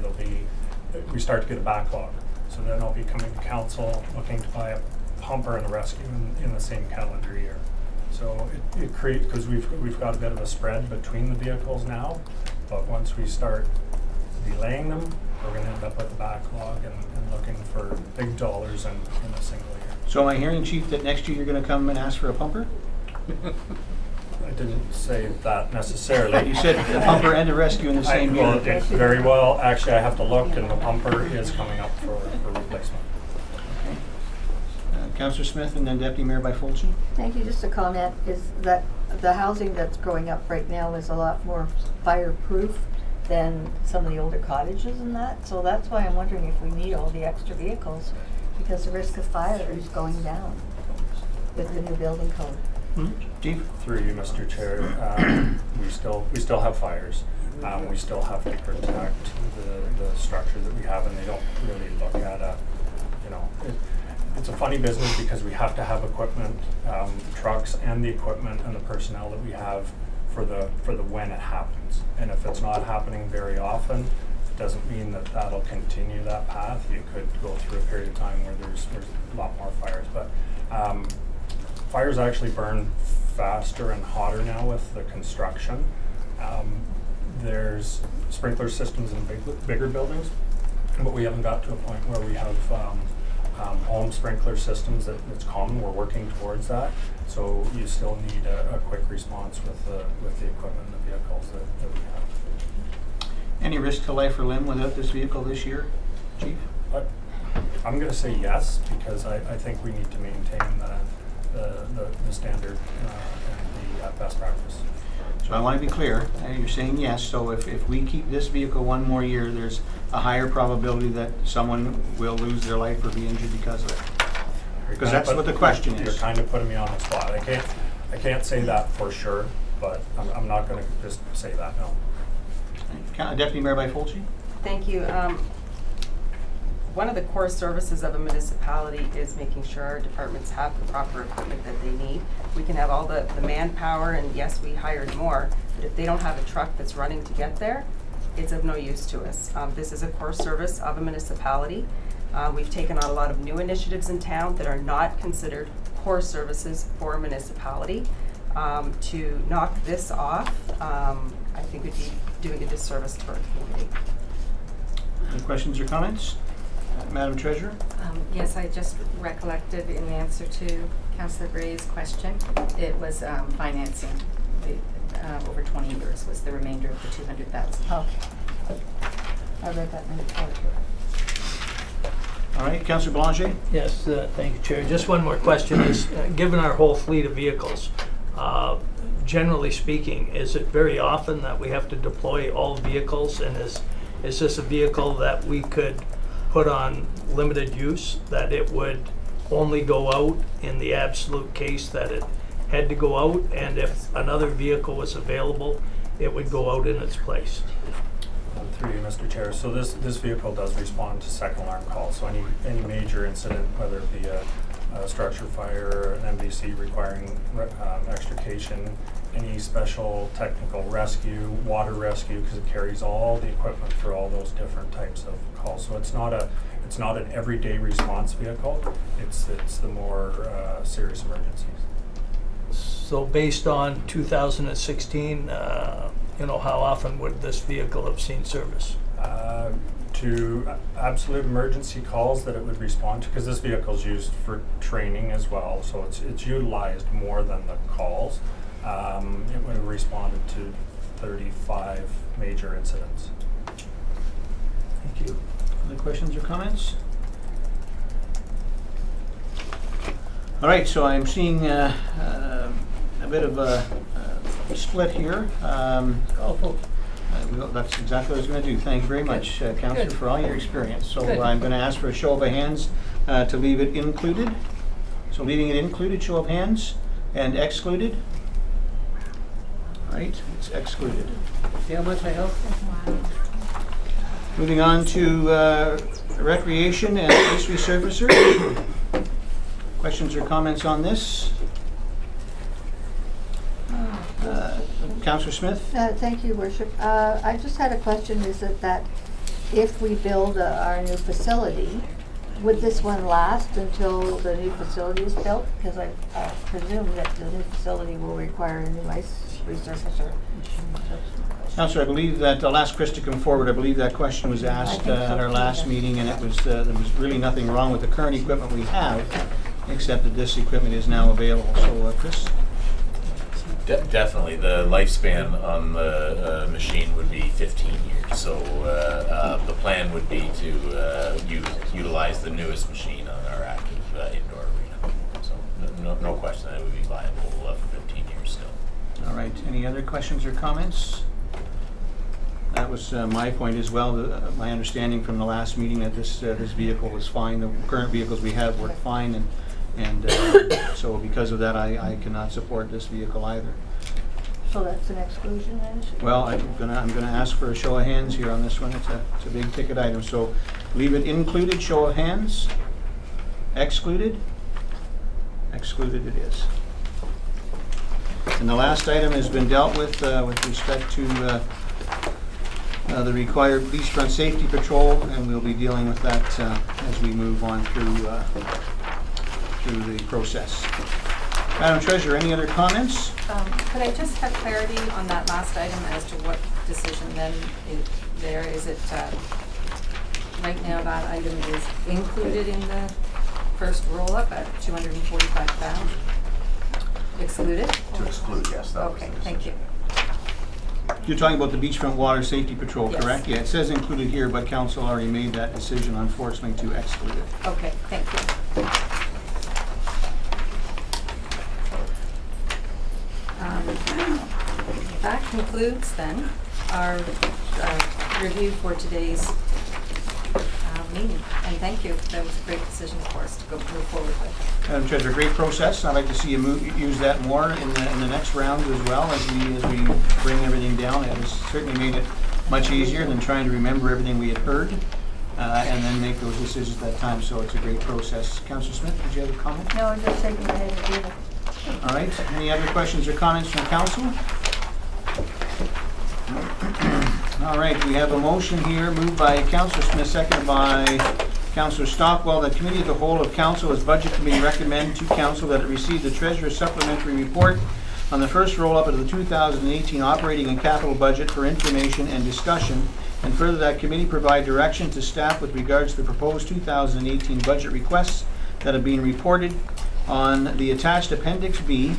We start to get a backlog. So then I'll be coming to council looking to buy a pumper and a rescue in the same calendar year. So it creates, because we've got a bit of a spread between the vehicles now, but once we start delaying them, we're going to end up with a backlog and looking for big dollars in a single year. So am I hearing, Chief, that next year you're going to come and ask for a pumper? I didn't say that necessarily. You said a pumper and a rescue in the same year. Well, very well. Actually, I have to look, and the pumper is coming up for replacement. Okay. Councillor Smith, and then Deputy Mayor Byfolchi. Thank you. Just a comment is that the housing that's growing up right now is a lot more fireproof than some of the older cottages and that. So that's why I'm wondering if we need all the extra vehicles, because the risk of fire is going down with the new building code. Chief? Through you, Mr. Chair, we still have fires. We still have to protect the structure that we have, and they don't really look at it's a funny business because we have to have equipment, trucks, and the equipment and the personnel that we have for the when it happens. And if it's not happening very often, it doesn't mean that that'll continue that path. You could go through a period of time where there's a lot more fires, but fires actually burn faster and hotter now with the construction. There's sprinkler systems in bigger buildings, but we haven't got to a point where we have home sprinkler systems that's common. We're working towards that. So you still need a quick response with the equipment and the vehicles that we have. Any risk to life or limb without this vehicle this year, Chief? I'm going to say yes, because I think we need to maintain the standard and the best practice. So I want to be clear, you're saying yes, so if we keep this vehicle one more year, there's a higher probability that someone will lose their life or be injured because of it? Because that's what the question is. You're kind of putting me on the spot. I can't say that for sure, but I'm not going to just say that, no. Deputy Mayor Byfolchi? Thank you. One of the core services of a municipality is making sure our departments have the proper equipment that they need. We can have all the manpower, and yes, we hired more, but if they don't have a truck that's running to get there, it's of no use to us. This is a core service of a municipality. We've taken on a lot of new initiatives in town that are not considered core services for a municipality. To knock this off, I think would be doing a disservice to our community. Any questions or comments? Madam Treasurer? Yes, I just recollected in answer to Councillor Gray's question, it was financing. Over 20 years was the remainder of the 200,000. Okay. I read that in the report. All right, Councillor Belanger? Yes, thank you, Chair. Just one more question is, given our whole fleet of vehicles, generally speaking, is it very often that we have to deploy all vehicles, and is this a vehicle that we could put on limited use, that it would only go out in the absolute case that it had to go out, and if another vehicle was available, it would go out in its place? Through you, Mr. Chair. So this vehicle does respond to second alarm calls. So any major incident, whether it be a structure fire, an MVC requiring extrication, any special technical rescue, water rescue, because it carries all the equipment for all those different types of calls. So it's not an everyday response vehicle. It's the more serious emergencies. So based on 2016, how often would this vehicle have seen service? To absolute emergency calls that it would respond to, because this vehicle is used for training as well, so it's utilized more than the calls. It would have responded to 35 major incidents. Thank you. Other questions or comments? All right, so I'm seeing a bit of a split here. That's exactly what I was going to do. Thank you very much, Councillor, for all your experience. So I'm going to ask for a show of hands to leave it included. So leaving it included, show of hands, and excluded. All right, it's excluded. See how much I help? Moving on to recreation and police resurfacer. Questions or comments on this? Councillor Smith? Thank you, Worship. I just had a question. Is it that if we build our new facility, would this one last until the new facility is built? Because I presume that the new facility will require a new ice resurfacer. Councillor, I believe that, I'll ask Chris to come forward. I believe that question was asked at our last meeting, and it was there was really nothing wrong with the current equipment we have, except that this equipment is now available. So, Chris? Definitely, the lifespan on the machine would be 15 years. So the plan would be to utilize the newest machine on our active indoor arena. So no question that it would be viable for 15 years still. All right. Any other questions or comments? That was my point as well. My understanding from the last meeting that this vehicle was fine. The current vehicles we have work fine, and so because of that, I cannot support this vehicle either. So that's an exclusion then? Well, I'm gonna ask for a show of hands here on this one. It's a big ticket item. So leave it included. Show of hands. Excluded. Excluded it is. And the last item has been dealt with respect to the required beachfront safety patrol, and we'll be dealing with that as we move on through the process. Madam Treasurer, any other comments? Could I just have clarity on that last item as to what decision then is there? Is it right now that item is included in the first roll-up at 245,000. Excluded? To exclude, yes, that was Okay, the thank you. You're talking about the Beachfront Water Safety Patrol, Yes. correct? Yeah, it says included here, but council already made that decision, unfortunately, to exclude it. Okay, thank you. That concludes then our review for today's meeting. And thank you. That was a great decision for us to go move forward with. Madam Treasurer, great process. I'd like to see you use that more in the next round as well as we bring everything down. It has certainly made it much easier than trying to remember everything we had heard and then make those decisions at that time. So it's a great process. Councillor Smith, did you have a comment? No, I'm just shaking my head at you. All right. Any other questions or comments from council? All right. We have a motion here moved by Councillor Smith, seconded by Councillor Stockwell, that Committee of the Whole of Council as Budget Committee recommend to Council that it receive the Treasurer's Supplementary Report on the first roll-up of the 2018 operating and capital budget for information and discussion, and further that committee provide direction to staff with regards to the proposed 2018 budget requests that have been reported on the attached Appendix B,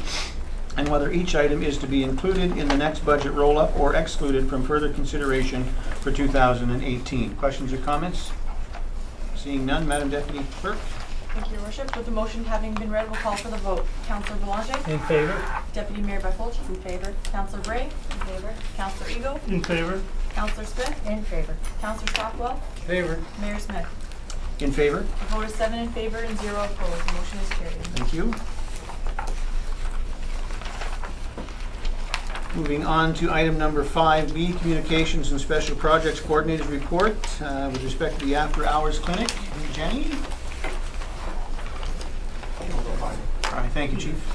and whether each item is to be included in the next budget roll-up or excluded from further consideration for 2018. Questions or comments? Seeing none, Madam Deputy Clerk. Thank you, Your Worship. With the motion having been read, we'll call for the vote. Councillor Boulanger? In favor? Deputy Mayor Bartholci? In favor. Councillor Bray? In favor. Councillor Eagle? In favor? Councillor Smith? In favor. Councillor Stockwell? Favor. Mayor Smith? In favor? A vote of 7 in favor and 0 opposed. The motion is carried. Thank you. Moving on to item number 5B, Communications and Special Projects Coordinator's Report with respect to the After Hours Clinic. Jenny? All right, thank you, Chief.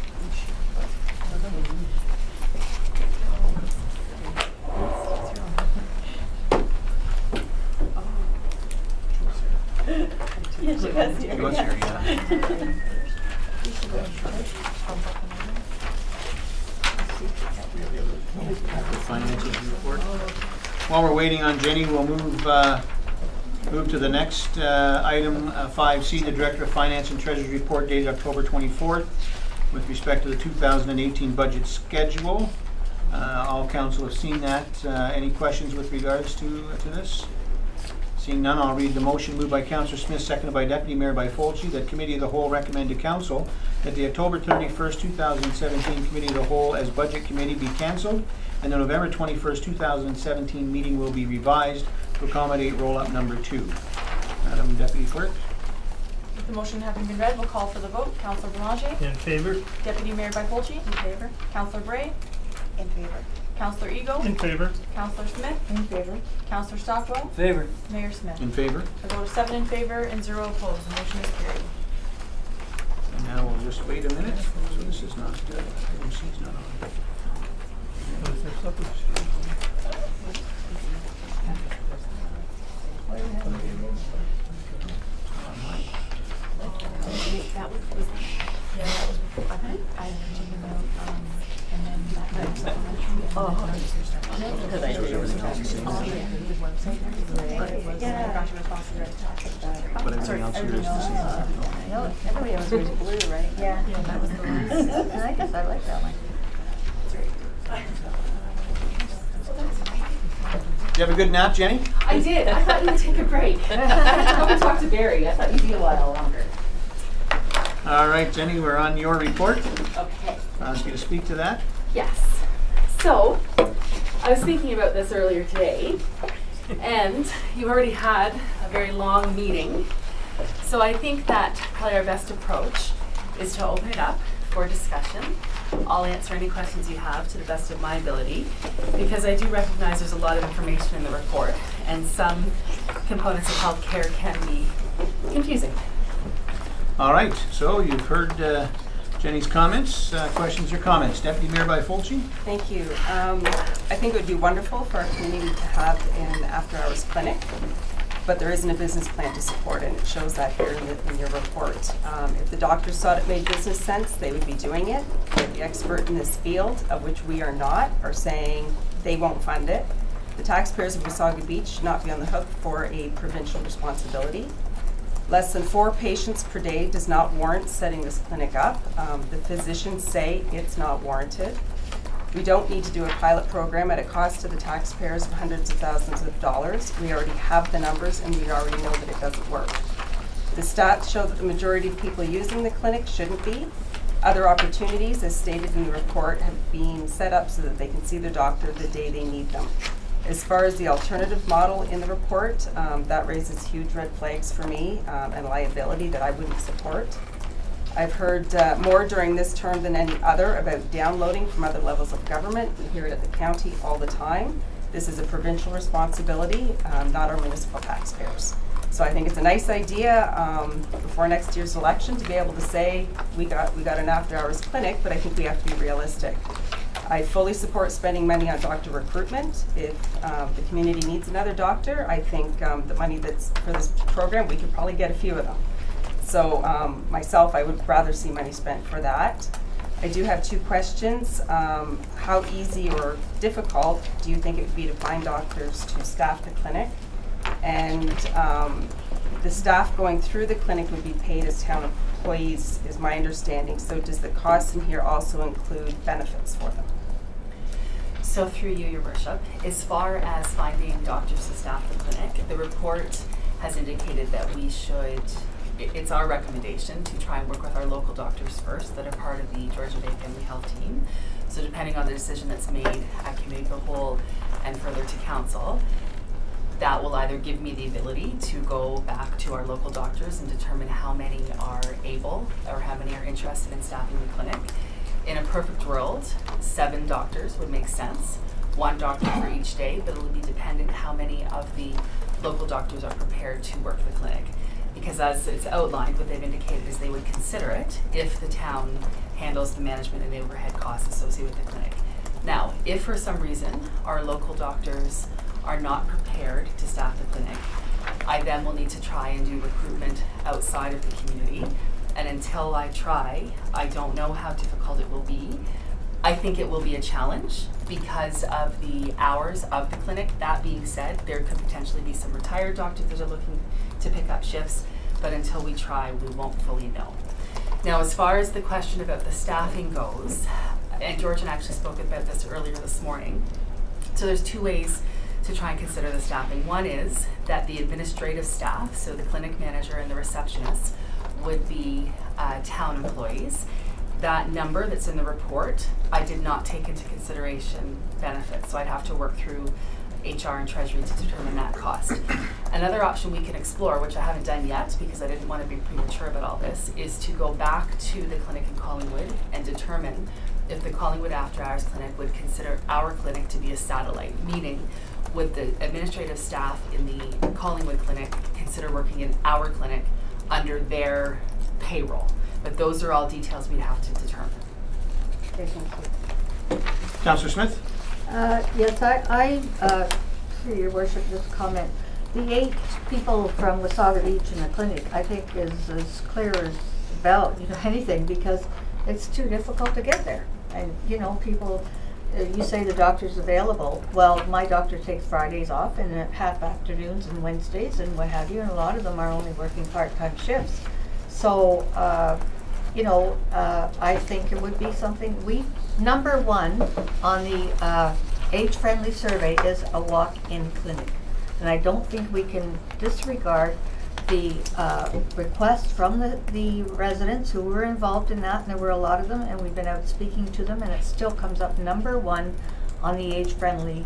Yes, she was here. She was here, yeah. Finances report. While we're waiting on Jenny, we'll move to the next item, 5C, the Director of Finance and Treasury Report dated October 24th with respect to the 2018 budget schedule. All council have seen that. Any questions with regards to this? Seeing none, I'll read the motion moved by Councillor Smith, seconded by Deputy Mayor Bartholci, that Committee of the Whole recommend to Council that the October 31st, 2017 Committee of the Whole as Budget Committee be cancelled, and the November 21st, 2017 meeting will be revised to accommodate roll-up number 2. Madam Deputy Clerk. With the motion having been read, we'll call for the vote. Councillor Boulanger? In favor? Deputy Mayor Bartholci? In favor. Councillor Bray? In favor. Councillor Eagle? In favor? Councillor Smith? In favor. Councillor Stockwell? Favor. Mayor Smith? In favor. A vote of 7 in favor and 0 opposed. The motion is carried. And now we'll just wait a minute. So this is not, item C is not on. That was, yeah, that was before. I taken out, and then that was because I So everything else is the same. on the website, but it was, I got you responsive right But everything else here is the same. No, everybody else was blue, right? Yeah. Yeah, that was the last. And I guess I like that one. Did you have a good nap, Jenny? I did. I thought you would take a break. I had to come and talk to Barry. I thought you'd be a while longer. All right, Jenny, we're on your report. Okay. I'll ask you to speak to that. Yes. So, I was thinking about this earlier today, and you already had a very long meeting. So I think that probably our best approach is to open it up for discussion. I'll answer any questions you have to the best of my ability, because I do recognize there's a lot of information in the report, and some components of healthcare can be confusing. All right, so you've heard Jenny's comments. Questions or comments? Deputy Mayor Bartholci? Thank you. I think it would be wonderful for our community to have an after-hours clinic, but there isn't a business plan to support it, and it shows that here in your report. If the doctors thought it made business sense, they would be doing it. But the expert in this field, of which we are not, are saying they won't fund it. The taxpayers of Wasaga Beach should not be on the hook for a provincial responsibility. Less than 4 patients per day does not warrant setting this clinic up. The physicians say it's not warranted. We don't need to do a pilot program at a cost to the taxpayers of hundreds of thousands of dollars. We already have the numbers and we already know that it doesn't work. The stats show that the majority of people using the clinic shouldn't be. Other opportunities, as stated in the report, have been set up so that they can see their doctor the day they need them. As far as the alternative model in the report, that raises huge red flags for me and liability that I wouldn't support. I've heard more during this term than any other about downloading from other levels of government. We hear it at the county all the time. This is a provincial responsibility, not our municipal taxpayers. So I think it's a nice idea before next year's election to be able to say we got an after-hours clinic, but I think we have to be realistic. I fully support spending money on doctor recruitment. If the community needs another doctor, I think the money that's for this program, we could probably get a few of them. So myself, I would rather see money spent for that. I do have 2 questions. How easy or difficult do you think it would be to find doctors to staff the clinic? And the staff going through the clinic would be paid as town employees, is my understanding. So does the cost in here also include benefits for them? So through you, Your Worship, as far as finding doctors to staff the clinic, the report has indicated that we should, it's our recommendation to try and work with our local doctors first that are part of the Georgian Bay Family Health team. So depending on the decision that's made at committee of the whole and further to council, that will either give me the ability to go back to our local doctors and determine how many are able or how many are interested in staffing the clinic. In a perfect world, 7 doctors would make sense, 1 doctor for each day, but it will be dependent how many of the local doctors are prepared to work the clinic. Because as it's outlined, what they've indicated is they would consider it if the town handles the management and the overhead costs associated with the clinic. Now, if for some reason our local doctors are not prepared to staff the clinic, I then will need to try and do recruitment outside of the community. And until I try, I don't know how difficult it will be. I think it will be a challenge because of the hours of the clinic. That being said, there could potentially be some retired doctors that are looking to pick up shifts, but until we try, we won't fully know. Now, as far as the question about the staffing goes, and Georgian actually spoke about this earlier this morning, so there's 2 ways to try and consider the staffing. One is that the administrative staff, so the clinic manager and the receptionist, would be town employees. That number that's in the report, I did not take into consideration benefits, so I'd have to work through HR and Treasury to determine that cost. Another option we can explore, which I haven't done yet because I didn't want to be premature about all this, is to go back to the clinic in Collingwood and determine if the Collingwood After Hours Clinic would consider our clinic to be a satellite, meaning would the administrative staff in the Collingwood clinic consider working in our clinic under their payroll? But those are all details we'd have to determine. Okay, thank you. Councillor Smith? Yes, I through your worship, this comment. The 8 people from Wasaga Beach in the clinic, I think is as clear as about, anything, because it's too difficult to get there. And, people, you say the doctor's available. Well, my doctor takes Fridays off and half afternoons and Wednesdays and what have you, and a lot of them are only working part-time shifts. So, I think it would be something number 1 on the age-friendly survey is a walk-in clinic. And I don't think we can disregard the request from the residents who were involved in that, and there were a lot of them, and we've been out speaking to them, and it still comes up number 1 on the age-friendly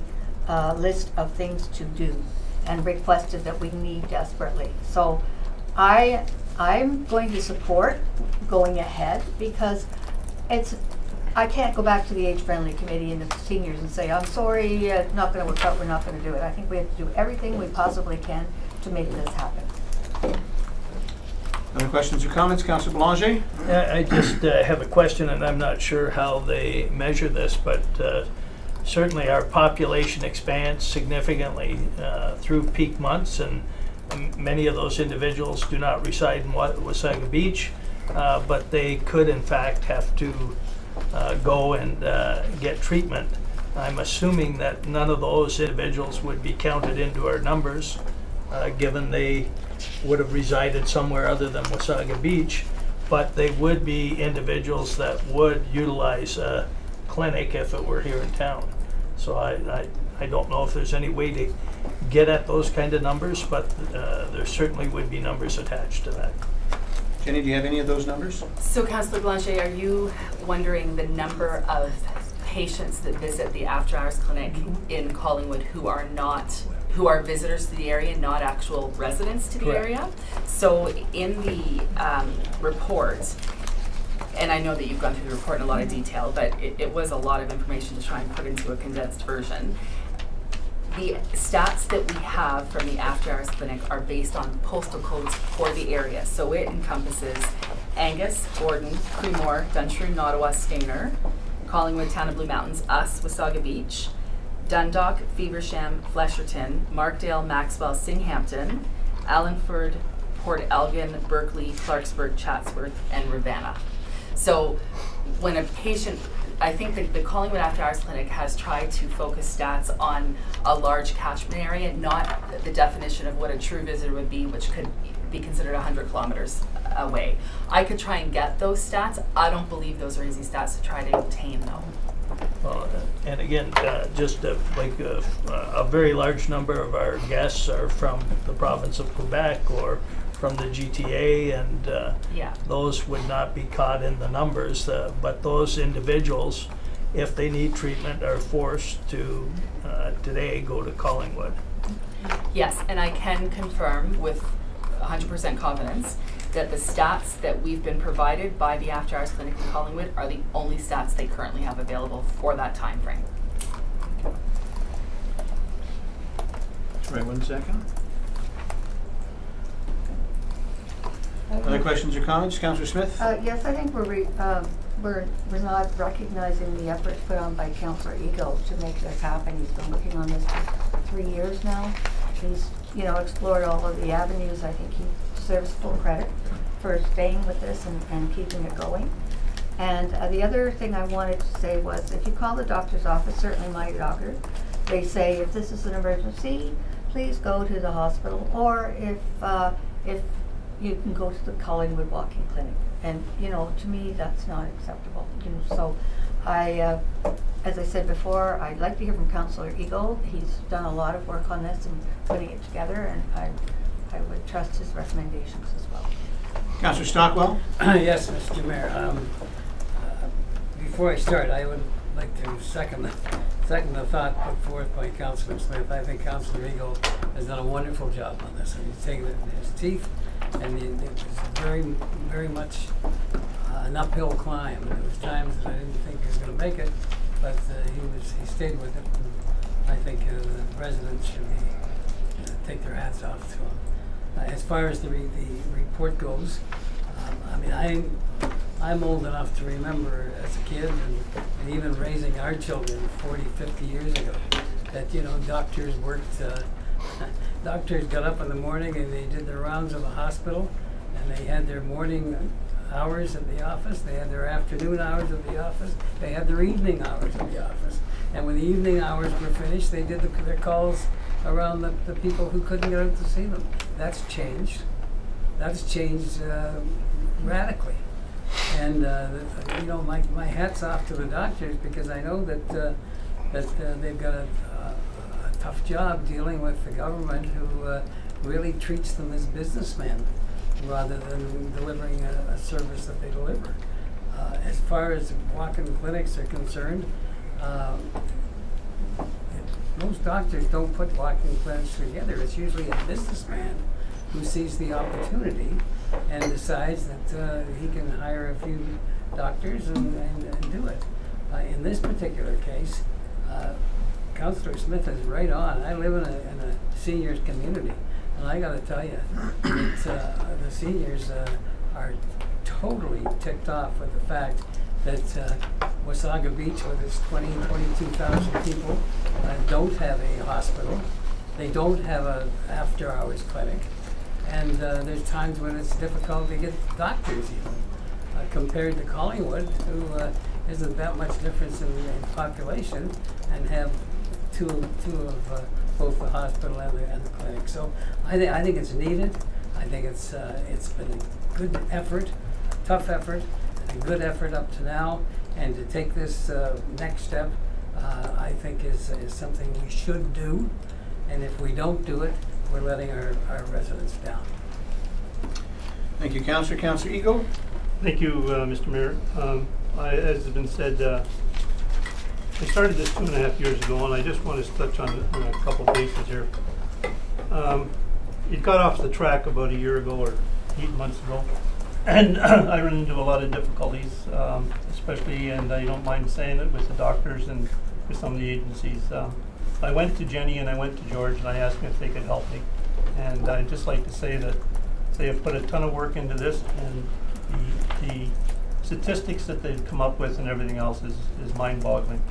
list of things to do and requested that we need desperately. So I'm going to support going ahead because I can't go back to the age-friendly committee and the seniors and say, I'm sorry, it's not going to work out, we're not going to do it. I think we have to do everything we possibly can to make this happen. Other questions or comments? Councillor Boulanger? I just have a question, and I'm not sure how they measure this, but certainly our population expands significantly through peak months, and many of those individuals do not reside in Wasaga Beach, but they could in fact have to go and get treatment. I'm assuming that none of those individuals would be counted into our numbers, given they would have resided somewhere other than Wasaga Beach, but they would be individuals that would utilize a clinic if it were here in town. So I don't know if there's any way to get at those kind of numbers, but there certainly would be numbers attached to that. Jenny, do you have any of those numbers? So Councillor Blanchet, are you wondering the number of patients that visit the after-hours clinic in Collingwood who are visitors to the area, not actual residents to the Correct. area? So in the report, and I know that you've gone through the report in a lot of detail, but it was a lot of information to try and put into a condensed version. The stats that we have from the after-hours clinic are based on postal codes for the area. So it encompasses Angus, Gordon, Creemore, Dunshrew, Nottawa, Stayner, Collingwood, Town of Blue Mountains, us, Wasaga Beach, Dundalk, Feversham, Flesherton, Markdale, Maxwell, Singhampton, Allenford, Port Elgin, Berkeley, Clarksburg, Chatsworth, and Ravenna. So when a patient, I think the Collingwood After Hours Clinic has tried to focus stats on a large catchment area, not the definition of what a true visitor would be, which could be considered 100 kilometers away. I could try and get those stats. I don't believe those are easy stats to try to obtain though. Well, and again, just like a very large number of our guests are from the province of Quebec or from the GTA, and those would not be caught in the numbers. But those individuals, if they need treatment, are forced to today go to Collingwood. Yes, and I can confirm with 100% confidence that the stats that we've been provided by the After Hours Clinic in Collingwood are the only stats they currently have available for that time frame. Right, 1 second. Other questions or comments? Councillor Smith? Yes, I think we're not recognizing the efforts put on by Councillor Eagle to make this happen. He's been working on this for 3 years now. He's, explored all of the avenues. I think he deserves full credit for staying with this and keeping it going. And the other thing I wanted to say was, if you call the doctor's office, certainly my doctor, they say if this is an emergency, please go to the hospital, or if you can go to the Collingwood Walking Clinic. And to me, that's not acceptable. So I, as I said before, I'd like to hear from Councillor Eagle. He's done a lot of work on this and putting it together, and I would trust his recommendations as well. Councillor Stockwell? Yes, Mr. Mayor. Before I start, I would like to second the thought put forth by Councillor Smith. I think Councillor Eagle has done a wonderful job on this, and he's taken it in his teeth, and it was very, very much an uphill climb. There was times that I didn't think he was going to make it, but he stayed with it. And I think the residents should take their hats off to him. As far as the report goes, I'm old enough to remember as a kid and even raising our children 40, 50 years ago that, doctors worked, doctors got up in the morning and they did their rounds of the hospital, and they had their morning hours at the office, they had their afternoon hours at the office, they had their evening hours at the office. And when the evening hours were finished, they did their calls around the people who couldn't get out to see them. That's changed. That's changed radically. And my hat's off to the doctors, because I know that they've got a tough job dealing with the government, who really treats them as businessmen rather than delivering a service that they deliver. As far as walk-in clinics are concerned, most doctors don't put walk-in clinics together. It's usually a businessman who sees the opportunity and decides that he can hire a few doctors and do it. In this particular case, Councillor Smith is right on. I live in a seniors community, and I got to tell you that the seniors are totally ticked off with the fact that Wasaga Beach, with its 22,000 people, don't have a hospital. They don't have an after-hours clinic. And there's times when it's difficult to get doctors even, compared to Collingwood, who isn't that much difference in population, and have two of both the hospital and the clinic. So I think it's needed. I think it's been a good effort, tough effort, and a good effort up to now. And to take this next step, I think is something we should do. And if we don't do it, we're letting our residents down. Thank you, Councillor. Councillor Eagle? Thank you, Mr. Mayor. As has been said, I started this 2.5 years ago, and I just want to touch on a couple bases here. It got off the track about a year ago or 8 months ago, and I ran into a lot of difficulties, especially, and I don't mind saying it, with the doctors and with some of the agencies. I went to Jenny and I went to George, and I asked them if they could help me. And I'd just like to say that they have put a ton of work into this, and the statistics that they've come up with and everything else is mind-boggling.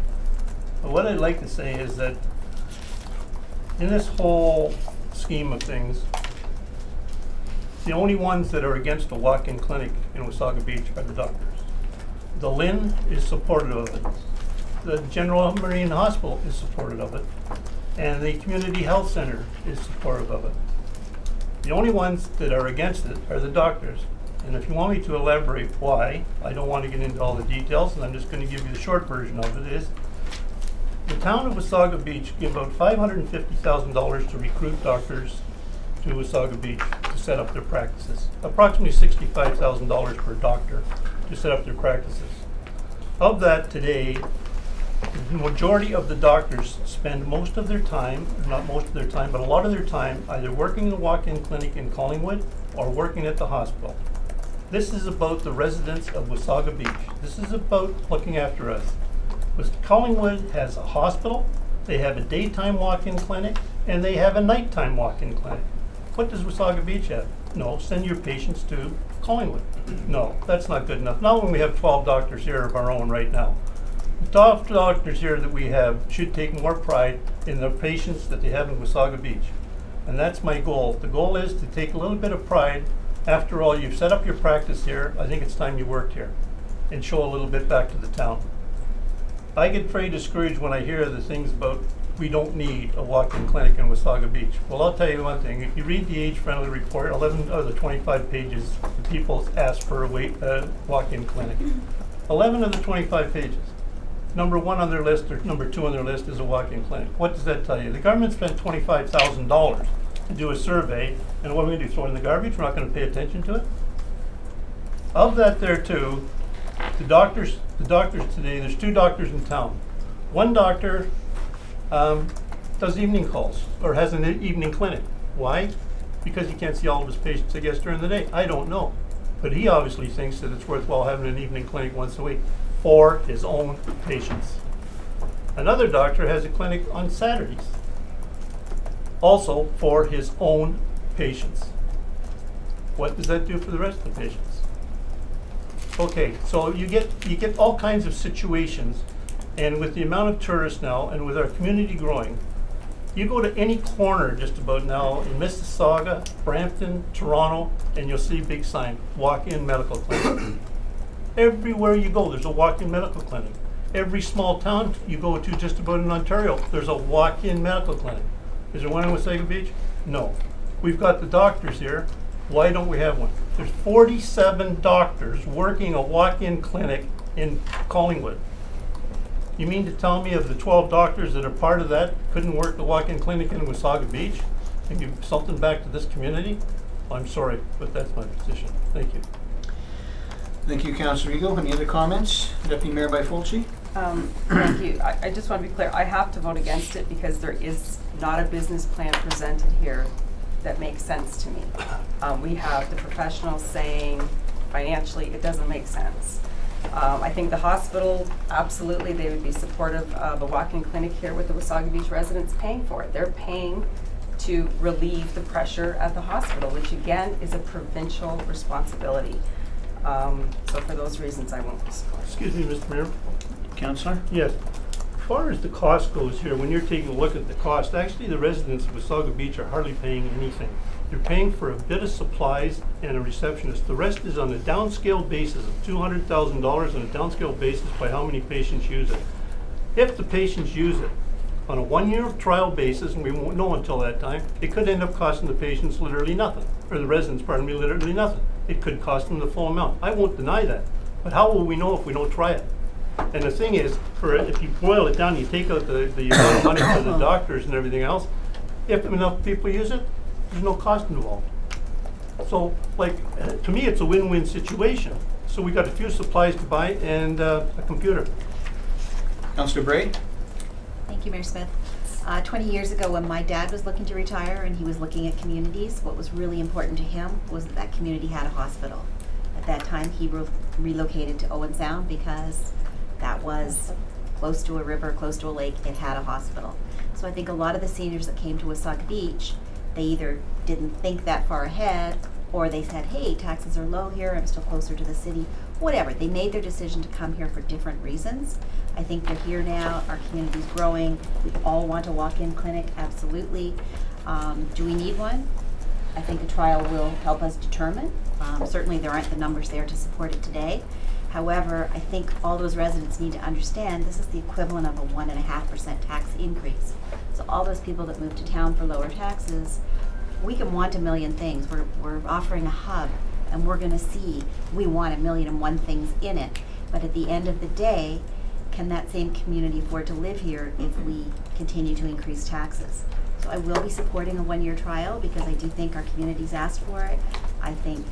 But what I'd like to say is that in this whole scheme of things, the only ones that are against the walk-in clinic in Wasaga Beach are the doctors. The Lynn is supportive of it. The General Marine Hospital is supportive of it. And the Community Health Center is supportive of it. The only ones that are against it are the doctors. And if you want me to elaborate why, I don't want to get into all the details, and I'm just going to give you the short version of it, is the town of Wasaga Beach gave about $550,000 to recruit doctors to Wasaga Beach to set up their practices. Approximately $65,000 per doctor to set up their practices. Of that today, the majority of the doctors spend most of their time, not most of their time, but a lot of their time either working in a walk-in clinic in Collingwood or working at the hospital. This is about the residents of Wasaga Beach. This is about looking after us. Collingwood has a hospital, they have a daytime walk-in clinic, and they have a nighttime walk-in clinic. What does Wasaga Beach have? No, send your patients to Collingwood. No, that's not good enough. Not when we have 12 doctors here of our own right now. The 12 doctors here that we have should take more pride in the patients that they have in Wasaga Beach. And that's my goal. The goal is to take a little bit of pride. After all, you've set up your practice here. I think it's time you worked here and show a little bit back to the town. I get very discouraged when I hear the things about we don't need a walk-in clinic in Wasaga Beach. Well, I'll tell you one thing. If you read the age-friendly report, 11 of the 25 pages, the people asked for a walk-in clinic. 11 of the 25 pages. Number 1 on their list or number 2 on their list is a walk-in clinic. What does that tell you? The government spent $25,000 to do a survey, and what are we going to do, throw it in the garbage? We're not going to pay attention to it? Of that there too, the doctors today, there's 2 doctors in town. One doctor does evening calls or has an evening clinic. Why? Because he can't see all of his patients, I guess, during the day. I don't know. But he obviously thinks that it's worthwhile having an evening clinic once a week for his own patients. Another doctor has a clinic on Saturdays, also for his own patients. What does that do for the rest of the patients? Okay, so you get all kinds of situations, and with the amount of tourists now, and with our community growing, you go to any corner just about now in Mississauga, Brampton, Toronto, and you'll see a big sign, walk-in medical clinic. Everywhere you go, there's a walk-in medical clinic. Every small town you go to just about in Ontario, there's a walk-in medical clinic. Is there one in Wasaga Beach? No. We've got the doctors here. Why don't we have one? There's 47 doctors working a walk-in clinic in Collingwood. You mean to tell me of the 12 doctors that are part of that couldn't work the walk-in clinic in Wasaga Beach and give something back to this community? I'm sorry, but that's my position. Thank you. Thank you, Councillor Eagle. Any other comments? Deputy Mayor Byfolchi? Thank you. I just want to be clear. I have to vote against it because there is not a business plan presented here that makes sense to me. We have the professionals saying financially it doesn't make sense. I think the hospital, absolutely, they would be supportive of a walk-in clinic here with the Wasaga Beach residents paying for it. They're paying to relieve the pressure at the hospital, which again is a provincial responsibility. So for those reasons, I won't support. Excuse me, Mr. Mayor. Councillor? Yes. As far as the cost goes here, when you're taking a look at the cost, actually the residents of Wasaga Beach are hardly paying anything. They're paying for a bit of supplies and a receptionist. The rest is on a downscale basis of $200,000 on a downscale basis by how many patients use it. If the patients use it, on a 1-year trial basis, and we won't know until that time, it could end up costing the patients literally nothing, or the residents, pardon me, literally nothing. It could cost them the full amount. I won't deny that. But how will we know if we don't try it? And the thing is, if you boil it down, you take out the amount of money for the doctors and everything else, if enough people use it, there's no cost involved. So, like, to me, it's a win-win situation. So we got a few supplies to buy and a computer. Councillor Bray? Thank you, Mayor Smith. 20 years ago, when my dad was looking to retire and he was looking at communities, what was really important to him was that community had a hospital. At that time, he relocated to Owen Sound because that was close to a river, close to a lake. It had a hospital. So I think a lot of the seniors that came to Wasaga Beach, they either didn't think that far ahead, or they said, hey, taxes are low here, I'm still closer to the city, whatever. They made their decision to come here for different reasons. I think they're here now, our community's growing, we all want a walk-in clinic, absolutely. Do we need one? I think a trial will help us determine. Certainly there aren't the numbers there to support it today. However, I think all those residents need to understand this is the equivalent of a 1.5% tax increase. So all those people that move to town for lower taxes, we can want a million things. We're offering a hub, and we're gonna see we want 1,000,001 things in it. But at the end of the day, can that same community afford to live here if we continue to increase taxes? So I will be supporting a 1-year trial because I do think our community's asked for it. I think,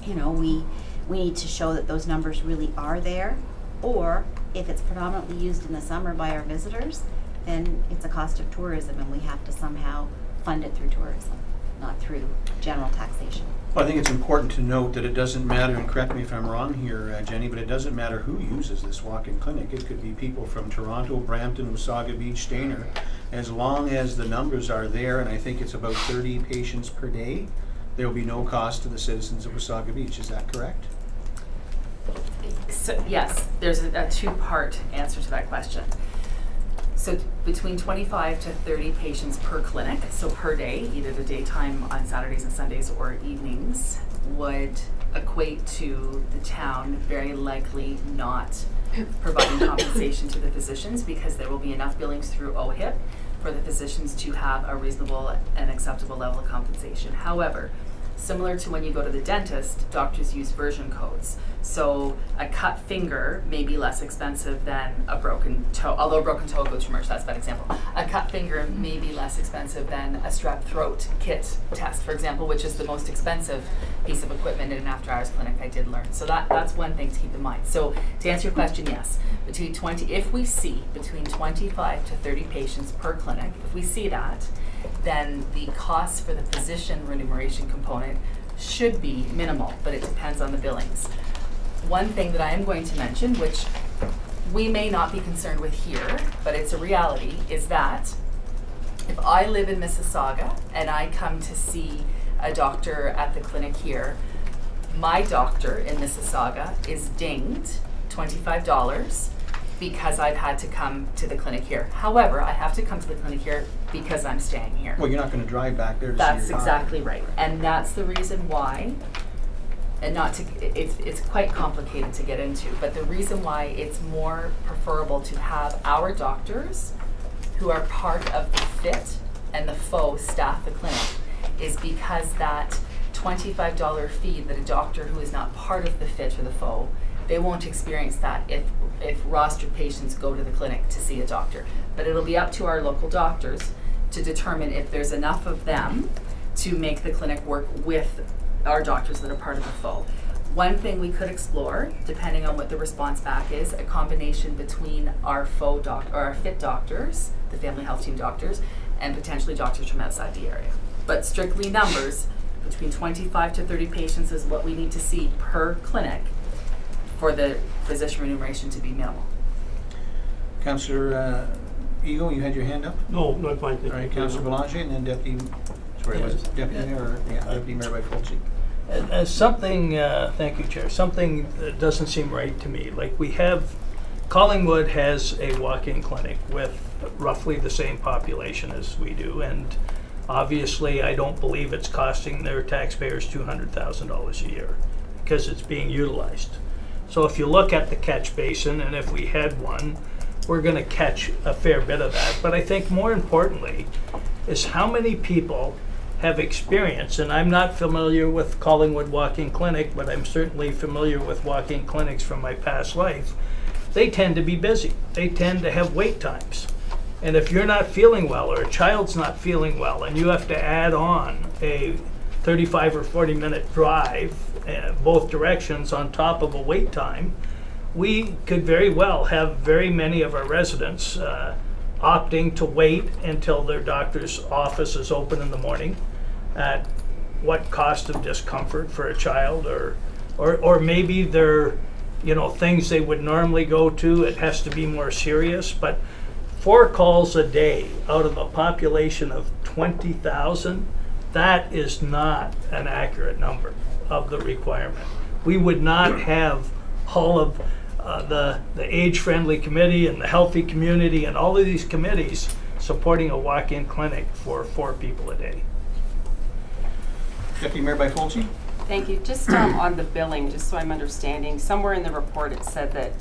you know, we need to show that those numbers really are there, or if it's predominantly used in the summer by our visitors, then it's a cost of tourism and we have to somehow fund it through tourism, not through general taxation. Well, I think it's important to note that it doesn't matter, and correct me if I'm wrong here, Jenny, but it doesn't matter who uses this walk-in clinic. It could be people from Toronto, Brampton, Wasaga Beach, Stayner. As long as the numbers are there, and I think it's about 30 patients per day, there will be no cost to the citizens of Wasaga Beach. Is that correct? So, yes, there's a two-part answer to that question. So between 25 to 30 patients per clinic, so per day, either the daytime on Saturdays and Sundays or evenings, would equate to the town very likely not providing compensation to the physicians because there will be enough billings through OHIP for the physicians to have a reasonable and acceptable level of compensation. However, similar to when you go to the dentist, doctors use version codes. So a cut finger may be less expensive than a broken toe, although a broken toe goes to merch, that's a bad example. A cut finger may be less expensive than a strep throat kit test, for example, which is the most expensive piece of equipment in an after-hours clinic, I did learn. So that's one thing to keep in mind. So to answer your question, yes, if we see between 25 to 30 patients per clinic, if we see that, then the cost for the physician remuneration component should be minimal, but it depends on the billings. One thing that I am going to mention, which we may not be concerned with here, but it's a reality, is that if I live in Mississauga and I come to see a doctor at the clinic here, my doctor in Mississauga is dinged $25 because I've had to come to the clinic here. However, I have to come to the clinic here because I'm staying here. Well, you're not going to drive back there to That's see your exactly right. And that's the reason why, and not to, it's quite complicated to get into, but the reason why it's more preferable to have our doctors who are part of the FIT and the FO staff the clinic is because that $25 fee that a doctor who is not part of the FIT or the FO, they won't experience that if rostered patients go to the clinic to see a doctor. But it'll be up to our local doctors to determine if there's enough of them to make the clinic work with our doctors that are part of the FO. One thing we could explore, depending on what the response back is, a combination between our FO or our FIT doctors, the family health team doctors, and potentially doctors from outside the area. But strictly numbers, between 25 to 30 patients is what we need to see per clinic for the physician remuneration to be minimal. Councillor Eagle, you had your hand up? No, not fine. All right, Councillor Belanger, and then Deputy Mayor by Fulci. As something, thank you, Chair, something that doesn't seem right to me. Like we have, Collingwood has a walk-in clinic with roughly the same population as we do, and obviously I don't believe it's costing their taxpayers $200,000 a year because it's being utilized. So if you look at the catch basin, and if we had one, we're going to catch a fair bit of that. But I think more importantly is how many people have experience, and I'm not familiar with Collingwood Walk-In Clinic, but I'm certainly familiar with walk-in clinics from my past life. They tend to be busy. They tend to have wait times. And if you're not feeling well or a child's not feeling well and you have to add on a 35 or 40 minute drive both directions on top of a wait time, we could very well have very many of our residents opting to wait until their doctor's office is open in the morning, at what cost of discomfort for a child, or maybe they're, things they would normally go to, it has to be more serious. But 4 calls a day out of a population of 20,000, that is not an accurate number of the requirement. We would not have all of the age-friendly committee and the healthy community and all of these committees supporting a walk-in clinic for 4 people a day. Deputy Mayor Byfolchi? Thank you. Just on the billing, just so I'm understanding, somewhere in the report it said that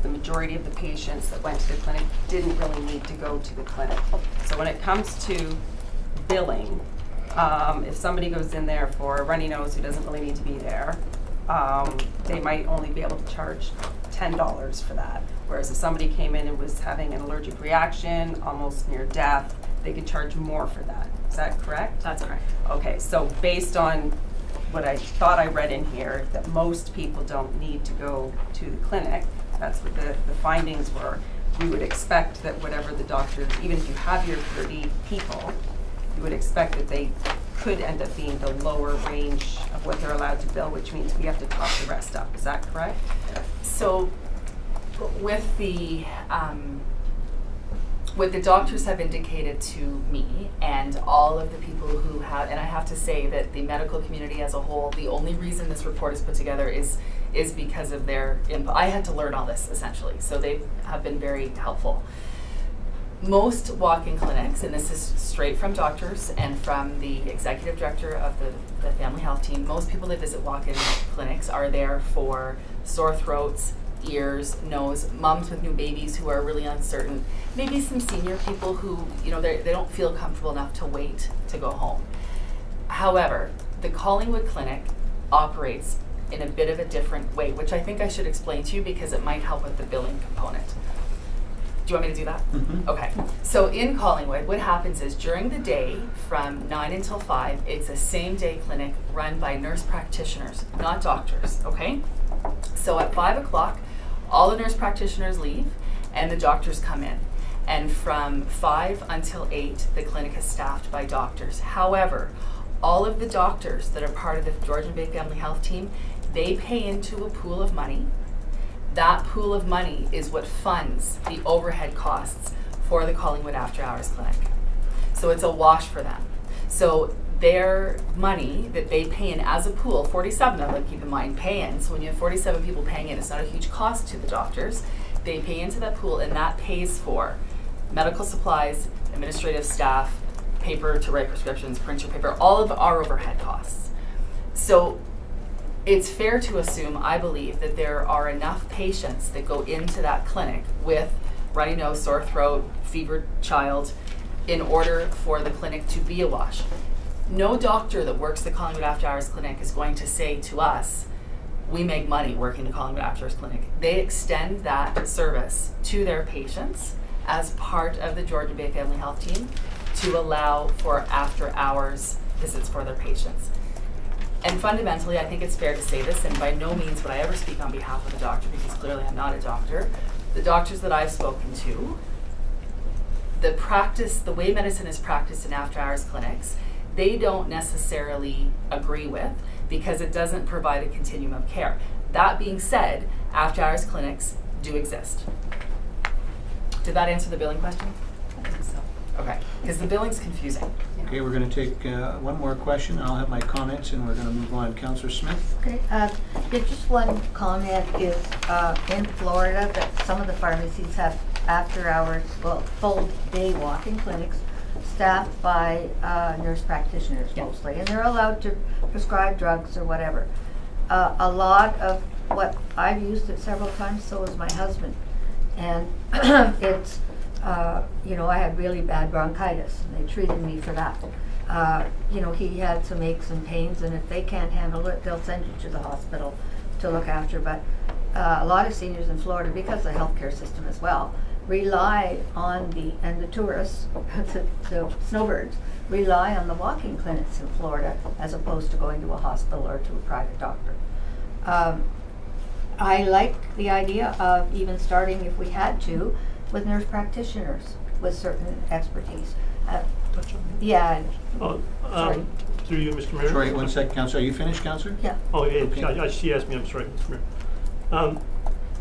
the majority of the patients that went to the clinic didn't really need to go to the clinic. So when it comes to billing, if somebody goes in there for a runny nose who doesn't really need to be there, they might only be able to charge $10 for that. Whereas if somebody came in and was having an allergic reaction, almost near death, they could charge more for that. Is that correct? That's correct. Okay, so based on what I thought I read in here, that most people don't need to go to the clinic, that's what the findings were, we would expect that whatever the doctors, even if you have your 30 people, you would expect that they could end up being the lower range of what they're allowed to bill, which means we have to top the rest up. Is that correct? So with the what the doctors have indicated to me and all of the people who have, and I have to say that the medical community as a whole, the only reason this report is put together is because of their input. I had to learn all this essentially, so they have been very helpful. Most walk-in clinics, and this is straight from doctors and from the executive director of the family health team, most people that visit walk-in clinics are there for sore throats, ears, nose, moms with new babies who are really uncertain, maybe some senior people who, they don't feel comfortable enough to wait to go home. However, the Collingwood Clinic operates in a bit of a different way, which I think I should explain to you because it might help with the billing component. Do you want me to do that? Mm-hmm. Okay. So in Collingwood, what happens is during the day from 9 until 5, it's a same-day clinic run by nurse practitioners, not doctors, okay? So at 5 o'clock, all the nurse practitioners leave and the doctors come in. And from 5 until 8, the clinic is staffed by doctors. However, all of the doctors that are part of the Georgian Bay Family Health team, they pay into a pool of money. That pool of money is what funds the overhead costs for the Collingwood After Hours Clinic. So it's a wash for them. So their money that they pay in as a pool, 47 of them, keep in mind, pay in. So when you have 47 people paying in, it's not a huge cost to the doctors. They pay into that pool and that pays for medical supplies, administrative staff, paper to write prescriptions, printer paper, all of our overhead costs. So it's fair to assume, I believe, that there are enough patients that go into that clinic with runny nose, sore throat, fevered child, in order for the clinic to be a wash. No doctor that works the Collingwood After Hours Clinic is going to say to us, we make money working the Collingwood After Hours Clinic. They extend that service to their patients as part of the Georgian Bay Family Health team to allow for after hours visits for their patients. And fundamentally, I think it's fair to say this, and by no means would I ever speak on behalf of a doctor, because clearly I'm not a doctor. The doctors that I've spoken to, the practice, the way medicine is practiced in after-hours clinics, they don't necessarily agree with, because it doesn't provide a continuum of care. That being said, after-hours clinics do exist. Did that answer the billing question? I think so. Okay, because the billing's confusing. Okay, we're going to take one more question, and I'll have my comments, and we're going to move on. Councillor Smith? Okay, just one comment is in Florida that some of the pharmacies have after-hours, well, full-day walk-in clinics staffed by nurse practitioners mostly, and they're allowed to prescribe drugs or whatever. A lot of what I've used it several times, so has my husband, And it's, you know, I had really bad bronchitis, and they treated me for that. You know, he had some aches and pains, and if they can't handle it, they'll send you to the hospital to look after. But a lot of seniors in Florida, because of the healthcare system as well, rely on the tourists, the snowbirds, rely on the walk-in clinics in Florida as opposed to going to a hospital or to a private doctor. I like the idea of even starting, if we had to, with nurse practitioners with certain expertise. Yeah. Sorry. Through you, Mr. Mayor. Sorry, 1 second, Councillor. Are you finished, Councillor? Yeah. Oh, yeah, Okay. she asked me, I'm sorry, Mr. Mayor.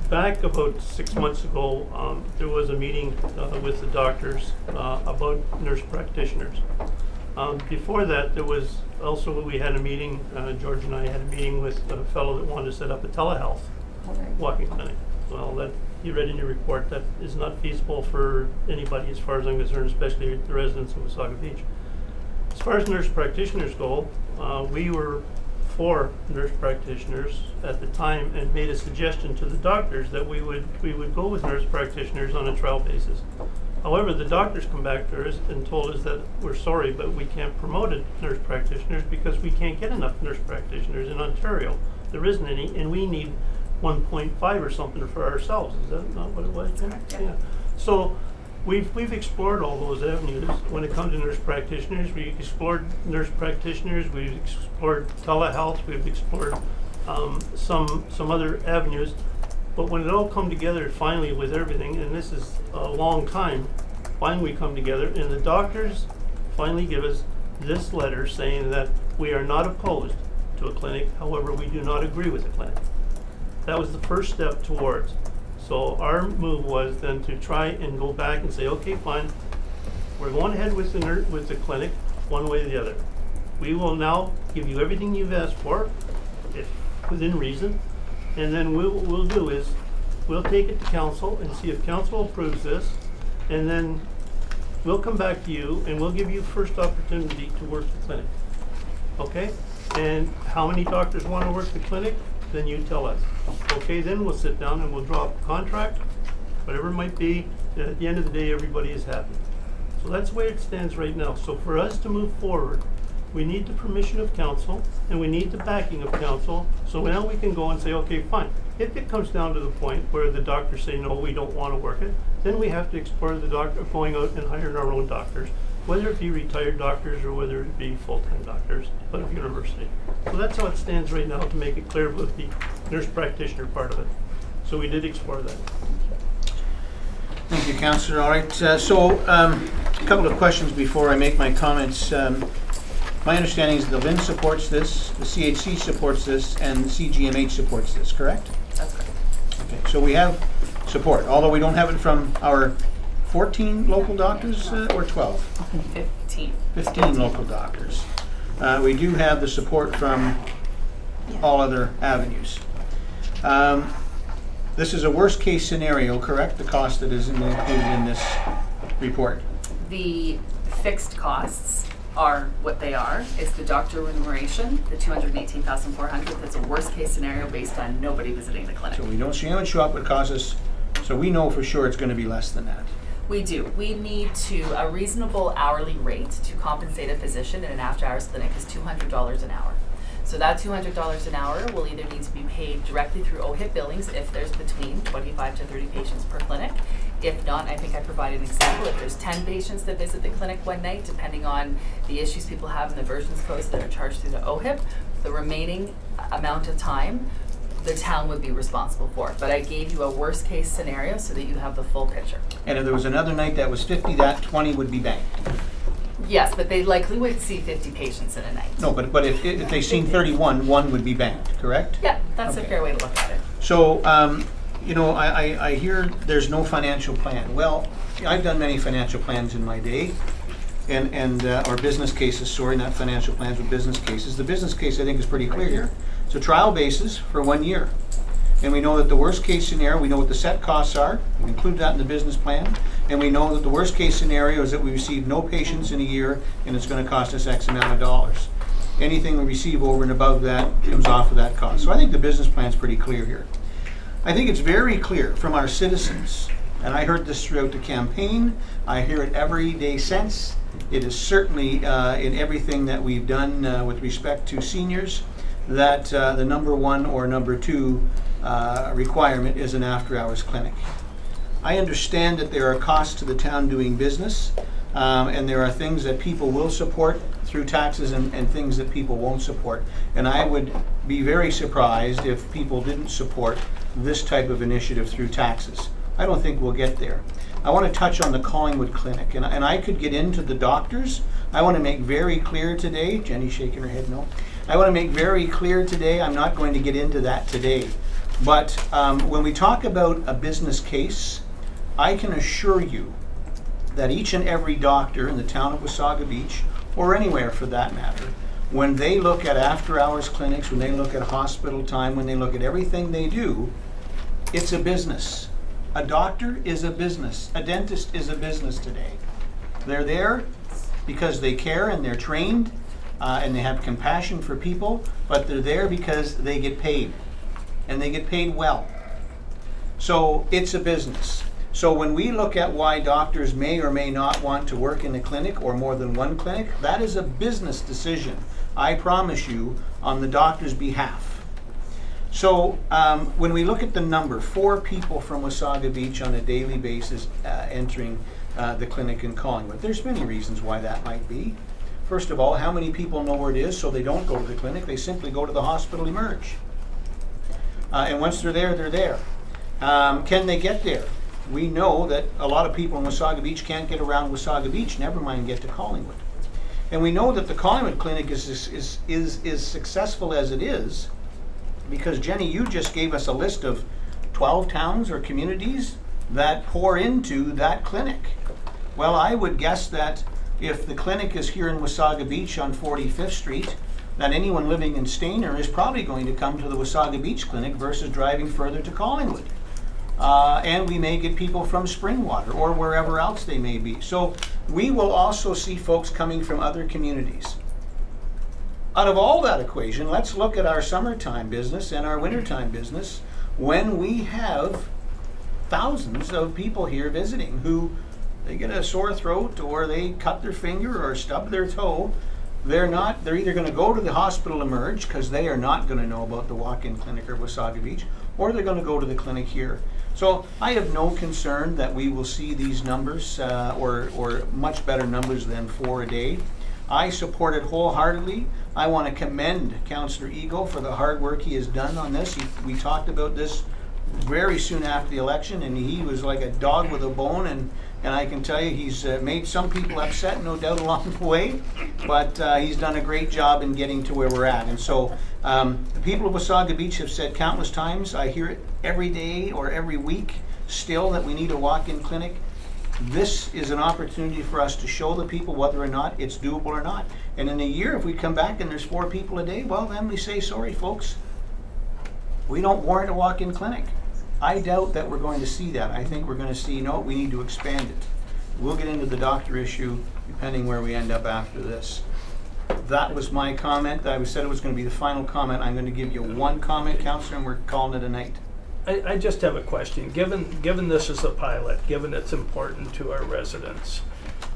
Back about 6 months ago, there was a meeting with the doctors about nurse practitioners. Before that, there was also, we had a meeting, George and I had a meeting with a fellow that wanted to set up a telehealth walking clinic. Well, that you read in your report, that is not feasible for anybody as far as I'm concerned, especially the residents of Wasaga Beach. As far as nurse practitioners go, we were for nurse practitioners at the time and made a suggestion to the doctors that we would go with nurse practitioners on a trial basis. However, the doctors come back to us and told us that we're sorry, but we can't promote nurse practitioners because we can't get enough nurse practitioners in Ontario. There isn't any, and we need 1.5 or something for ourselves. Is that not what it was? Yeah. So we've explored all those avenues. When it comes to nurse practitioners, we've explored nurse practitioners, we've explored telehealth, we've explored some other avenues. But when it all come together finally with everything, and this is a long time, finally we come together, and the doctors finally give us this letter saying that we are not opposed to a clinic, however, we do not agree with the clinic. That was the first step towards. So our move was then to try and go back and say, okay, fine, we're going ahead with the clinic one way or the other. We will now give you everything you've asked for, if within reason, and then what we'll do is we'll take it to council and see if council approves this, and then we'll come back to you and we'll give you first opportunity to work the clinic. Okay? And how many doctors want to work the clinic? Then you tell us. Okay, then we'll sit down and we'll draw up a contract, whatever it might be. At the end of the day, everybody is happy. So that's the way it stands right now. So for us to move forward, we need the permission of council and we need the backing of council. So now we can go and say, okay, fine. If it comes down to the point where the doctors say, no, we don't want to work it, then we have to explore the doctor going out and hiring our own doctors, whether it be retired doctors or whether it be full-time doctors out of university. So that's how it stands right now, to make it clear with the nurse practitioner part of it. So we did explore that. Thank you, Councillor. All right, a couple of questions before I make my comments. My understanding is the LIN supports this, the CHC supports this, and the CGMH supports this, correct? That's correct. Okay, so we have support, although we don't have it from our 14 local doctors or 12? 15. 15 local doctors. We do have the support from all other avenues. This is a worst case scenario, correct? The cost that is included in this report. The fixed costs are what they are. It's the doctor remuneration, the $218,400. That's a worst case scenario based on nobody visiting the clinic. So we don't see how much shop would cost us, so we know for sure it's going to be less than that. We do. We need a reasonable hourly rate to compensate a physician in an after-hours clinic is $200 an hour. So that $200 an hour will either need to be paid directly through OHIP billings if there's between 25 to 30 patients per clinic. If not, I think I provided an example. If there's 10 patients that visit the clinic one night, depending on the issues people have in the versions codes that are charged through the OHIP, the remaining amount of time the town would be responsible for. But I gave you a worst case scenario so that you have the full picture. And if there was another night that was 50, that 20 would be banked. Yes, but they likely would see 50 patients in a night. No, but if they seen 31, one would be banked, correct? Yeah, that's a fair way to look at it. So, you know, I hear there's no financial plan. Well, I've done many financial plans in my day, or business cases, sorry, not financial plans, but business cases. The business case, I think, is pretty clear here. It's a trial basis for 1 year. And we know that the worst case scenario, we know what the set costs are, we include that in the business plan, and we know that the worst case scenario is that we receive no patients in a year and it's going to cost us X amount of dollars. Anything we receive over and above that comes off of that cost. So I think the business plan is pretty clear here. I think it's very clear from our citizens And I heard this throughout the campaign. I hear it every day since. It is certainly in everything that we've done with respect to seniors that the number one or number two requirement is an after-hours clinic. I understand that there are costs to the town doing business, and there are things that people will support through taxes and things that people won't support. And I would be very surprised if people didn't support this type of initiative through taxes. I don't think we'll get there. I want to touch on the Collingwood Clinic, and I could get into the doctors. I want to make very clear today, Jenny's shaking her head no. I want to make very clear today, I'm not going to get into that today. But when we talk about a business case, I can assure you that each and every doctor in the town of Wasaga Beach, or anywhere for that matter, when they look at after-hours clinics, when they look at hospital time, when they look at everything they do, it's a business. A doctor is a business. A dentist is a business today. They're there because they care and they're trained and they have compassion for people, but they're there because they get paid, and they get paid well. So it's a business. So when we look at why doctors may or may not want to work in a clinic or more than one clinic, that is a business decision, I promise you, on the doctor's behalf. So when we look at the number, 4 people from Wasaga Beach on a daily basis entering the clinic in Collingwood. There's many reasons why that might be. First of all, how many people know where it is so they don't go to the clinic, they simply go to the hospital emerge. And once they're there, they're there. Can they get there? We know that a lot of people in Wasaga Beach can't get around Wasaga Beach, never mind get to Collingwood. And we know that the Collingwood Clinic is successful as it is because, Jenny, you just gave us a list of 12 towns or communities that pour into that clinic. Well, I would guess that if the clinic is here in Wasaga Beach on 45th Street, that anyone living in Stayner is probably going to come to the Wasaga Beach Clinic versus driving further to Collingwood. And we may get people from Springwater or wherever else they may be. So we will also see folks coming from other communities. Out of all that equation, let's look at our summertime business and our wintertime business when we have thousands of people here visiting who they get a sore throat or they cut their finger or stub their toe. They're either going to go to the hospital emerge because they are not going to know about the walk-in clinic or Wasaga Beach, or they're going to go to the clinic here. So I have no concern that we will see these numbers or much better numbers than 4 a day. I support it wholeheartedly. I want to commend Councillor Eagle for the hard work he has done on this. We talked about this very soon after the election, and he was like a dog with a bone, and I can tell you he's made some people upset, no doubt, along the way, but he's done a great job in getting to where we're at. And so the people of Wasaga Beach have said countless times, I hear it every day or every week still, that we need a walk-in clinic. This is an opportunity for us to show the people whether or not it's doable or not. And in a year, if we come back and there's 4 people a day, well, then we say, sorry, folks, we don't warrant a walk-in clinic. I doubt that we're going to see that. I think we're going to see, no, we need to expand it. We'll get into the doctor issue depending where we end up after this. That was my comment. I said it was going to be the final comment. I'm going to give you one comment, Councillor, and we're calling it a night. I just have a question. Given this is a pilot, given it's important to our residents,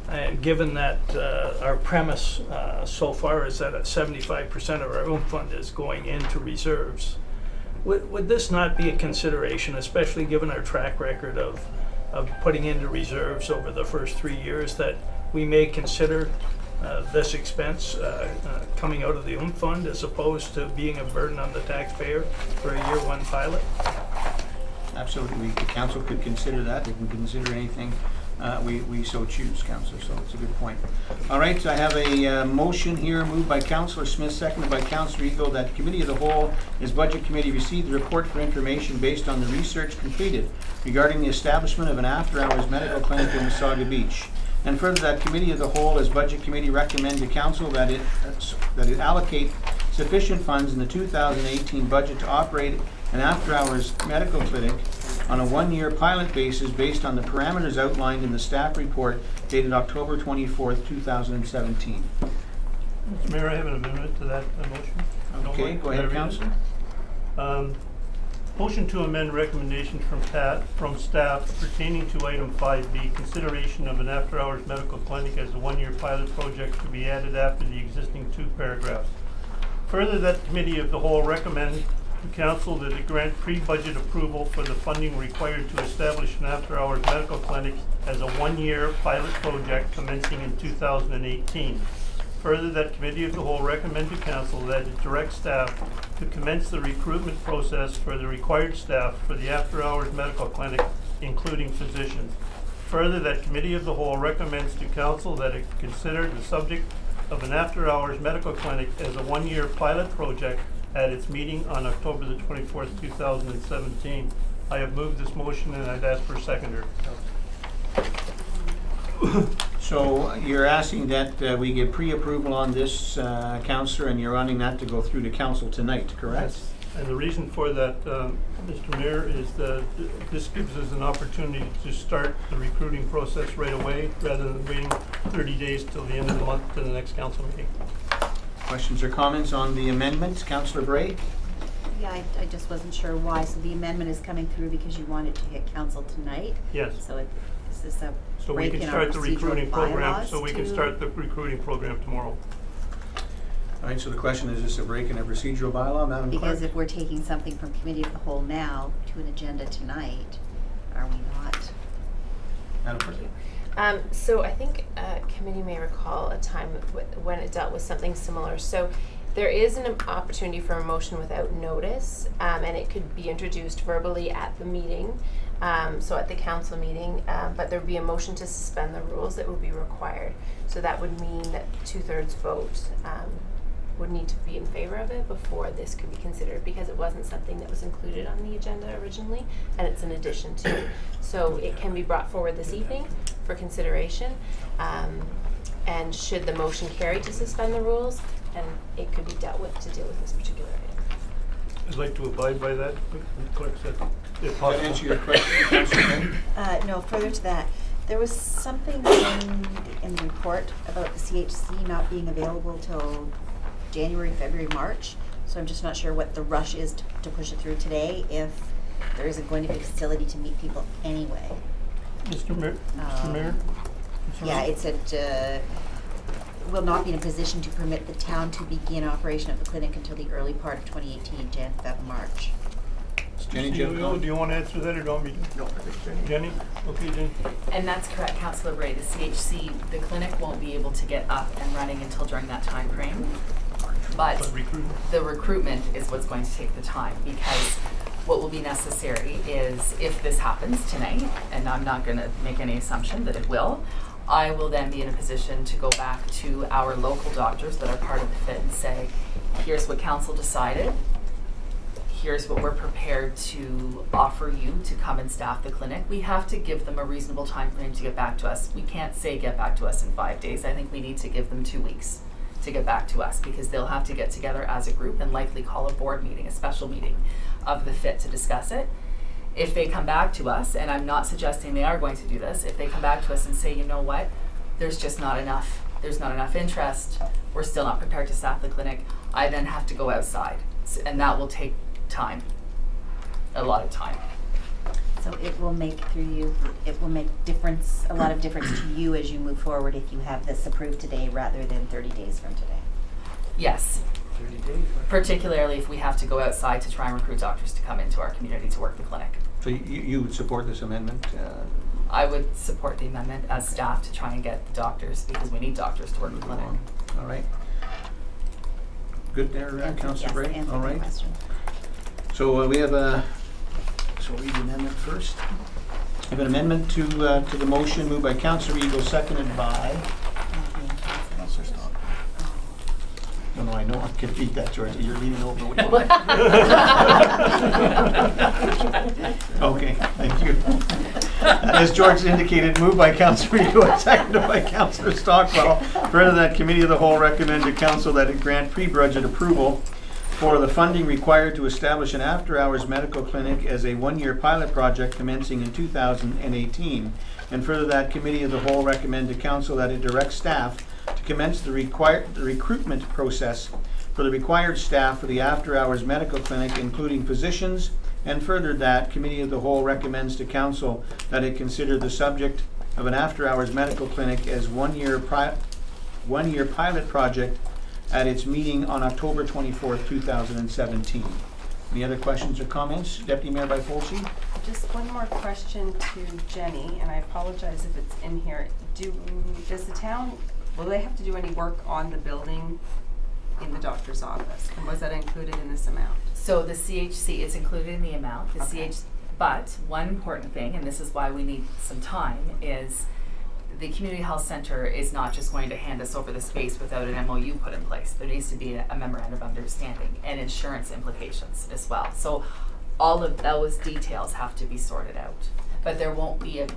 and given that our premise so far is that 75% of our own fund is going into reserves, would this not be a consideration, especially given our track record of putting into reserves over the first 3 years, that we may consider this expense coming out of the own fund as opposed to being a burden on the taxpayer for a year 1 pilot? Absolutely. The council could consider that. They can consider anything we so choose, Councillor, so it's a good point. All right, so I have a motion here moved by Councillor Smith, seconded by Councillor Eagle, that the Committee of the Whole, as Budget Committee, received the report for information based on the research completed regarding the establishment of an after-hours medical clinic in Wasaga Beach. And further, that Committee of the Whole, as Budget Committee, recommend to Council that it allocate sufficient funds in the 2018 budget to operate an after-hours medical clinic on a 1-year pilot basis based on the parameters outlined in the staff report dated October 24th, 2017. Mr. Mayor, I have an amendment to that motion. Okay, go ahead, Councillor. Motion to amend recommendation from staff pertaining to item 5B, consideration of an after-hours medical clinic as a one-year pilot project to be added after the existing 2 paragraphs. Further, that the Committee of the Whole recommend to Council that it grant pre-budget approval for the funding required to establish an after-hours medical clinic as a one-year pilot project commencing in 2018. Further, that Committee of the Whole recommend to Council that it direct staff to commence the recruitment process for the required staff for the after-hours medical clinic, including physicians. Further, that Committee of the Whole recommends to Council that it consider the subject of an after-hours medical clinic as a one-year pilot project at its meeting on October the 24th, 2017. I have moved this motion and I'd ask for a seconder. So you're asking that we give pre-approval on this, Councillor, and you're wanting that to go through to Council tonight, correct? Yes. And the reason for that, Mr. Mayor, is that this gives us an opportunity to start the recruiting process right away rather than waiting 30 days till the end of the month to the next council meeting. Questions or comments on the amendment? Councillor Bray? Yeah, I just wasn't sure why. So the amendment is coming through because you want it to hit council tonight? Yes. So is this a So we break can in our start the procedural recruiting program. bylaws So we can start the recruiting program tomorrow. All right, so the question is this a break in a procedural bylaw, Madam Clerk? Because if we're taking something from Committee of the Whole now to an agenda tonight, are we not? Madam Clerk? So I think committee may recall a time when it dealt with something similar. So there is an opportunity for a motion without notice, and it could be introduced verbally at the meeting, so at the council meeting, but there would be a motion to suspend the rules that would be required. So that would mean that 2/3 vote would need to be in favor of it before this could be considered, because it wasn't something that was included on the agenda originally, and it's an addition to. So it can be brought forward this evening for consideration, and should the motion carry to suspend the rules, and it could be dealt with to deal with this particular item. I'd like to abide by that, Clerk said, if Does that possible. answer your question, Councillor Bray? No, further to that, there was something in the report about the CHC not being available till January, February, March. So I'm just not sure what the rush is to push it through today if there isn't going to be a facility to meet people anyway. Mr. Mayor? Mr. Mayor? Yeah, it said will not be in a position to permit the town to begin operation of the clinic until the early part of 2018, Jan, Feb, March. Jenny, do you want to answer that, or do you want me to? No, I think Jenny. Jenny? Okay, Jenny. And that's correct, Councillor Bray. The CHC, the clinic won't be able to get up and running until during that time frame. But the recruitment is what's going to take the time, because what will be necessary is, if this happens tonight, and I'm not going to make any assumption that it will, I will then be in a position to go back to our local doctors that are part of the FIT and say, here's what council decided, here's what we're prepared to offer you to come and staff the clinic. We have to give them a reasonable time frame to get back to us. We can't say get back to us in 5 days. I think we need to give them 2 weeks to get back to us, because they'll have to get together as a group and likely call a board meeting, a special meeting of the FIT to discuss it. If they come back to us, and I'm not suggesting they are going to do this, if they come back to us and say, you know what, there's just not enough, there's not enough interest, we're still not prepared to staff the clinic, I then have to go outside. And that will take time, a lot of time. So it will make difference, a lot of difference to you as you move forward if you have this approved today rather than 30 days from today. Yes. 30 days. Particularly if we have to go outside to try and recruit doctors to come into our community to work the clinic. So you would support this amendment? I would support the amendment as staff to try and get the doctors, because we need doctors to work the clinic. All right. Good there, Councillor Bray? All right. So we have a, so read the amendment first. We have an amendment to the motion moved by Councillor Eagle, seconded by Councillor Stock. No, I know I can read that, George. You're leaning over. Okay, thank you. As George indicated, moved by Councillor Eagle, seconded by Councillor Stockwell. Further, that Committee of the Whole recommend to Council that it grant pre-budget approval for the funding required to establish an after-hours medical clinic as a one-year pilot project commencing in 2018. And further, that Committee of the Whole recommend to Council that it direct staff to commence the recruitment process for the required staff for the after-hours medical clinic, including physicians, And further, that Committee of the Whole recommends to Council that it consider the subject of an after-hours medical clinic as one-year pilot project at its meeting on October 24th, 2017. Any other questions or comments? Deputy Mayor Byfolsey? Just one more question to Jenny, and I apologize if it's in here. Does the town, will they have to do any work on the building in the doctor's office? And was that included in this amount? So the CHC is included in the amount. The Okay. But one important thing, and this is why we need some time, is the community health center is not just going to hand us over the space without an MOU put in place. There needs to be a memorandum of understanding and insurance implications as well. So all of those details have to be sorted out. But there won't be I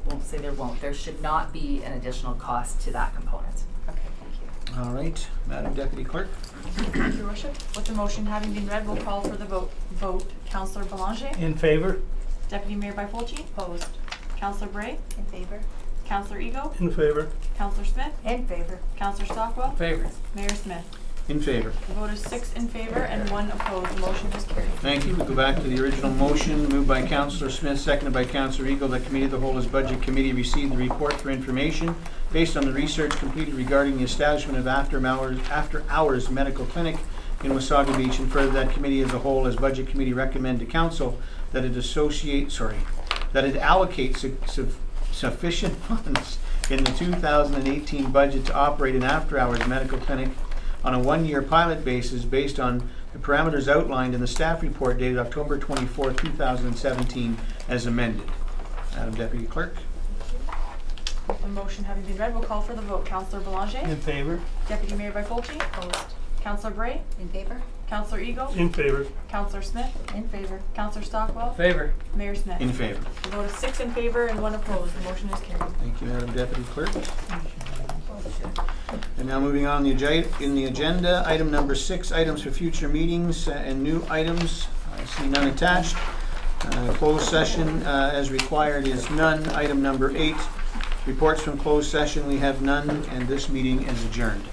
won't say there won't, there should not be an additional cost to that component. Okay, thank you. All right, Madam Deputy Clerk. Thank you, Worship. With the motion having been read, we'll call for the vote. Councillor Belanger? In favor? Deputy Mayor Byfolchi? Opposed. Councillor Bray? In favor? Councillor Ego? In favor. Councillor Smith? In favor. Councillor Stockwell? Favor. Mayor Smith? In favor. The vote is 6 in favor and 1 opposed. The motion is carried. Thank you. We go back to the original motion, moved by Councillor Smith, seconded by Councillor Eagle, that Committee of the Whole as Budget Committee received the report for information based on the research completed regarding the establishment of after-hours medical clinic in Wasaga Beach, and further that Committee of the Whole as Budget Committee recommend to Council that it allocate sufficient funds in the 2018 budget to operate an after-hours medical clinic on a one-year pilot basis based on the parameters outlined in the staff report dated October 24, 2017 as amended. Madam Deputy Clerk. The motion having been read, we'll call for the vote. Councillor Belanger? In favor? Deputy Mayor Byfolchi? Opposed. Councillor Bray? In favor? Councillor Ego? In favor. Councillor Smith? In favor. Councillor Stockwell? Favor. Mayor Smith? In favor. The vote is 6 in favor and 1 opposed. The motion is carried. Thank you, Madam Deputy Clerk. And now moving on in the agenda, item number 6, items for future meetings and new items. I see none attached. Closed session as required is none. Item number 8, reports from closed session, we have none, and this meeting is adjourned.